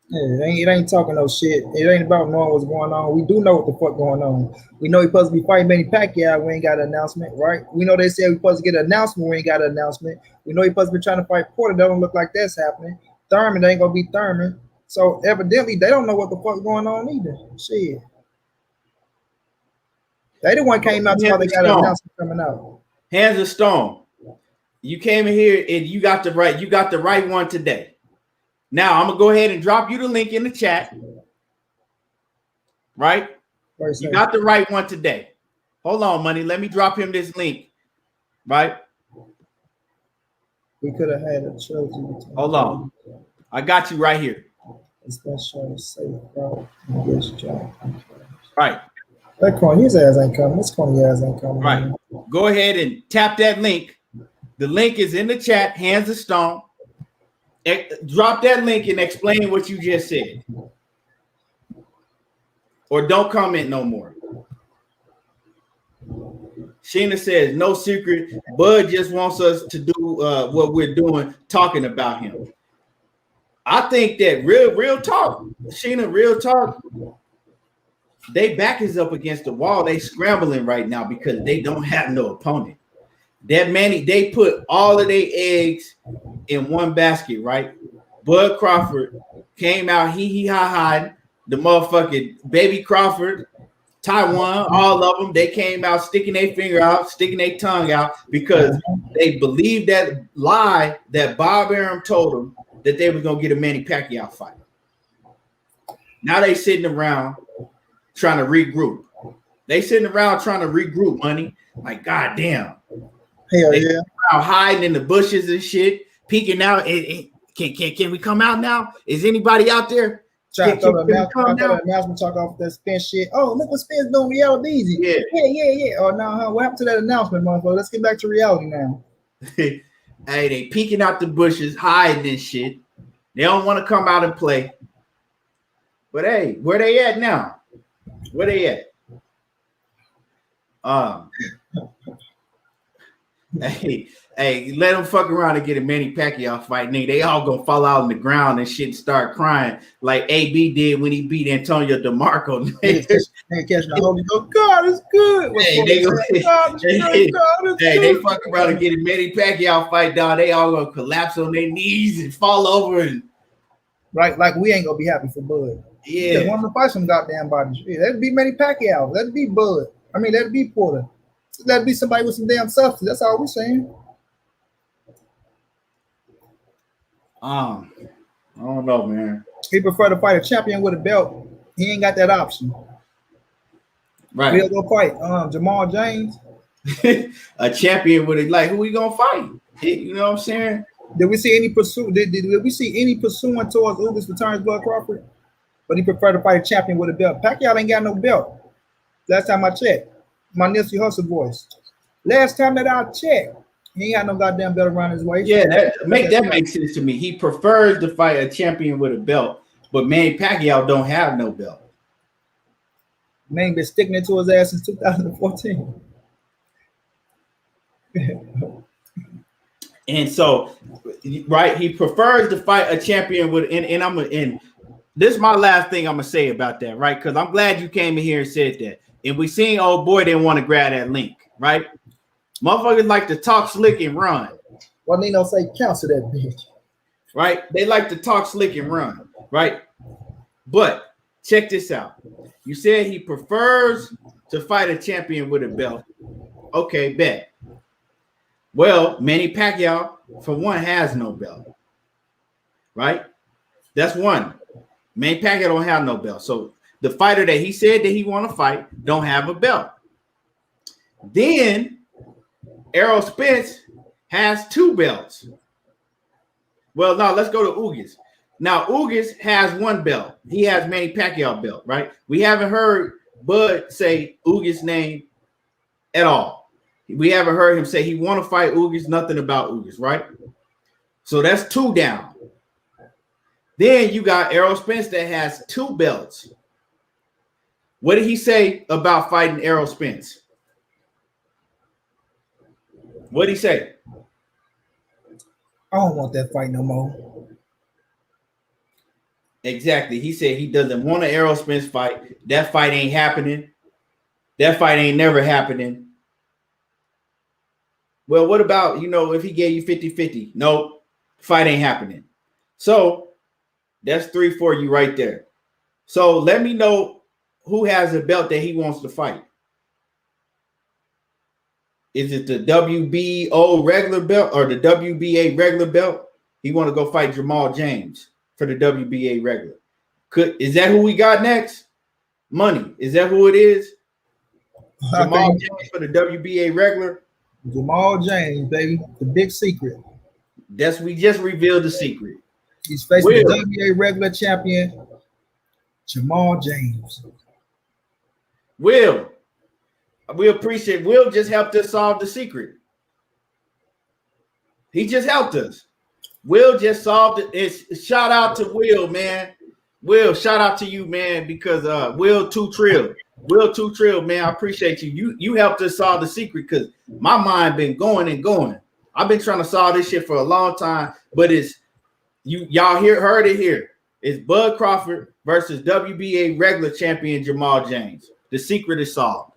Yeah, it ain't talking no shit. It ain't about knowing what's going on. We do know what the fuck going on. We know he's supposed to be fighting Manny Pacquiao. We ain't got an announcement, right? We know they said we're supposed to get an announcement. We ain't got an announcement. We know he's supposed to be trying to fight Porter. That don't look like that's happening. Thurman, they ain't gonna be Thurman. So evidently they don't know what the fuck going on either. Shit. They the one came out talking they got an announcement coming out. Hands of stone. You came in here and you got the right one today. Now I'm gonna go ahead and drop you the link in the chat. Right? You got the right one today. Hold on, money. Let me drop him this link. Right? We could have had a trilogy. Hold on. I got you right here. Right. That corny, his ass ain't coming. This corny ass ain't coming. Right. Man. Go ahead and tap that link. The link is in the chat. Hands of stone. Drop that link and explain what you just said. Or don't comment no more. Sheena says, no secret. Bud just wants us to do what we're doing, talking about him. I think that real talk, Sheena, real talk, they back is up against the wall. They scrambling right now because they don't have no opponent. That Manny, they put all of their eggs in one basket, right? Bud Crawford came out, ha. The motherfucking baby Crawford, Taiwan, all of them, they came out sticking their finger out, sticking their tongue out because they believed that lie that Bob Arum told them that they were gonna get a Manny Pacquiao fight. Now they sitting around trying to regroup. They sitting around trying to regroup, money. Like, goddamn. Hell they yeah. Out hiding in the bushes and shit, peeking out. Can we come out now? Is anybody out there? Try to throw the announcement, talk off that Spin shit. Oh, look what Spin's doing, reality easy. Yeah. Oh, no, what happened to that announcement, motherfucker? Let's get back to reality now. Hey, they peeking out the bushes, hiding and shit. They don't want to come out and play. But hey, where they at now? Where they at? Hey, let them fuck around and get a Manny Pacquiao fight, nigga. They all gonna fall out on the ground and shit and start crying like AB did when he beat Antonio DeMarco. They catch the hope and go, God is good. They fuck around and get a Manny Pacquiao fight, dog. They all gonna collapse on their knees and fall over and right, like we ain't gonna be happy for Bud. Yeah, want to fight some goddamn bodies. Yeah, that'd be Manny Pacquiao. That'd be Bud. I mean, that'd be Porter. That'd be somebody with some damn substance. That's all we're saying. I don't know, man. He prefer to fight a champion with a belt. He ain't got that option. Right. He'll go fight Jamal James. A champion with it. Like, who we gonna fight? You know what I'm saying? Did we see any pursuit? Did we see any pursuing towards Ugas for Terence Crawford? But he prefer to fight a champion with a belt. Pacquiao ain't got no belt. Last time I checked. My Nipsey Hussle voice. Last time that I checked, he ain't got no goddamn belt around his waist. Yeah, that makes sense to me. He prefers to fight a champion with a belt, but Manny Pacquiao don't have no belt. Man been sticking it to his ass since 2014. And so, right, he prefers to fight a champion with, and this is my last thing I'm gonna say about that, right? Because I'm glad you came in here and said that. And we seen old boy didn't want to grab that link, right? Motherfuckers like to talk slick and run. Well, Nino say cancel that bitch. Right? They like to talk slick and run, right? But check this out. You said he prefers to fight a champion with a belt. Okay, bet. Well, Manny Pacquiao, for one, has no belt. Right? That's one. Manny Pacquiao don't have no belt. So the fighter that he said that he want to fight don't have a belt. Then Errol Spence has two belts. Well, no, let's go to Ugas. Now Ugas has one belt. He has Manny Pacquiao belt, right? We haven't heard Bud say Ugas' name at all. We haven't heard him say he want to fight Ugas, nothing about Ugas, right? So that's 2 down. Then you got Errol Spence that has 2 belts. What did he say about fighting Errol Spence? What did he say? I don't want that fight no more. Exactly. He said he doesn't want an Errol Spence fight. That fight ain't happening. That fight ain't never happening. Well, what about, if he gave you 50-50? Nope. Fight ain't happening. So that's 3 for you right there. So let me know who has a belt that he wants to fight. Is it the WBO regular belt or the WBA regular belt? He want to go fight Jamal James for the WBA regular. Is that who we got next? Money. Is that who it is? Jamal James for the WBA regular. Jamal James, baby, the big secret. We just revealed the secret. He's facing the WBA regular champion, Jamal James. Will, we appreciate. Will just helped us solve the secret. He just helped us. Will just solved it. It's shout out to Will, man. Will, shout out to you, man, because Will 2 Trill. Will 2 Trill, man. I appreciate you. You helped us solve the secret because my mind been going and going. I've been trying to solve this shit for a long time, but it's y'all heard it here. It's Bud Crawford versus WBA regular champion Jamal James. The secret is solved.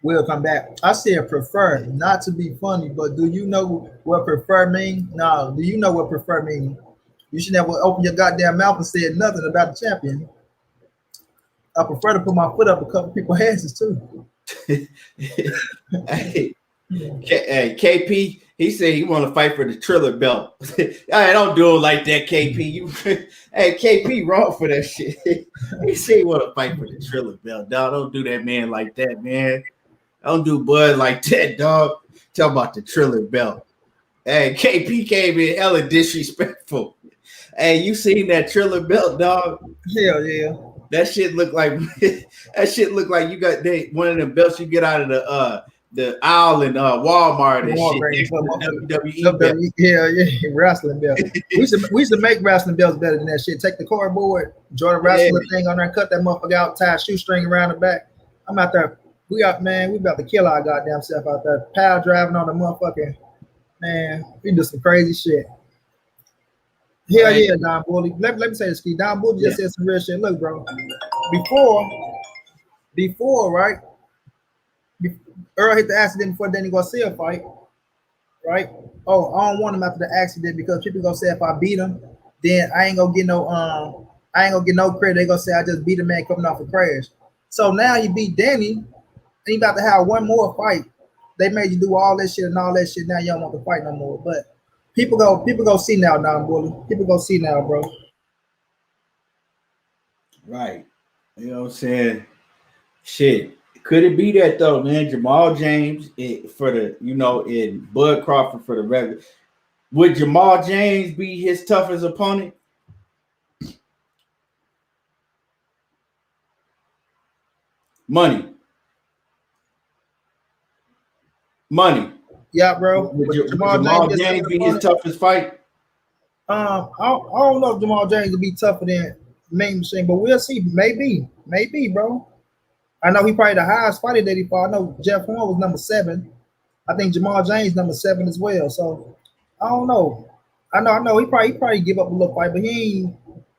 We'll come back. I said prefer, not to be funny, but do you know what prefer mean? No, do you know what prefer mean? You should never open your goddamn mouth and say nothing about the champion. I prefer to put my foot up a couple people's asses too. Hey, KP, he said he want to fight for the Triller belt. I don't do it like that, KP. Hey, KP, wrong for that shit. He said he want to fight for the Triller belt. Dog, don't do that man like that, man. Don't do Bud like that, dog. Tell about the Triller belt. Hey, KP came in hella disrespectful. Hey, you seen that Triller belt, dog? Hell yeah. That shit look like you got one of the belts you get out of the aisle in Walmart and shit. WWE belt. Yeah, wrestling belt. we used to make wrestling belts better than that shit. Take the cardboard, draw the wrestling thing on there, cut that motherfucker out, tie a shoestring around the back. I'm out there. We about to kill our goddamn self out there. Power driving on the motherfucking, man. We do some crazy shit. Hell right. Yeah, Don Bully. Let me say this, Key. Don Bully just said some real shit. Look, bro. Before, right? Earl hit the accident before Danny Garcia fight, right? Oh, I don't want him after the accident because people gonna say if I beat him, then I ain't gonna get no credit. They gonna say I just beat a man coming off a crash. So now you beat Danny, and you about to have one more fight. They made you do all this shit and all that shit. Now you don't want to fight no more. But people go see now, Don Bully. People go see now, bro. Right. You know what I'm saying? Shit. Could it be that though, man? Jamal James for the, in Bud Crawford for the regular. Would Jamal James be his toughest opponent? Money. Yeah, bro. Would Jamal James be his toughest fight? I don't know if Jamal James will be tougher than Main Machine, but we'll see. Maybe, bro. I know he probably the highest fighter that he fought. I know Jeff Horn was number 7. I think Jamal James number 7 as well. So I don't know. I know he probably give up a little fight, but he ain't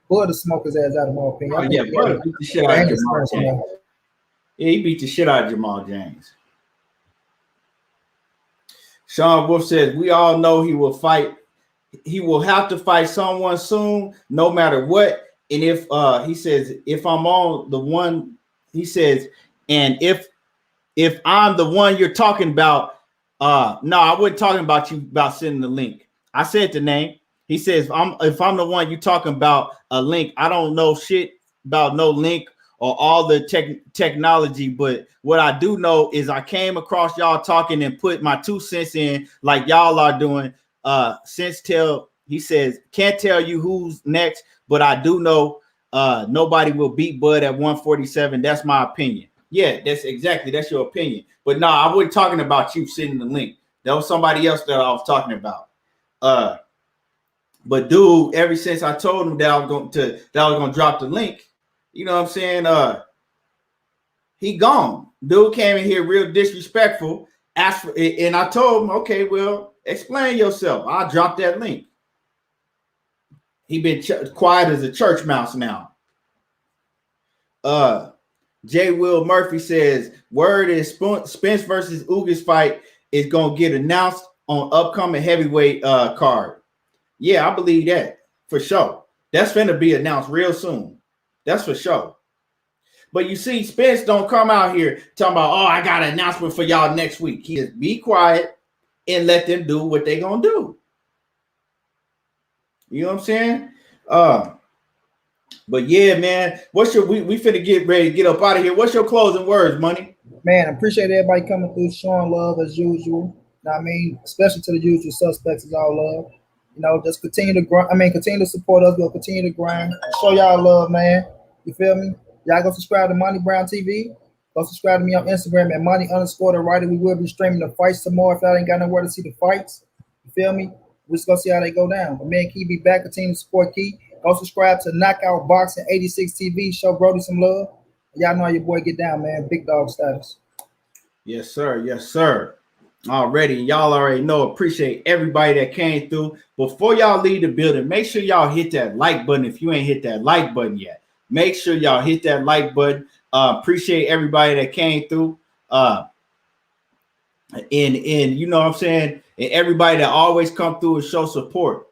Bud to smoke his ass out of my opinion. Bud beat the shit out of Jamal James. Yeah, he beat the shit out of Jamal James. Sean Wolf says, we all know he will fight. He will have to fight someone soon, no matter what. And if he says, if I'm on the one, he says, and if I'm the one you're talking about, no, I wasn't talking about you about sending the link. I said the name. He says, if I'm the one you're talking about a link, I don't know shit about no link or all the technology, but what I do know is I came across y'all talking and put my 2 cents in like y'all are doing. Sense tell He says, can't tell you who's next, but I do know nobody will beat Bud at 147. That's my opinion. Yeah, that's your opinion. But no, I wasn't talking about you sending the link. That was somebody else that I was talking about. But dude, ever since I told him that I was gonna drop the link, you know what I'm saying? He gone. Dude came in here real disrespectful. Asked for it, and I told him, okay, well, explain yourself. I'll drop that link. He been quiet as a church mouse now. J. Will Murphy says, word is Spence versus Ugas fight is gonna get announced on upcoming heavyweight card. Yeah, I believe that for sure. That's finna be announced real soon. That's for sure. But you see, Spence don't come out here talking about, oh, I got an announcement for y'all next week. He just be quiet and let them do what they gonna do. You know what I'm saying? But yeah, man, we finna get ready to get up out of here. What's your closing words, Money? Man, I appreciate everybody coming through, showing love as usual. You know what I mean? Especially to the usual suspects, is all love. You know, just continue to grind. Continue to support us. We'll continue to grind. Show y'all love, man. You feel me? Y'all go subscribe to Money Brown TV. Go subscribe to me on Instagram at Money_the_writer. We will be streaming the fights tomorrow if y'all ain't got nowhere to see the fights. You feel me? We're just gonna see how they go down. But man, Key be back. Continue to support Key. Go subscribe to Knockout Boxing 86 TV. Show Brody some love. Y'all know how your boy get down, man. Big dog status. Yes, sir. Yes, sir. Already, y'all already know. Appreciate everybody that came through. Before y'all leave the building, make sure y'all hit that like button if you ain't hit that like button yet. Make sure y'all hit that like button. Appreciate everybody that came through. And you know what I'm saying? And everybody that always come through and show support.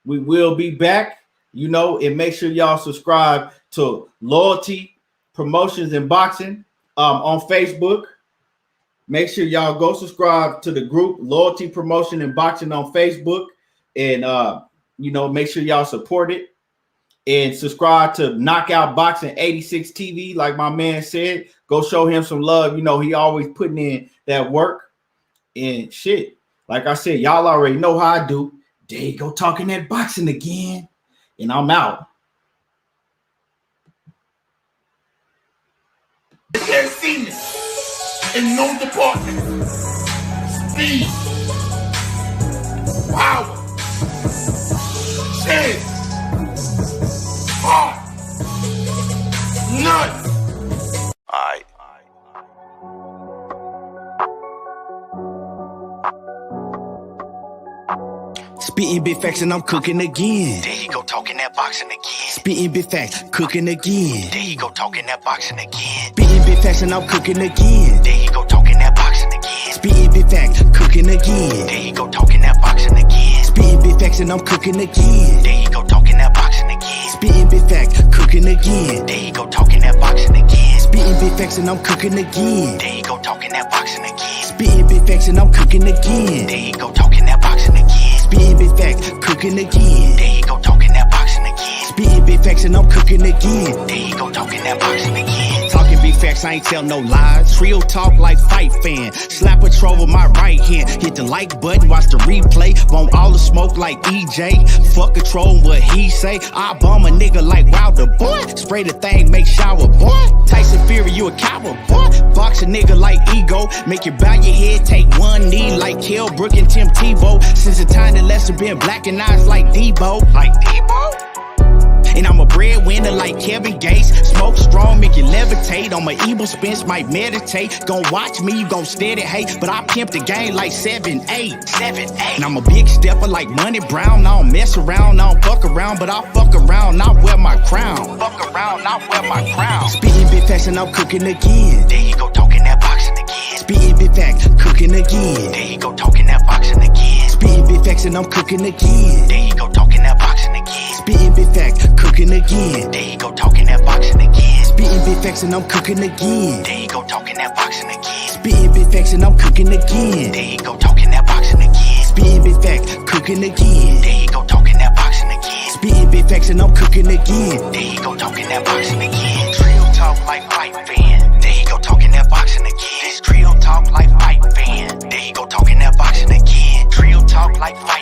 We will be back, you know, and make sure y'all subscribe to Loyalty Promotions and Boxing on Facebook. Make sure y'all go subscribe to the group Loyalty Promotion and Boxing on Facebook. And, you know, make sure y'all support it. And subscribe to Knockout Boxing 86 TV, like my man said. Go show him some love. You know, he always putting in that work and shit. Like I said, y'all already know how I do. There you go, talking that boxing again. And I'm out. They're senior in no department. Speed. Power. Chance. Heart. None. Alright. Spitting big facts and I'm cooking again. There you go, talking that boxing again. Spitting big facts, cooking again. There you go, talking that boxing again. Spitting big facts and I'm cooking again. There you go, talking that boxing again. Spitting big facts, cooking again. There you go, talking that boxing again. Spitting big facts and I'm cooking again. There you go, talking that boxing again. Spitting big facts, cooking again. There you go, talking that boxing again. Spitting big facts and I'm cooking again. There you go, talking that boxing again. Spitting big facts and I'm cooking again. There you go, talking that boxing again. Spitting big facts, cooking again. There you go, talking that boxing again. Spitting big facts and I'm cooking again. There you go, talking that boxing again. Talking big facts, I ain't tell no lies. Trio talk like fight fan. Slap a troll with my right hand. Hit the like button, watch the replay. Want all the smoke like EJ. Fuck a troll what he say. I bomb a nigga like Wilder, boy. Spray the thing, make shower, boy. Tyson Fury, you a coward, boy. Box a nigga like Ego. Make you bow your head, take one knee like Kell Brook and Tim Tebow. Since the time that Lester been black and eyes like Debo. Like Debo? And I'm a breadwinner like Kevin Gates. Smoke strong, make you levitate. On my evil spins, might meditate. Gon' watch me, you gon' steady hate. But I pimp the game like 7-8. 7-8. And I'm a big stepper like Money Brown. I don't mess around, I don't fuck around. But I fuck around, not wear my crown. Fuck around, not wear my crown. Spitting big facts and I'm cooking again. There you go, talking that boxing again. Spitting big facts, cooking again. There you go, talking that boxing again. Spitting big facts and I'm cooking again. There you go, talking that boxing again. Spitting big facts, cooking again. There you go, talking that boxing again. Spitting big facts and I'm cooking again. There you go, talking that boxing again. Spitting big facts and I'm cooking again. There you go, talking that boxing again. Spitting big facts, cooking again. There you go, talking that boxing again. Spitting big facts and I'm cooking again. There you go, talking that boxing again. Trio talk like fight fan. There you go, talking that boxing again. This trio talk like fight fan. There you go, talking that boxing again. Trio talk like fight